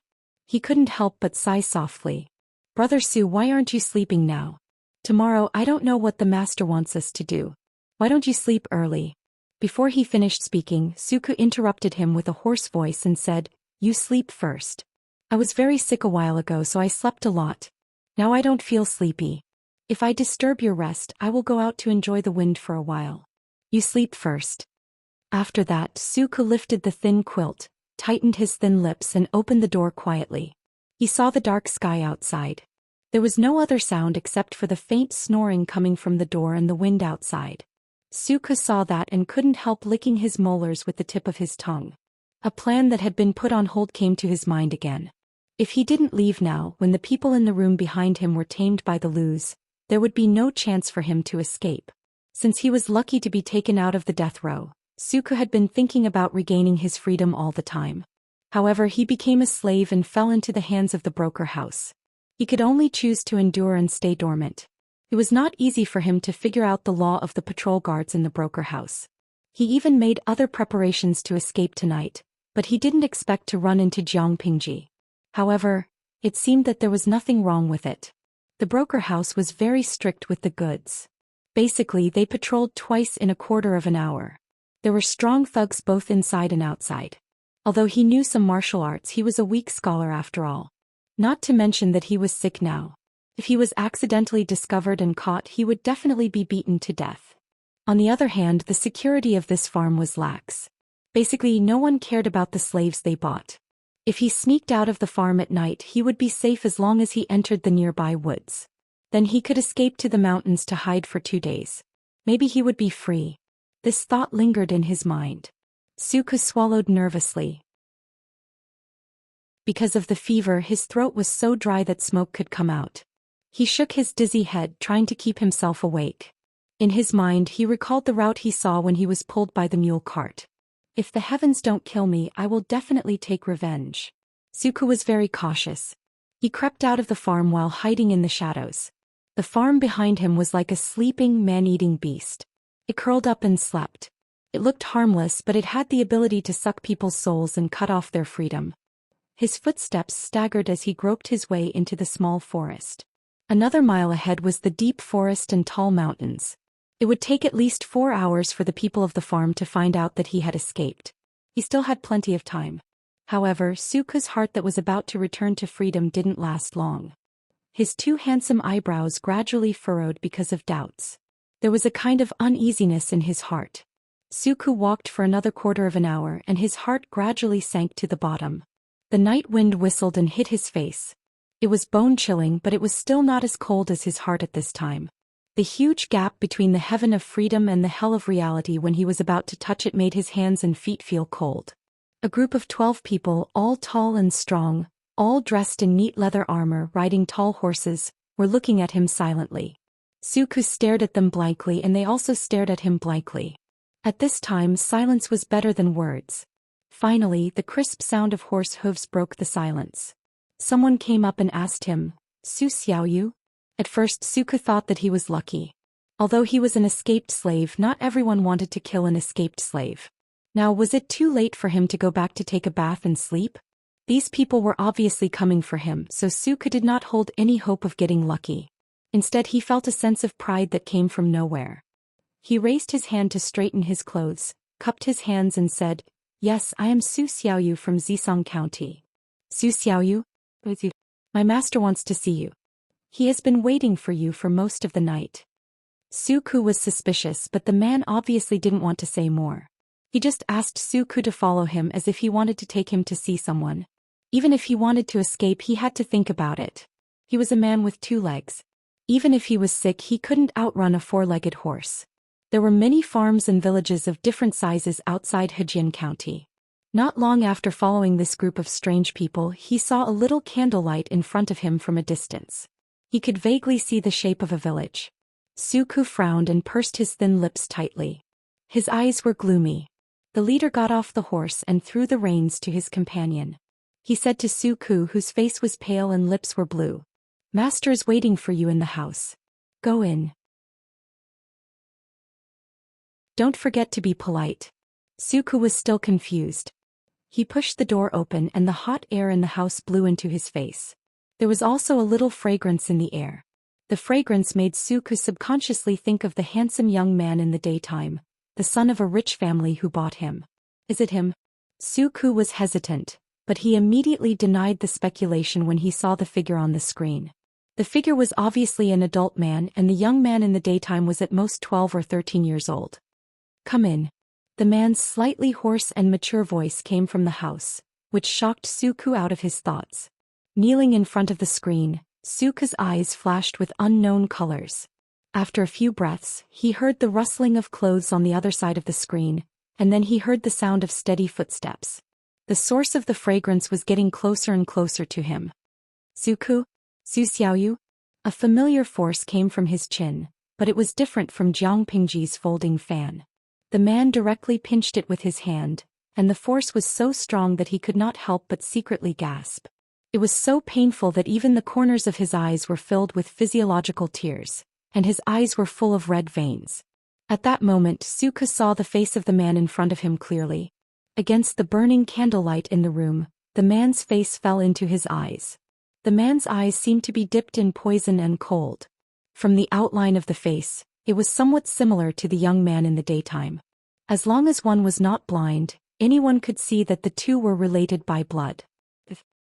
He couldn't help but sigh softly. "Brother Su, why aren't you sleeping now? Tomorrow I don't know what the master wants us to do. Why don't you sleep early?" Before he finished speaking, Su Ku interrupted him with a hoarse voice and said, "You sleep first. I was very sick a while ago, so I slept a lot. Now I don't feel sleepy. If I disturb your rest, I will go out to enjoy the wind for a while. You sleep first." After that, Su Ku lifted the thin quilt, tightened his thin lips and opened the door quietly. He saw the dark sky outside. There was no other sound except for the faint snoring coming from the door and the wind outside. Su Ku saw that and couldn't help licking his molars with the tip of his tongue. A plan that had been put on hold came to his mind again. If he didn't leave now, when the people in the room behind him were tamed by the Lus, there would be no chance for him to escape. Since he was lucky to be taken out of the death row, Su Ku had been thinking about regaining his freedom all the time. However, he became a slave and fell into the hands of the broker house. He could only choose to endure and stay dormant. It was not easy for him to figure out the law of the patrol guards in the broker house. He even made other preparations to escape tonight, but he didn't expect to run into Jiang Pingji. However, it seemed that there was nothing wrong with it. The broker house was very strict with the goods. Basically, they patrolled twice in a quarter of an hour. There were strong thugs both inside and outside. Although he knew some martial arts, he was a weak scholar after all. Not to mention that he was sick now. If he was accidentally discovered and caught, he would definitely be beaten to death. On the other hand, the security of this farm was lax. Basically, no one cared about the slaves they bought. If he sneaked out of the farm at night, he would be safe as long as he entered the nearby woods. Then he could escape to the mountains to hide for 2 days. Maybe he would be free. This thought lingered in his mind. Su Ku swallowed nervously. Because of the fever, his throat was so dry that smoke could come out. He shook his dizzy head, trying to keep himself awake. In his mind, he recalled the route he saw when he was pulled by the mule cart. If the heavens don't kill me, I will definitely take revenge. Su Ku was very cautious. He crept out of the farm while hiding in the shadows. The farm behind him was like a sleeping, man-eating beast. It curled up and slept. It looked harmless, but it had the ability to suck people's souls and cut off their freedom. His footsteps staggered as he groped his way into the small forest. Another mile ahead was the deep forest and tall mountains. It would take at least 4 hours for the people of the farm to find out that he had escaped. He still had plenty of time. However, Suku's heart that was about to return to freedom didn't last long. His 2 handsome eyebrows gradually furrowed because of doubts. There was a kind of uneasiness in his heart. Suku walked for another quarter of an hour and his heart gradually sank to the bottom. The night wind whistled and hit his face. It was bone-chilling, but it was still not as cold as his heart at this time. The huge gap between the heaven of freedom and the hell of reality when he was about to touch it made his hands and feet feel cold. A group of 12 people, all tall and strong, all dressed in neat leather armor, riding tall horses, were looking at him silently. Suku stared at them blankly and they also stared at him blankly. At this time, silence was better than words. Finally, the crisp sound of horse hooves broke the silence. Someone came up and asked him, "Zhou Xian?" At first Suku thought that he was lucky. Although he was an escaped slave, not everyone wanted to kill an escaped slave. Now, was it too late for him to go back to take a bath and sleep? These people were obviously coming for him, so Suku did not hold any hope of getting lucky. Instead, he felt a sense of pride that came from nowhere. He raised his hand to straighten his clothes, cupped his hands and said, "Yes, I am Zhou Xiaoyu from Zisong County." "Zhou Xiaoyu? My master wants to see you. He has been waiting for you for most of the night." Suku was suspicious, but the man obviously didn't want to say more. He just asked Suku to follow him as if he wanted to take him to see someone. Even if he wanted to escape, he had to think about it. He was a man with 2 legs. Even if he was sick, he couldn't outrun a 4-legged horse. There were many farms and villages of different sizes outside Hejian County. Not long after following this group of strange people, he saw a little candlelight in front of him from a distance. He could vaguely see the shape of a village. Suku frowned and pursed his thin lips tightly. His eyes were gloomy. The leader got off the horse and threw the reins to his companion. He said to Suku, whose face was pale and lips were blue, "Master is waiting for you in the house. Go in. Don't forget to be polite." Suku was still confused. He pushed the door open and the hot air in the house blew into his face. There was also a little fragrance in the air. The fragrance made Suku subconsciously think of the handsome young man in the daytime, the son of a rich family who bought him. "Is it him?" Suku was hesitant, but he immediately denied the speculation when he saw the figure on the screen. The figure was obviously an adult man and the young man in the daytime was at most 12 or 13 years old. "Come in." The man's slightly hoarse and mature voice came from the house, which shocked Suku out of his thoughts. Kneeling in front of the screen, Suku's eyes flashed with unknown colors. After a few breaths, he heard the rustling of clothes on the other side of the screen, and then he heard the sound of steady footsteps. The source of the fragrance was getting closer and closer to him. "Suku? Zhou Xiaoyu?" A familiar force came from his chin, but it was different from Jiang Pingji's folding fan. The man directly pinched it with his hand, and the force was so strong that he could not help but secretly gasp. It was so painful that even the corners of his eyes were filled with physiological tears, and his eyes were full of red veins. At that moment, Suku saw the face of the man in front of him clearly. Against the burning candlelight in the room, the man's face fell into his eyes. The man's eyes seemed to be dipped in poison and cold. From the outline of the face, it was somewhat similar to the young man in the daytime. As long as one was not blind, anyone could see that the two were related by blood.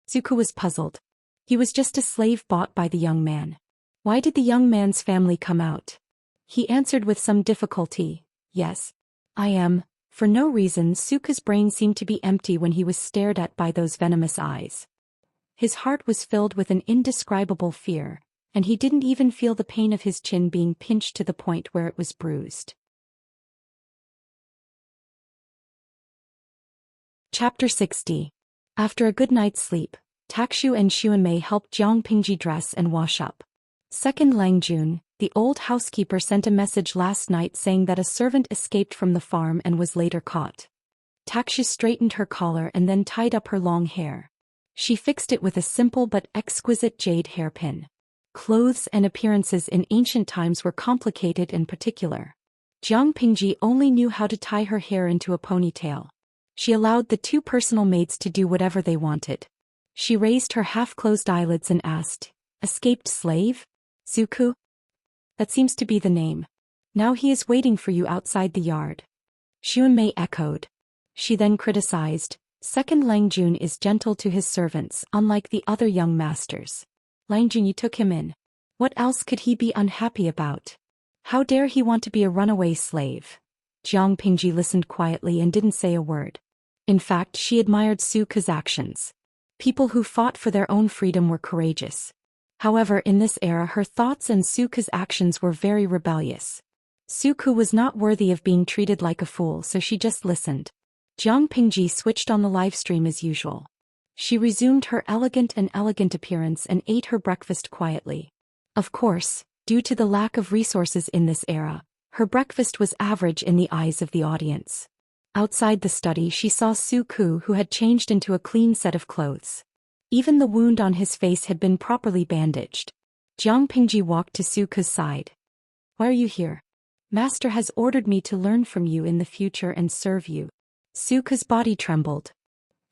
Suku was puzzled. He was just a slave bought by the young man. Why did the young man's family come out? He answered with some difficulty, "Yes, I am." For no reason, Suku's brain seemed to be empty when he was stared at by those venomous eyes. His heart was filled with an indescribable fear, and he didn't even feel the pain of his chin being pinched to the point where it was bruised. Chapter 60. After a good night's sleep, Takshu and Xuanmei helped Jiang Pingji dress and wash up. Second Langjun, the old housekeeper, sent a message last night saying that a servant escaped from the farm and was later caught. Takshu straightened her collar and then tied up her long hair. She fixed it with a simple but exquisite jade hairpin. Clothes and appearances in ancient times were complicated and particular. Jiang Pingji only knew how to tie her hair into a ponytail. She allowed the two personal maids to do whatever they wanted. She raised her half-closed eyelids and asked, "Escaped slave? Suku?" "That seems to be the name. Now he is waiting for you outside the yard." Xuanmei echoed. She then criticized, "Second Langjun is gentle to his servants, unlike the other young masters. Langjun, you took him in. What else could he be unhappy about? How dare he want to be a runaway slave?" Jiang Pingji listened quietly and didn't say a word. In fact, she admired Suku's actions. People who fought for their own freedom were courageous. However, in this era her thoughts and Suku's actions were very rebellious. Suku was not worthy of being treated like a fool, so she just listened. Jiang Pingji switched on the live stream as usual. She resumed her elegant appearance and ate her breakfast quietly. Of course, due to the lack of resources in this era, her breakfast was average in the eyes of the audience. Outside the study she saw Suku, who had changed into a clean set of clothes. Even the wound on his face had been properly bandaged. Jiang Pingji walked to Suku's side. "Why are you here?" "Master has ordered me to learn from you in the future and serve you." Suku's body trembled.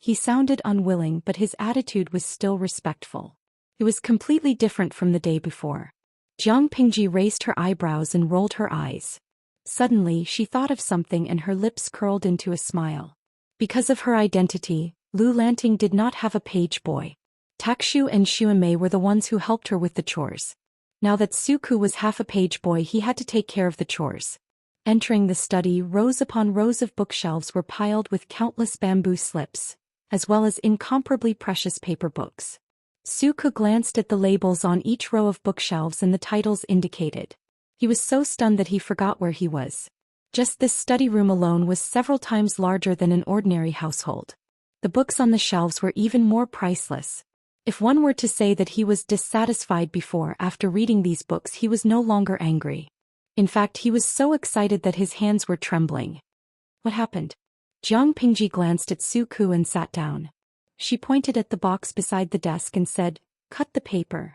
He sounded unwilling, but his attitude was still respectful. It was completely different from the day before. Jiang Pingji raised her eyebrows and rolled her eyes. Suddenly she thought of something and her lips curled into a smile. Because of her identity, Lu Lanting did not have a page boy. Takshu and Xuanmei were the ones who helped her with the chores. Now that Suku was half a page boy, he had to take care of the chores. Entering the study, rows upon rows of bookshelves were piled with countless bamboo slips, as well as incomparably precious paper books. Suku glanced at the labels on each row of bookshelves and the titles indicated. He was so stunned that he forgot where he was. Just this study room alone was several times larger than an ordinary household. The books on the shelves were even more priceless. If one were to say that he was dissatisfied before, after reading these books he was no longer angry. In fact, he was so excited that his hands were trembling. "What happened?" Jiang Pingji glanced at Suku and sat down. She pointed at the box beside the desk and said, "Cut the paper."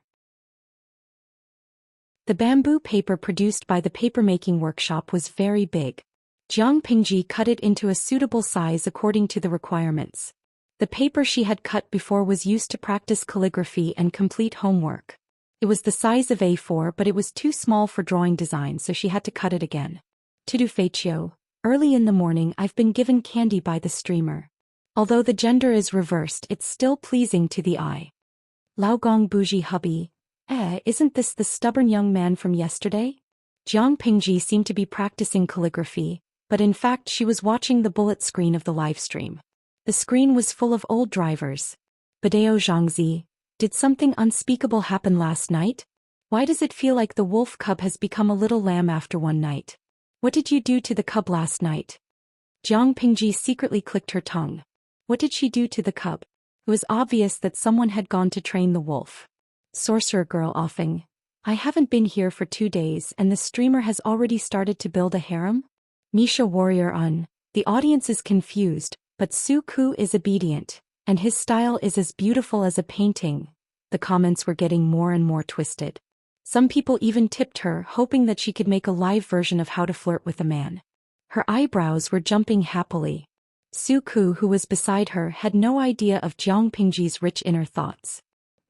The bamboo paper produced by the papermaking workshop was very big. Jiang Pingji cut it into a suitable size according to the requirements. The paper she had cut before was used to practice calligraphy and complete homework. It was the size of A4, but it was too small for drawing design, so she had to cut it again. "To do Feiqiu, early in the morning I've been given candy by the streamer. Although the gender is reversed, it's still pleasing to the eye. Laogong bougie hubby. Isn't this the stubborn young man from yesterday?" Jiang Pingji seemed to be practicing calligraphy, but in fact she was watching the bullet screen of the live stream. The screen was full of old drivers. "Badeo Zhangzi, did something unspeakable happen last night? Why does it feel like the wolf cub has become a little lamb after one night? What did you do to the cub last night?" Jiang Pingji secretly clicked her tongue. What did she do to the cub? It was obvious that someone had gone to train the wolf. "Sorcerer girl offing. I haven't been here for 2 days and the streamer has already started to build a harem?" Misha warrior on. The audience is confused, but Suku is obedient, and his style is as beautiful as a painting. The comments were getting more and more twisted. Some people even tipped her, hoping that she could make a live version of how to flirt with a man. Her eyebrows were jumping happily. Suku, who was beside her, had no idea of Jiang Pingji's rich inner thoughts.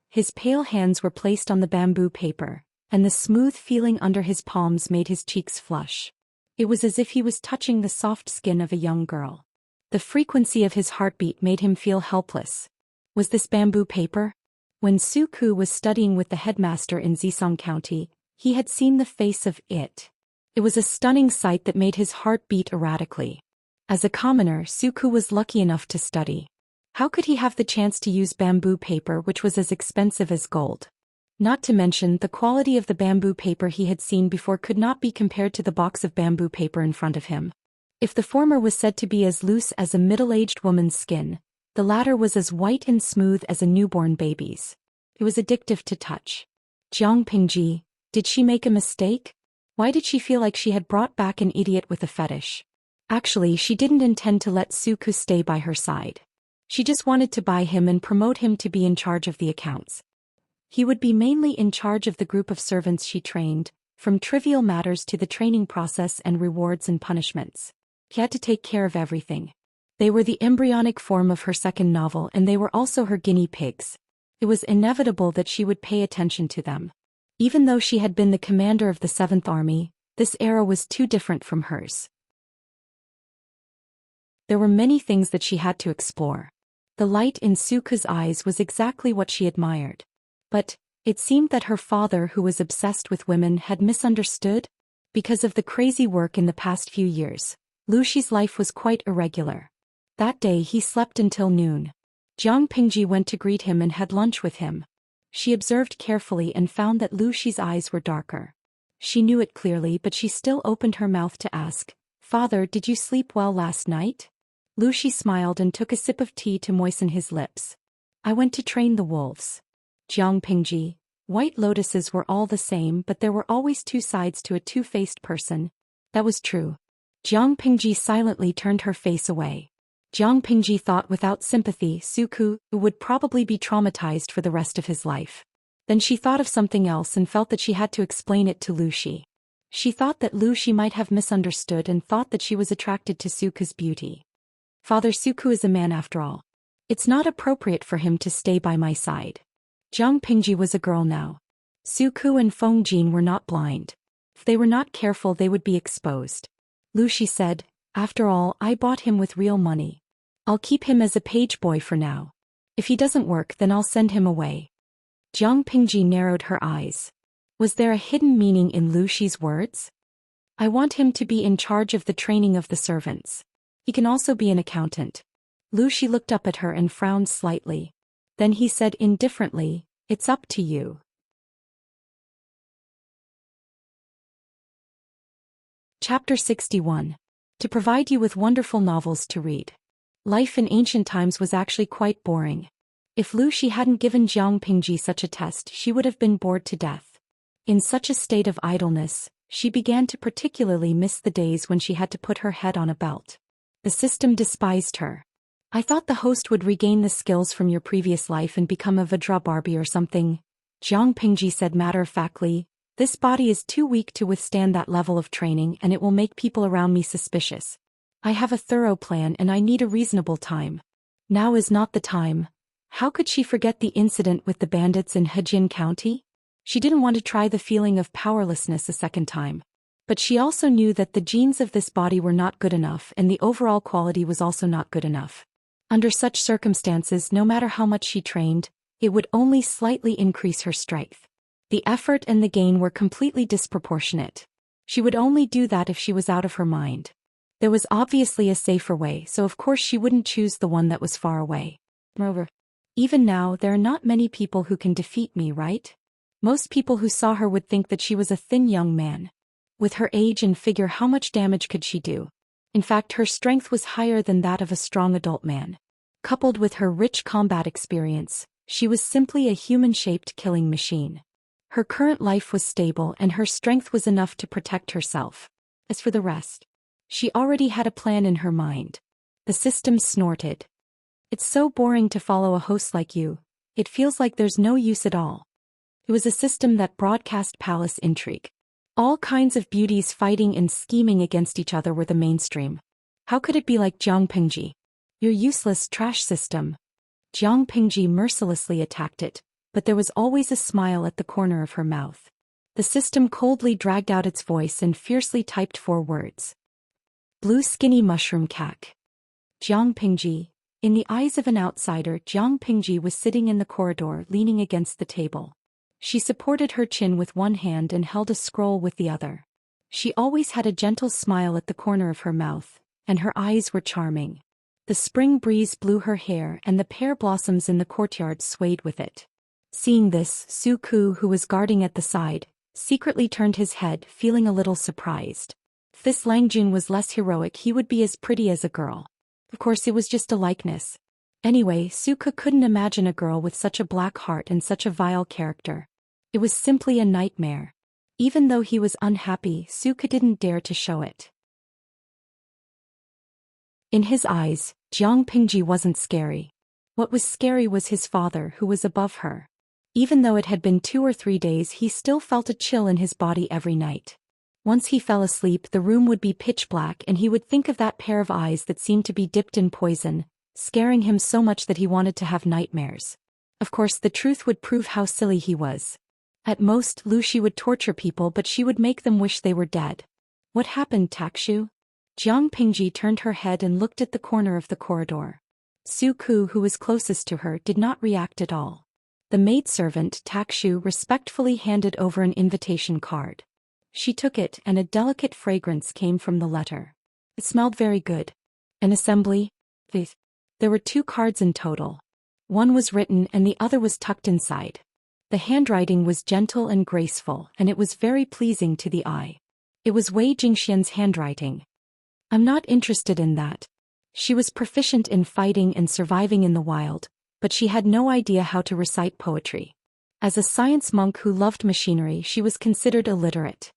His pale hands were placed on the bamboo paper, and the smooth feeling under his palms made his cheeks flush. It was as if he was touching the soft skin of a young girl. The frequency of his heartbeat made him feel helpless. Was this bamboo paper? When Suku was studying with the headmaster in Zisong County, he had seen the face of it. It was a stunning sight that made his heart beat erratically. As a commoner, Suku was lucky enough to study. How could he have the chance to use bamboo paper, which was as expensive as gold? Not to mention, the quality of the bamboo paper he had seen before could not be compared to the box of bamboo paper in front of him. If the former was said to be as loose as a middle-aged woman's skin, the latter was as white and smooth as a newborn baby's. It was addictive to touch. Jiang Pingji, did she make a mistake? Why did she feel like she had brought back an idiot with a fetish? Actually, she didn't intend to let Suku stay by her side. She just wanted to buy him and promote him to be in charge of the accounts. He would be mainly in charge of the group of servants she trained, from trivial matters to the training process and rewards and punishments. He had to take care of everything. They were the embryonic form of her second novel, and they were also her guinea pigs. It was inevitable that she would pay attention to them. Even though she had been the commander of the 7th Army, this era was too different from hers. There were many things that she had to explore. The light in Suku's eyes was exactly what she admired. But it seemed that her father, who was obsessed with women, had misunderstood. Because of the crazy work in the past few years, Luxi's life was quite irregular. That day he slept until noon. Jiang Pingji went to greet him and had lunch with him. She observed carefully and found that Luxi's eyes were darker. She knew it clearly, but she still opened her mouth to ask, "Father, did you sleep well last night?" Luxi smiled and took a sip of tea to moisten his lips. "I went to train the wolves." Jiang Pingji, white lotuses were all the same, but there were always two sides to a two-faced person. That was true. Jiang Pingji silently turned her face away. Jiang Pingji thought without sympathy Suku would probably be traumatized for the rest of his life. Then she thought of something else and felt that she had to explain it to Luxi. She thought that Luxi might have misunderstood and thought that she was attracted to Suku's beauty. "Father, Suku is a man after all. It's not appropriate for him to stay by my side." Jiang Pingji was a girl now. Suku and Feng Jin were not blind. If they were not careful, they would be exposed. Luxi said, "After all, I bought him with real money. I'll keep him as a page boy for now. If he doesn't work, then I'll send him away." Jiang Pingji narrowed her eyes. Was there a hidden meaning in Luxi's words? "I want him to be in charge of the training of the servants. He can also be an accountant." Luxi looked up at her and frowned slightly. Then he said indifferently, "It's up to you." Chapter 61. To provide you with wonderful novels to read. Life in ancient times was actually quite boring. If Luxi hadn't given Jiang Pingji such a test, she would have been bored to death. In such a state of idleness, she began to particularly miss the days when she had to put her head on a belt. The system despised her. "I thought the host would regain the skills from your previous life and become a Vajra Barbie or something," Jiang Pingji said matter-of-factly. "This body is too weak to withstand that level of training, and it will make people around me suspicious. I have a thorough plan and I need a reasonable time. Now is not the time." How could she forget the incident with the bandits in Hejin County? She didn't want to try the feeling of powerlessness a second time. But she also knew that the genes of this body were not good enough and the overall quality was also not good enough. Under such circumstances, no matter how much she trained, it would only slightly increase her strength. The effort and the gain were completely disproportionate. She would only do that if she was out of her mind. There was obviously a safer way, so of course she wouldn't choose the one that was far away. Moreover, even now there are not many people who can defeat me, right? Most people who saw her would think that she was a thin young man. With her age and figure, how much damage could she do? In fact, her strength was higher than that of a strong adult man. Coupled with her rich combat experience, she was simply a human-shaped killing machine. Her current life was stable and her strength was enough to protect herself. As for the rest, she already had a plan in her mind. The system snorted. "It's so boring to follow a host like you. It feels like there's no use at all." It was a system that broadcast palace intrigue. All kinds of beauties fighting and scheming against each other were the mainstream. How could it be like Jiang Pingji? "Your useless trash system." Jiang Pingji mercilessly attacked it, but there was always a smile at the corner of her mouth. The system coldly dragged out its voice and fiercely typed 4 words. "Blue skinny mushroom cack." Jiang Pingji. In the eyes of an outsider, Jiang Pingji was sitting in the corridor leaning against the table. She supported her chin with one hand and held a scroll with the other. She always had a gentle smile at the corner of her mouth, and her eyes were charming. The spring breeze blew her hair and the pear blossoms in the courtyard swayed with it. Seeing this, Suku, who was guarding at the side, secretly turned his head, feeling a little surprised. If this Langjun was less heroic, he would be as pretty as a girl. Of course, it was just a likeness. Anyway, Suku couldn't imagine a girl with such a black heart and such a vile character. It was simply a nightmare. Even though he was unhappy, Suku didn't dare to show it. In his eyes, Jiang Pingji wasn't scary. What was scary was his father, who was above her. Even though it had been 2 or 3 days, he still felt a chill in his body every night. Once he fell asleep, the room would be pitch black and he would think of that pair of eyes that seemed to be dipped in poison, scaring him so much that he wanted to have nightmares. Of course, the truth would prove how silly he was. At most, Lucy would torture people, but she would make them wish they were dead. What happened, Takshu? Jiang Pingji turned her head and looked at the corner of the corridor. Su Ku, who was closest to her, did not react at all. The maidservant, Takshu, respectfully handed over an invitation card. She took it, and a delicate fragrance came from the letter. It smelled very good. An assembly? There were 2 cards in total. One was written and the other was tucked inside. The handwriting was gentle and graceful, and it was very pleasing to the eye. It was Wei Jingxian's handwriting. I'm not interested in that. She was proficient in fighting and surviving in the wild, but she had no idea how to recite poetry. As a science monk who loved machinery, she was considered illiterate.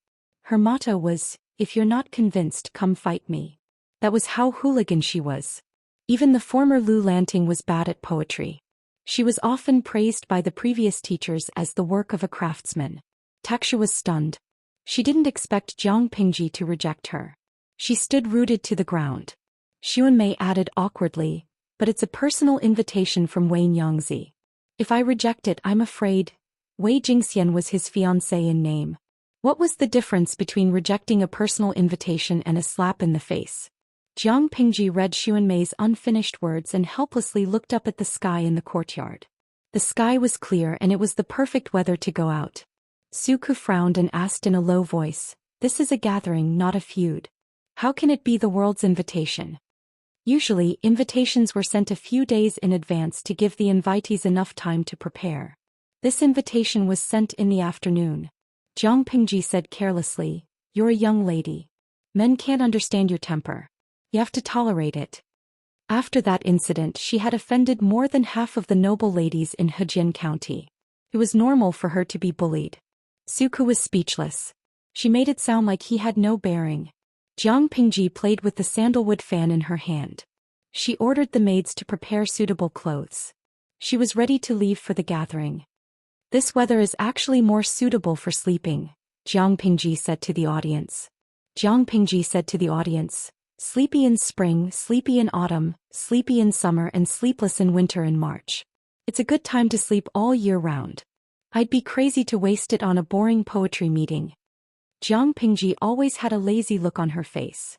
Her motto was, "If you're not convinced, come fight me." That was how hooligan she was. Even the former Lu Lanting was bad at poetry. She was often praised by the previous teachers as the work of a craftsman. Taksha was stunned. She didn't expect Jiang Pingji to reject her. She stood rooted to the ground. Xuanmei added awkwardly, "But it's a personal invitation from Wei Nyangzi. If I reject it, I'm afraid." Wei Jingxian was his fiancée in name. What was the difference between rejecting a personal invitation and a slap in the face? Jiang Pingji read Xuanmei's unfinished words and helplessly looked up at the sky in the courtyard. The sky was clear and it was the perfect weather to go out. Su Ku frowned and asked in a low voice, "This is a gathering, not a feud. How can it be the world's invitation?" Usually, invitations were sent a few days in advance to give the invitees enough time to prepare. This invitation was sent in the afternoon. Jiang Pingji said carelessly, "You're a young lady. Men can't understand your temper. You have to tolerate it." After that incident, she had offended more than half of the noble ladies in Hejian County. It was normal for her to be bullied. Su Ku was speechless. She made it sound like he had no bearing. Jiang Pingji played with the sandalwood fan in her hand. She ordered the maids to prepare suitable clothes. She was ready to leave for the gathering. "This weather is actually more suitable for sleeping," Jiang Pingji said to the audience. Jiang Pingji said to the audience, "Sleepy in spring, sleepy in autumn, sleepy in summer and sleepless in winter and March. It's a good time to sleep all year round. I'd be crazy to waste it on a boring poetry meeting." Jiang Pingji always had a lazy look on her face.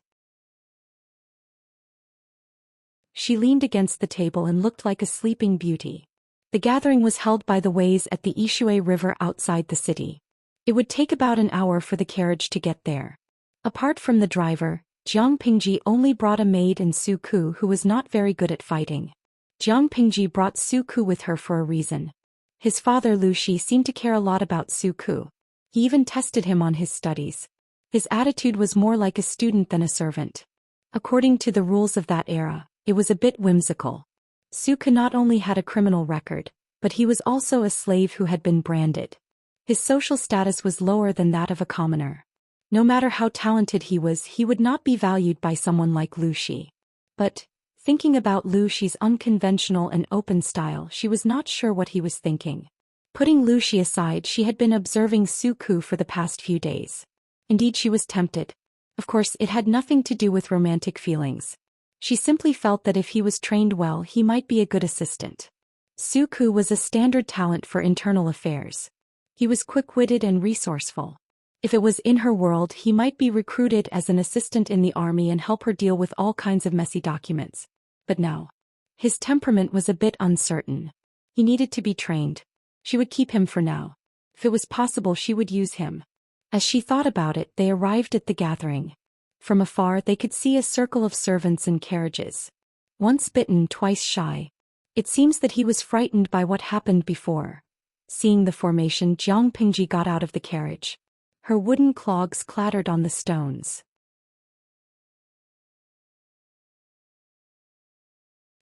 She leaned against the table and looked like a sleeping beauty. The gathering was held by the Weis at the Yishui River outside the city. It would take about an hour for the carriage to get there. Apart from the driver, Jiang Pingji only brought a maid and Su Ku, who was not very good at fighting. Jiang Pingji brought Su Ku with her for a reason. His father Lu Shi seemed to care a lot about Su Ku. He even tested him on his studies. His attitude was more like a student than a servant. According to the rules of that era, it was a bit whimsical. Su Ku not only had a criminal record, but he was also a slave who had been branded. His social status was lower than that of a commoner. No matter how talented he was, he would not be valued by someone like Lu Shi. But, thinking about Lu Shi's unconventional and open style, she was not sure what he was thinking. Putting Lu Shi aside, she had been observing Su Ku for the past few days. Indeed, she was tempted. Of course, it had nothing to do with romantic feelings. She simply felt that if he was trained well, he might be a good assistant. Su Ku was a standard talent for internal affairs. He was quick-witted and resourceful. If it was in her world, he might be recruited as an assistant in the army and help her deal with all kinds of messy documents. But no. His temperament was a bit uncertain. He needed to be trained. She would keep him for now. If it was possible, she would use him. As she thought about it, they arrived at the gathering. From afar, they could see a circle of servants and carriages. Once bitten, twice shy. It seems that he was frightened by what happened before. Seeing the formation, Jiang Pingji got out of the carriage. Her wooden clogs clattered on the stones.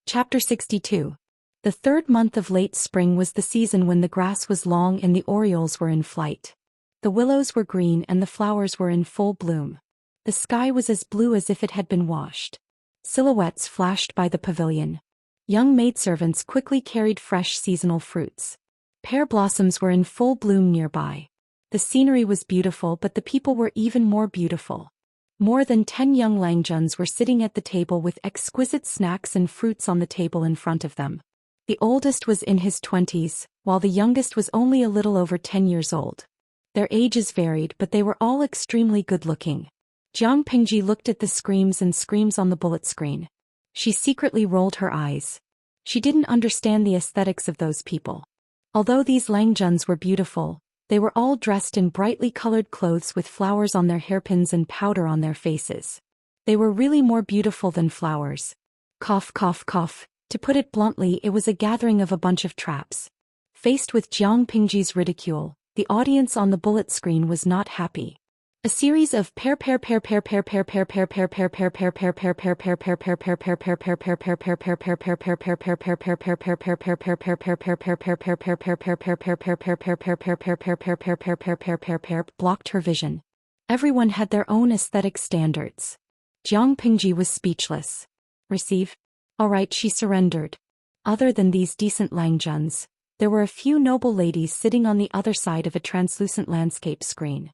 Chapter 62. The 3rd month of late spring was the season when the grass was long and the orioles were in flight. The willows were green and the flowers were in full bloom. The sky was as blue as if it had been washed. Silhouettes flashed by the pavilion. Young maidservants quickly carried fresh seasonal fruits. Pear blossoms were in full bloom nearby. The scenery was beautiful, but the people were even more beautiful. More than 10 young Langjuns were sitting at the table with exquisite snacks and fruits on the table in front of them. The oldest was in his 20s, while the youngest was only a little over 10 years old. Their ages varied, but they were all extremely good-looking. Jiang Pingji looked at the screams on the bullet screen. She secretly rolled her eyes. She didn't understand the aesthetics of those people. Although these Langjuns were beautiful, they were all dressed in brightly colored clothes with flowers on their hairpins and powder on their faces. They were really more beautiful than flowers. Cough, cough, cough. To put it bluntly, it was a gathering of a bunch of traps. Faced with Jiang Pingji's ridicule, the audience on the bullet screen was not happy. A series of blocked her vision. Everyone had their own aesthetic standards. Jiang Pingji was speechless. Receive? Alright, she surrendered. Other than these decent Langjuns, there were a few noble ladies sitting on the other side of a translucent landscape screen.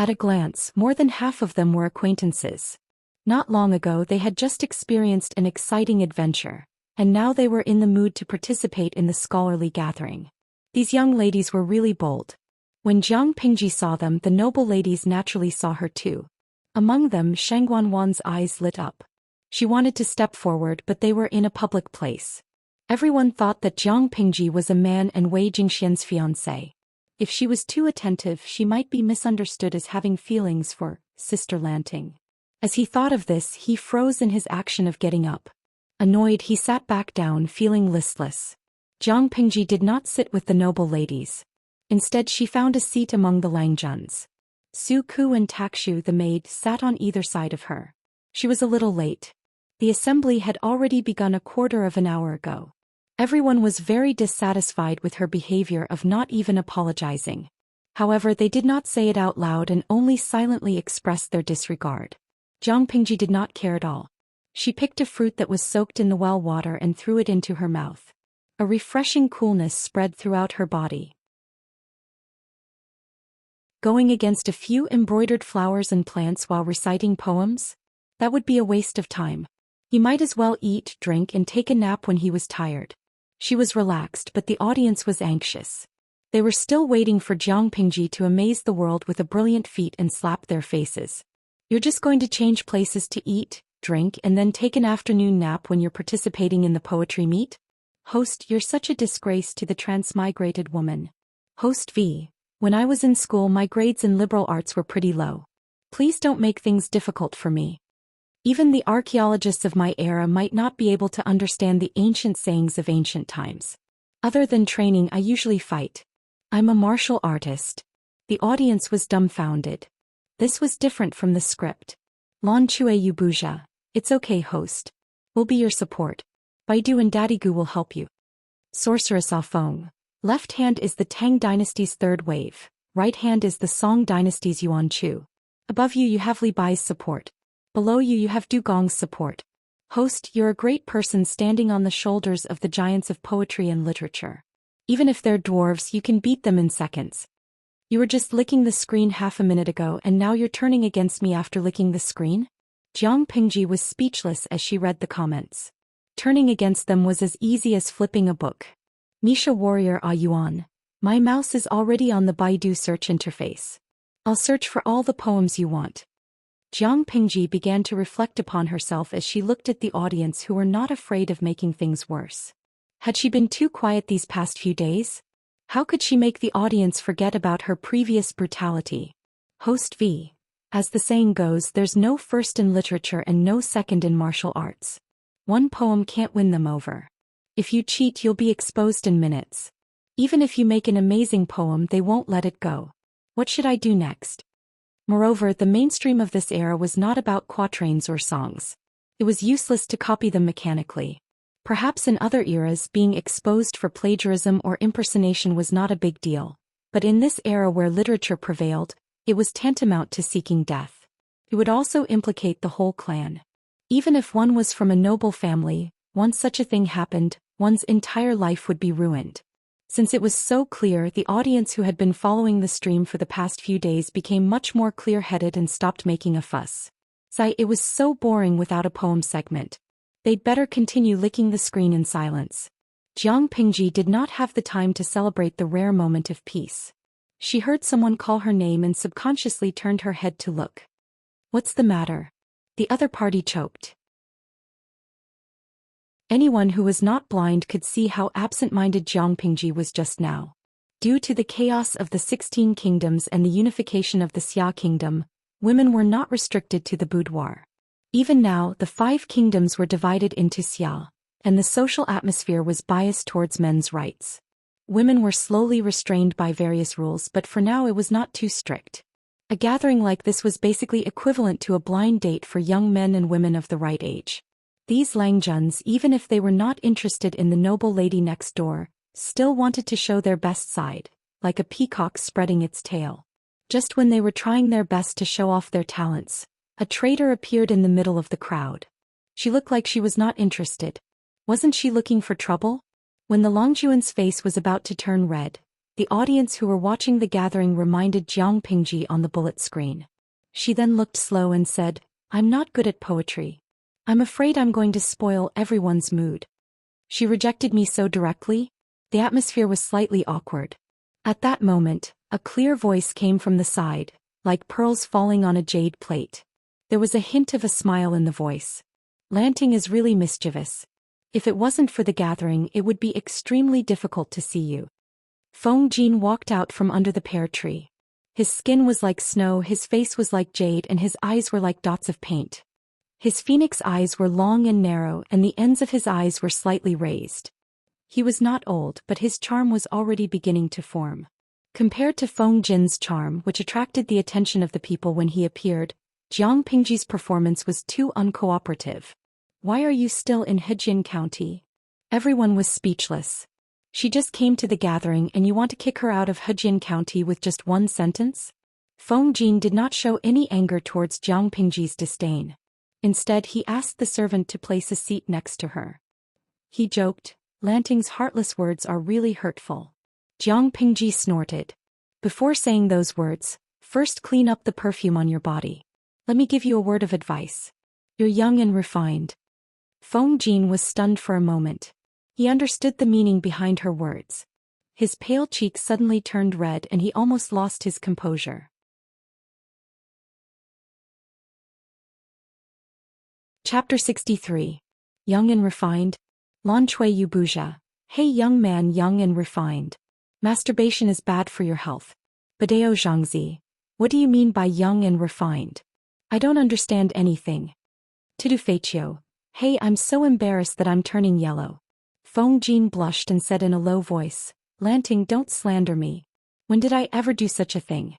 At a glance, more than half of them were acquaintances. Not long ago they had just experienced an exciting adventure, and now they were in the mood to participate in the scholarly gathering. These young ladies were really bold. When Jiang Pingji saw them, the noble ladies naturally saw her too. Among them, Shangguanwan's eyes lit up. She wanted to step forward, but they were in a public place. Everyone thought that Jiang Pingji was a man and Wei Jingxian's fiancé. If she was too attentive, she might be misunderstood as having feelings for Sister Lanting. As he thought of this, he froze in his action of getting up. Annoyed, he sat back down, feeling listless. Jiang Pingji did not sit with the noble ladies. Instead, she found a seat among the Langjuns. Su Ku and Takshu, the maid, sat on either side of her. She was a little late. The assembly had already begun a quarter of an hour ago. Everyone was very dissatisfied with her behavior of not even apologizing. However, they did not say it out loud and only silently expressed their disregard. Jiang Pingji did not care at all. She picked a fruit that was soaked in the well water and threw it into her mouth. A refreshing coolness spread throughout her body. Going against a few embroidered flowers and plants while reciting poems? That would be a waste of time. He might as well eat, drink, and take a nap when he was tired. She was relaxed, but the audience was anxious. They were still waiting for Jiang Pingji to amaze the world with a brilliant feat and slap their faces. You're just going to change places to eat, drink, and then take an afternoon nap when you're participating in the poetry meet? Host, you're such a disgrace to the transmigrated woman. Host V. When I was in school, my grades in liberal arts were pretty low. Please don't make things difficult for me. Even the archaeologists of my era might not be able to understand the ancient sayings of ancient times. Other than training, I usually fight. I'm a martial artist. The audience was dumbfounded. This was different from the script. Lan Chue Yubuja. It's okay, host. We'll be your support. Baidu and Daddy Gu will help you. Sorceress Ah Feng. Left hand is the Tang dynasty's third wave. Right hand is the Song dynasty's Yuan Chu. Above you, you have Li Bai's support. Below you, you have Du Gong's support. Host, you're a great person standing on the shoulders of the giants of poetry and literature. Even if they're dwarves, you can beat them in seconds. You were just licking the screen half a minute ago, and now you're turning against me after licking the screen? Jiang Pingji was speechless as she read the comments. Turning against them was as easy as flipping a book. Misha Warrior Ah Yuan. My mouse is already on the Baidu search interface. I'll search for all the poems you want. Jiang Pingji began to reflect upon herself as she looked at the audience, who were not afraid of making things worse. Had she been too quiet these past few days? How could she make the audience forget about her previous brutality? Host V. As the saying goes, there's no first in literature and no second in martial arts. One poem can't win them over. If you cheat, you'll be exposed in minutes. Even if you make an amazing poem, they won't let it go. What should I do next? Moreover, the mainstream of this era was not about quatrains or songs. It was useless to copy them mechanically. Perhaps in other eras, being exposed for plagiarism or impersonation was not a big deal. But in this era where literature prevailed, it was tantamount to seeking death. It would also implicate the whole clan. Even if one was from a noble family, once such a thing happened, one's entire life would be ruined. Since it was so clear, the audience who had been following the stream for the past few days became much more clear-headed and stopped making a fuss. Sigh, it was so boring without a poem segment. They'd better continue licking the screen in silence. Jiang Pingji did not have the time to celebrate the rare moment of peace. She heard someone call her name and subconsciously turned her head to look. What's the matter? The other party choked. Anyone who was not blind could see how absent-minded Jiang Pingji was just now. Due to the chaos of the 16 kingdoms and the unification of the Xia kingdom, women were not restricted to the boudoir. Even now, the 5 kingdoms were divided into Xia, and the social atmosphere was biased towards men's rights. Women were slowly restrained by various rules, but for now it was not too strict. A gathering like this was basically equivalent to a blind date for young men and women of the right age. These Langjuns, even if they were not interested in the noble lady next door, still wanted to show their best side, like a peacock spreading its tail. Just when they were trying their best to show off their talents, a traitor appeared in the middle of the crowd. She looked like she was not interested. Wasn't she looking for trouble? When the Longjuan's face was about to turn red, the audience who were watching the gathering reminded Jiang Pingji on the bullet screen. She then looked slow and said, "I'm not good at poetry. I'm afraid I'm going to spoil everyone's mood." She rejected me so directly? The atmosphere was slightly awkward. At that moment, a clear voice came from the side, like pearls falling on a jade plate. There was a hint of a smile in the voice. "Lanting is really mischievous. If it wasn't for the gathering, it would be extremely difficult to see you." Feng Jin walked out from under the pear tree. His skin was like snow, his face was like jade, and his eyes were like dots of paint. His phoenix eyes were long and narrow, and the ends of his eyes were slightly raised. He was not old, but his charm was already beginning to form. Compared to Feng Jin's charm, which attracted the attention of the people when he appeared, Jiang Pingji's performance was too uncooperative. "Why are you still in Hejin County?" Everyone was speechless. She just came to the gathering and you want to kick her out of Hejin County with just one sentence? Feng Jin did not show any anger towards Jiang Pingji's disdain. Instead, he asked the servant to place a seat next to her. He joked, "Lanting's heartless words are really hurtful." Jiang Pingji snorted. "Before saying those words, first clean up the perfume on your body. Let me give you a word of advice. You're young and refined." Feng Jin was stunned for a moment. He understood the meaning behind her words. His pale cheeks suddenly turned red and he almost lost his composure. Chapter 63. Young and Refined. Lan Chui Yu Buzha. Hey young man, young and refined. Masturbation is bad for your health. Badeo Zhangzi. What do you mean by young and refined? I don't understand anything. Tudu Feiqiu. Hey, I'm so embarrassed that I'm turning yellow. Feng Jin blushed and said in a low voice, "Lanting, don't slander me. When did I ever do such a thing?"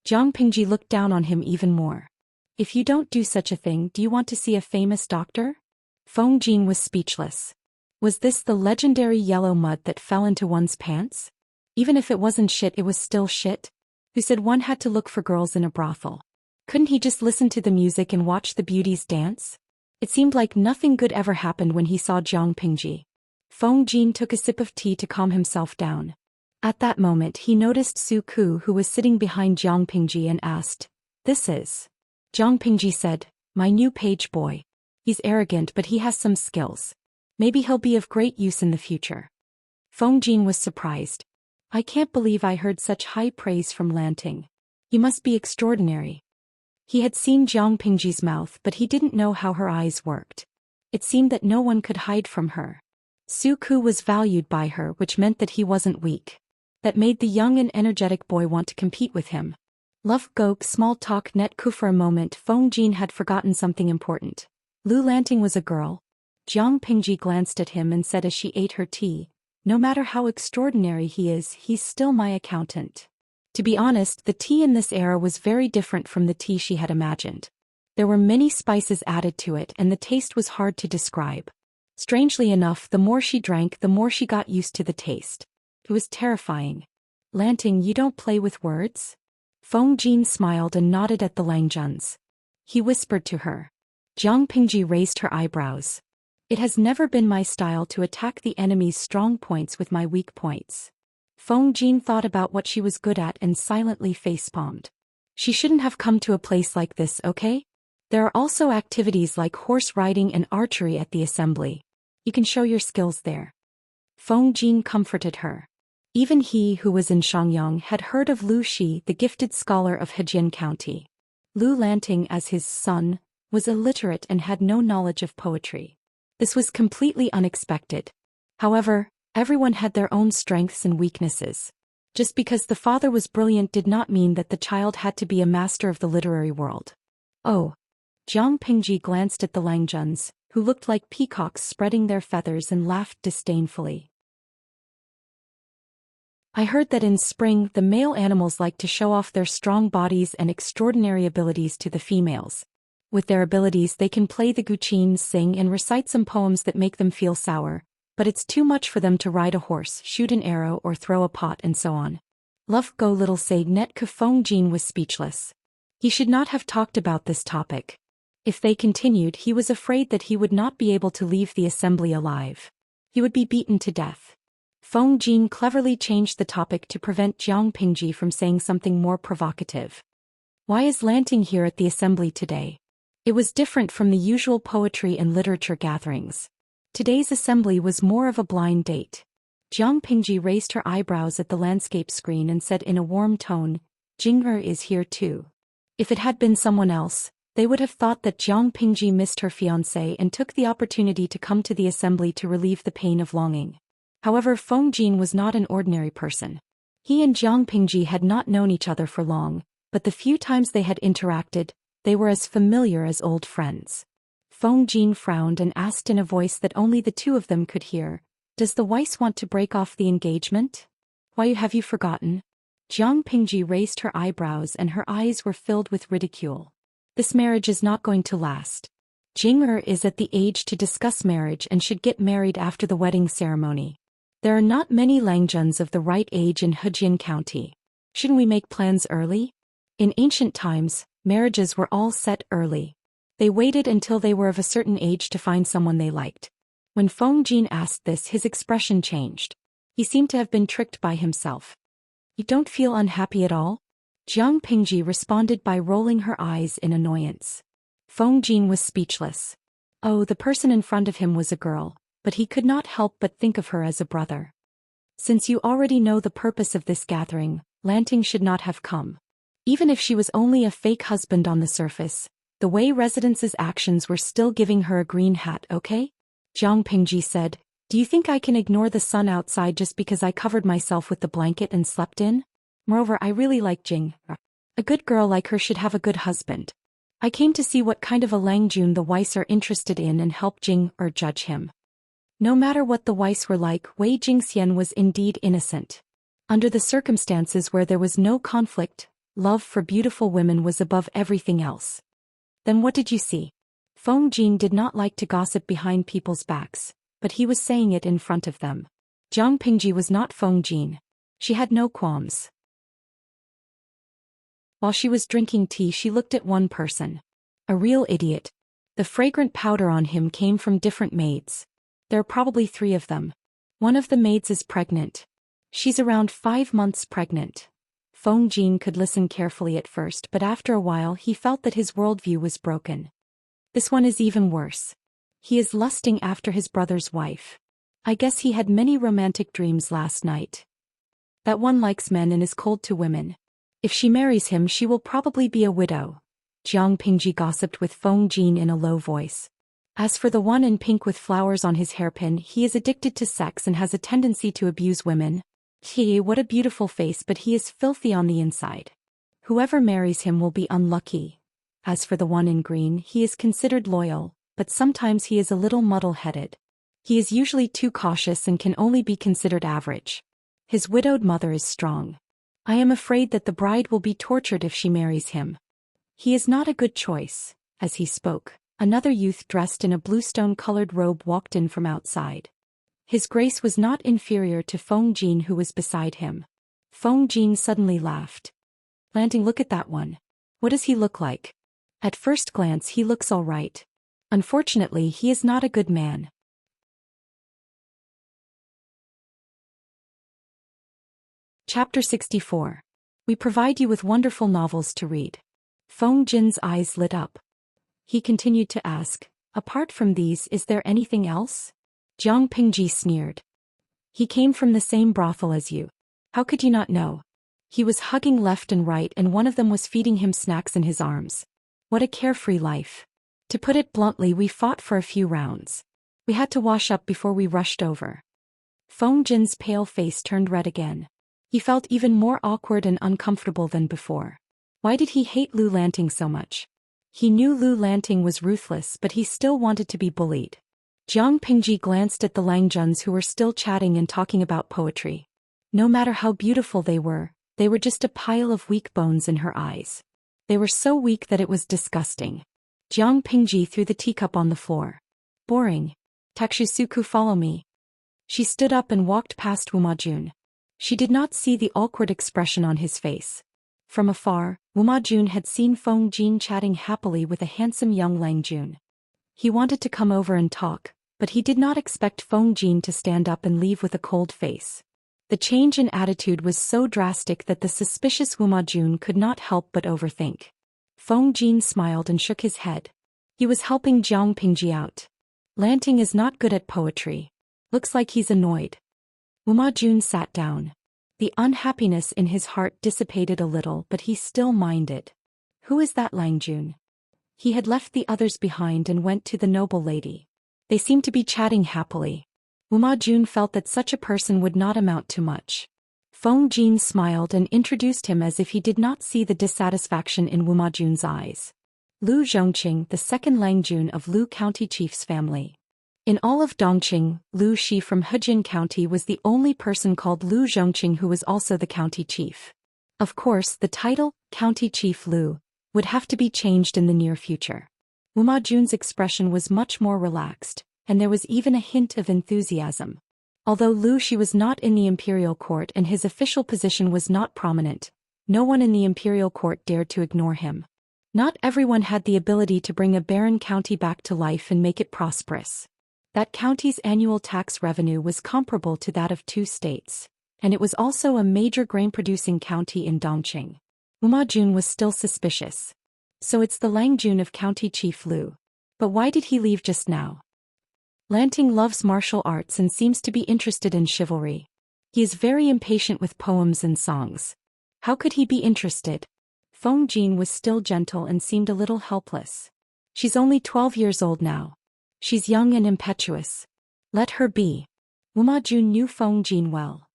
Jiang Pingji looked down on him even more. "If you don't do such a thing, do you want to see a famous doctor?" Feng Jin was speechless. Was this the legendary yellow mud that fell into one's pants? Even if it wasn't shit, it was still shit? Who said one had to look for girls in a brothel? Couldn't he just listen to the music and watch the beauties dance? It seemed like nothing good ever happened when he saw Jiang Pingji. Feng Jin took a sip of tea to calm himself down. At that moment he noticed Su Ku, who was sitting behind Jiang Pingji, and asked, "This is?" Jiang Pingji said, "My new page boy. He's arrogant but he has some skills. Maybe he'll be of great use in the future." Feng Jin was surprised. "I can't believe I heard such high praise from Lanting. He must be extraordinary." He had seen Jiang Pingji's mouth, but he didn't know how her eyes worked. It seemed that no one could hide from her. Su Ku was valued by her, which meant that he wasn't weak. That made the young and energetic boy want to compete with him. Love Gok small talk net ku. For a moment Feng Jin had forgotten something important. Lu Lanting was a girl. Jiang Pingji glanced at him and said as she ate her tea, "No matter how extraordinary he is, he's still my accountant." To be honest, the tea in this era was very different from the tea she had imagined. There were many spices added to it and the taste was hard to describe. Strangely enough, the more she drank, the more she got used to the taste. It was terrifying. "Lanting, you don't play with words?" Feng Jin smiled and nodded at the Langjuns. He whispered to her. Jiang Pingji raised her eyebrows. "It has never been my style to attack the enemy's strong points with my weak points. Feng Jin thought about what she was good at and silently facepalmed. She shouldn't have come to a place like this, okay? There are also activities like horse riding and archery at the assembly. You can show your skills there. Feng Jin comforted her. Even he who was in Xiangyang had heard of Lu Shi, the gifted scholar of Hejian County. Lu Lanting, as his son, was illiterate and had no knowledge of poetry. This was completely unexpected. However, everyone had their own strengths and weaknesses. Just because the father was brilliant did not mean that the child had to be a master of the literary world. Oh. Jiang Pingji glanced at the Langjuns, who looked like peacocks spreading their feathers, and laughed disdainfully. I heard that in spring the male animals like to show off their strong bodies and extraordinary abilities to the females. With their abilities they can play the guqin, sing and recite some poems that make them feel sour, but it's too much for them to ride a horse, shoot an arrow or throw a pot and so on. Love go little say net ka. Feng Jin was speechless. He should not have talked about this topic. If they continued, he was afraid that he would not be able to leave the assembly alive. He would be beaten to death. Feng Jin cleverly changed the topic to prevent Jiang Pingji from saying something more provocative. Why is Lanting here at the assembly today? It was different from the usual poetry and literature gatherings. Today's assembly was more of a blind date. Jiang Pingji raised her eyebrows at the landscape screen and said in a warm tone, Jing'er is here too. If it had been someone else, they would have thought that Jiang Pingji missed her fiancé and took the opportunity to come to the assembly to relieve the pain of longing. However, Feng Jin was not an ordinary person. He and Jiang Pingji had not known each other for long, but the few times they had interacted, they were as familiar as old friends. Feng Jin frowned and asked in a voice that only the two of them could hear, Does the Weiss want to break off the engagement? Why have you forgotten? Jiang Pingji raised her eyebrows and her eyes were filled with ridicule. This marriage is not going to last. Jing'er is at the age to discuss marriage and should get married after the wedding ceremony. There are not many Langjuns of the right age in Hejian County. Shouldn't we make plans early? In ancient times, marriages were all set early. They waited until they were of a certain age to find someone they liked. When Feng Jin asked this, his expression changed. He seemed to have been tricked by himself. You don't feel unhappy at all? Jiang Pingji responded by rolling her eyes in annoyance. Feng Jin was speechless. Oh, the person in front of him was a girl, but he could not help but think of her as a brother. Since you already know the purpose of this gathering, Lanting should not have come. Even if she was only a fake husband on the surface, the Wei residents' actions were still giving her a green hat, okay? Jiang Pingji said, Do you think I can ignore the sun outside just because I covered myself with the blanket and slept in? Moreover, I really like Jing. A good girl like her should have a good husband. I came to see what kind of a Langjun the Weiss are interested in and help Jing or judge him. No matter what the Weiss were like, Wei Jingxian was indeed innocent. Under the circumstances where there was no conflict, love for beautiful women was above everything else. Then what did you see? Feng Jin did not like to gossip behind people's backs, but he was saying it in front of them. Jiang Pingji was not Feng Jin. She had no qualms. While she was drinking tea, she looked at one person. A real idiot. The fragrant powder on him came from different maids. There are probably 3 of them. One of the maids is pregnant. She's around 5 months pregnant. Feng Jin could listen carefully at first, but after a while he felt that his worldview was broken. This one is even worse. He is lusting after his brother's wife. I guess he had many romantic dreams last night. That one likes men and is cold to women. If she marries him, she will probably be a widow. Jiang Pingji gossiped with Feng Jin in a low voice. As for the one in pink with flowers on his hairpin, he is addicted to sex and has a tendency to abuse women. What a beautiful face, but he is filthy on the inside. Whoever marries him will be unlucky. As for the one in green, he is considered loyal, but sometimes he is a little muddle-headed. He is usually too cautious and can only be considered average. His widowed mother is strong. I am afraid that the bride will be tortured if she marries him. He is not a good choice. As he spoke, another youth dressed in a bluestone-colored robe walked in from outside. His grace was not inferior to Feng Jin, who was beside him. Feng Jin suddenly laughed. Lanting, look at that one. What does he look like? At first glance he looks all right. Unfortunately, he is not a good man. Chapter 64. We provide you with wonderful novels to read. Feng Jin's eyes lit up. He continued to ask, apart from these, is there anything else? Jiang Pingji sneered. He came from the same brothel as you. How could you not know? He was hugging left and right, and one of them was feeding him snacks in his arms. What a carefree life. To put it bluntly, we fought for a few rounds. We had to wash up before we rushed over. Feng Jin's pale face turned red again. He felt even more awkward and uncomfortable than before. Why did he hate Lu Lanting so much? He knew Lu Lanting was ruthless, but he still wanted to be bullied. Jiang Pingji glanced at the Langjuns, who were still chatting and talking about poetry. No matter how beautiful they were just a pile of weak bones in her eyes. They were so weak that it was disgusting. Jiang Pingji threw the teacup on the floor. Boring. Takshusuku, follow me. She stood up and walked past Wumajun. She did not see the awkward expression on his face. From afar, Wumajun had seen Feng Jin chatting happily with a handsome young Langjun. He wanted to come over and talk, but he did not expect Feng Jin to stand up and leave with a cold face. The change in attitude was so drastic that the suspicious Wumajun could not help but overthink. Feng Jin smiled and shook his head. He was helping Jiang Pingji out. Lanting is not good at poetry. Looks like he's annoyed. Wumajun sat down. The unhappiness in his heart dissipated a little, but he still minded. Who is that Langjun? He had left the others behind and went to the noble lady. They seemed to be chatting happily. Wumajun felt that such a person would not amount to much. Feng Jin smiled and introduced him as if he did not see the dissatisfaction in Wumajun's eyes. Lu Zhongqing, the second Langjun of Lu County chief's family. In all of Dongqing, Lu Shi from Hejin County was the only person called Lu Zhongqing who was also the county chief. Of course, the title, County Chief Lu, would have to be changed in the near future. Wumajun's expression was much more relaxed, and there was even a hint of enthusiasm. Although Lu Shi was not in the imperial court and his official position was not prominent, no one in the imperial court dared to ignore him. Not everyone had the ability to bring a barren county back to life and make it prosperous. That county's annual tax revenue was comparable to that of 2 states, and it was also a major grain-producing county in Dongqing. Wumajun was still suspicious. So it's the Langjun of County Chief Lu. But why did he leave just now? Lanting loves martial arts and seems to be interested in chivalry. He is very impatient with poems and songs. How could he be interested? Feng Jin was still gentle and seemed a little helpless. She's only 12 years old now. She's young and impetuous. Let her be. Wumajun knew Feng Jin well.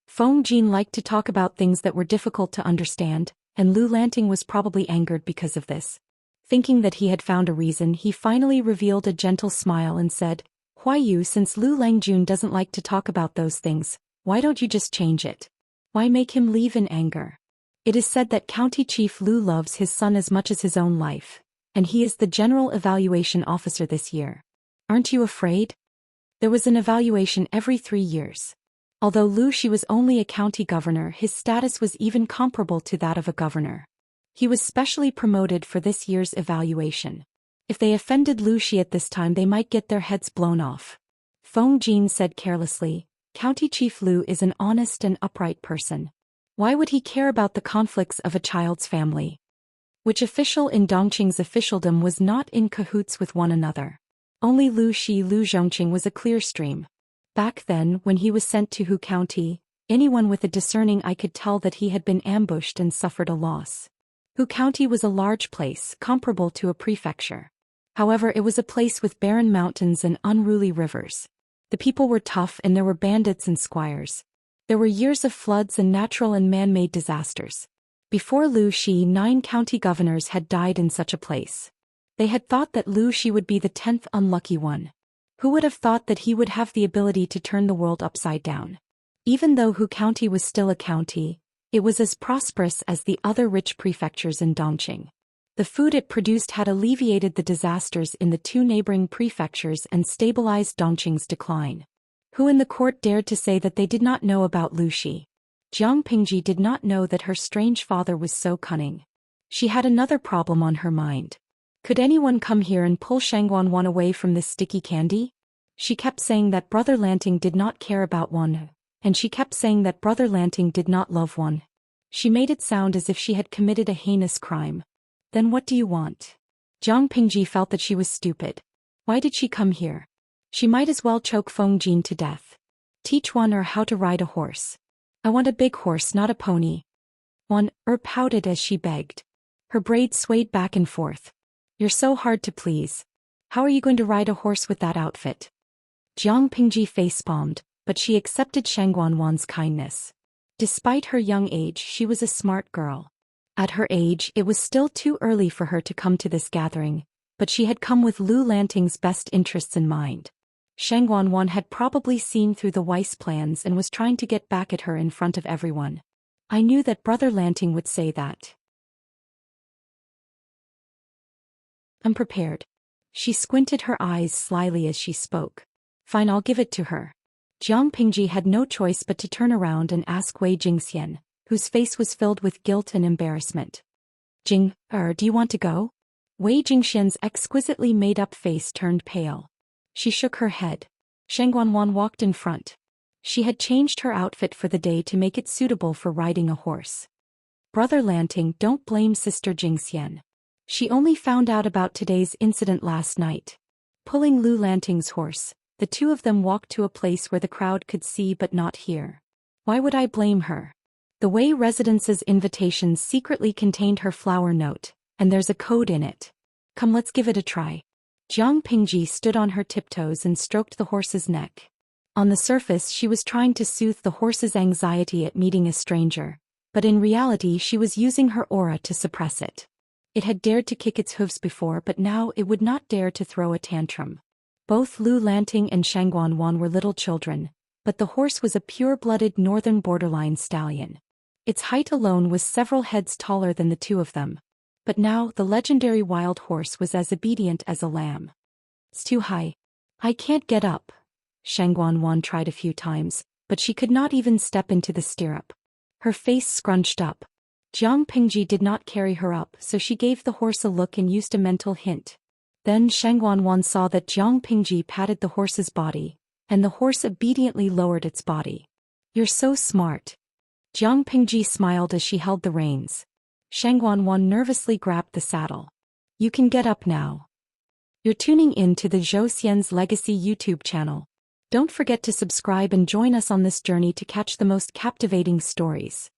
Feng Jin liked to talk about things that were difficult to understand, and Lu Lanting was probably angered because of this. Thinking that he had found a reason, he finally revealed a gentle smile and said, Huayu, since Lu Langjun doesn't like to talk about those things, why don't you just change it? Why make him leave in anger? It is said that County Chief Lu loves his son as much as his own life, and he is the General Evaluation Officer this year. Aren't you afraid? There was an evaluation every 3 years. Although Lu Shi was only a county governor, his status was even comparable to that of a governor. He was specially promoted for this year's evaluation. If they offended Lu Shi at this time, they might get their heads blown off. Feng Jin said carelessly, County Chief Lu is an honest and upright person. Why would he care about the conflicts of a child's family? Which official in Dongqing's officialdom was not in cahoots with one another? Only Lu Zhongqing was a clear stream. Back then, when he was sent to Hu County, anyone with a discerning eye could tell that he had been ambushed and suffered a loss. Hu County was a large place, comparable to a prefecture. However, it was a place with barren mountains and unruly rivers. The people were tough and there were bandits and squires. There were years of floods and natural and man-made disasters. Before Lu Shi, 9 county governors had died in such a place. They had thought that Lu Shi would be the 10th unlucky one. Who would have thought that he would have the ability to turn the world upside down? Even though Hu County was still a county, it was as prosperous as the other rich prefectures in Dongqing. The food it produced had alleviated the disasters in the 2 neighboring prefectures and stabilized Dongqing's decline. Who in the court dared to say that they did not know about Lu Shi? Jiang Pingji did not know that her strange father was so cunning. She had another problem on her mind. Could anyone come here and pull Shangguan away from this sticky candy? She kept saying that Brother Lanting did not care about one, and she kept saying that Brother Lanting did not love one. She made it sound as if she had committed a heinous crime. Then what do you want? Jiang Pingji felt that she was stupid. Why did she come here? She might as well choke Feng Jin to death. Teach one her how to ride a horse. I want a big horse, not a pony. One pouted as she begged. Her braids swayed back and forth. You're so hard to please. How are you going to ride a horse with that outfit? Jiang Pingji facepalmed, but she accepted Shangguanwan's kindness. Despite her young age, she was a smart girl. At her age, it was still too early for her to come to this gathering, but she had come with Lu Lanting's best interests in mind. Shangguanwan had probably seen through the Weiss plans and was trying to get back at her in front of everyone. I knew that Brother Lanting would say that. I'm prepared. She squinted her eyes slyly as she spoke. Fine, I'll give it to her. Jiang Pingji had no choice but to turn around and ask Wei Jingxian, whose face was filled with guilt and embarrassment. Do you want to go? Wei Jingxian's exquisitely made-up face turned pale. She shook her head. Shangguanwan walked in front. She had changed her outfit for the day to make it suitable for riding a horse. Brother Lanting, don't blame Sister Jingxian. She only found out about today's incident last night. Pulling Lu Lanting's horse, the two of them walked to a place where the crowd could see but not hear. Why would I blame her? The Wei residence's invitations secretly contained her flower note, and there's a code in it. Come, let's give it a try. Jiang Pingji stood on her tiptoes and stroked the horse's neck. On the surface, she was trying to soothe the horse's anxiety at meeting a stranger, but in reality she was using her aura to suppress it. It had dared to kick its hooves before, but now it would not dare to throw a tantrum. Both Lu Lanting and Shangguanwan were little children, but the horse was a pure-blooded northern borderline stallion. Its height alone was several heads taller than the two of them. But now the legendary wild horse was as obedient as a lamb. It's too high. I can't get up. Shangguanwan tried a few times, but she could not even step into the stirrup. Her face scrunched up. Jiang Pingji did not carry her up, so she gave the horse a look and used a mental hint. Then Shangguanwan saw that Jiang Pingji patted the horse's body, and the horse obediently lowered its body. You're so smart. Jiang Pingji smiled as she held the reins. Shangguanwan nervously grabbed the saddle. You can get up now. You're tuning in to the Zhou Xian's Legacy YouTube channel. Don't forget to subscribe and join us on this journey to catch the most captivating stories.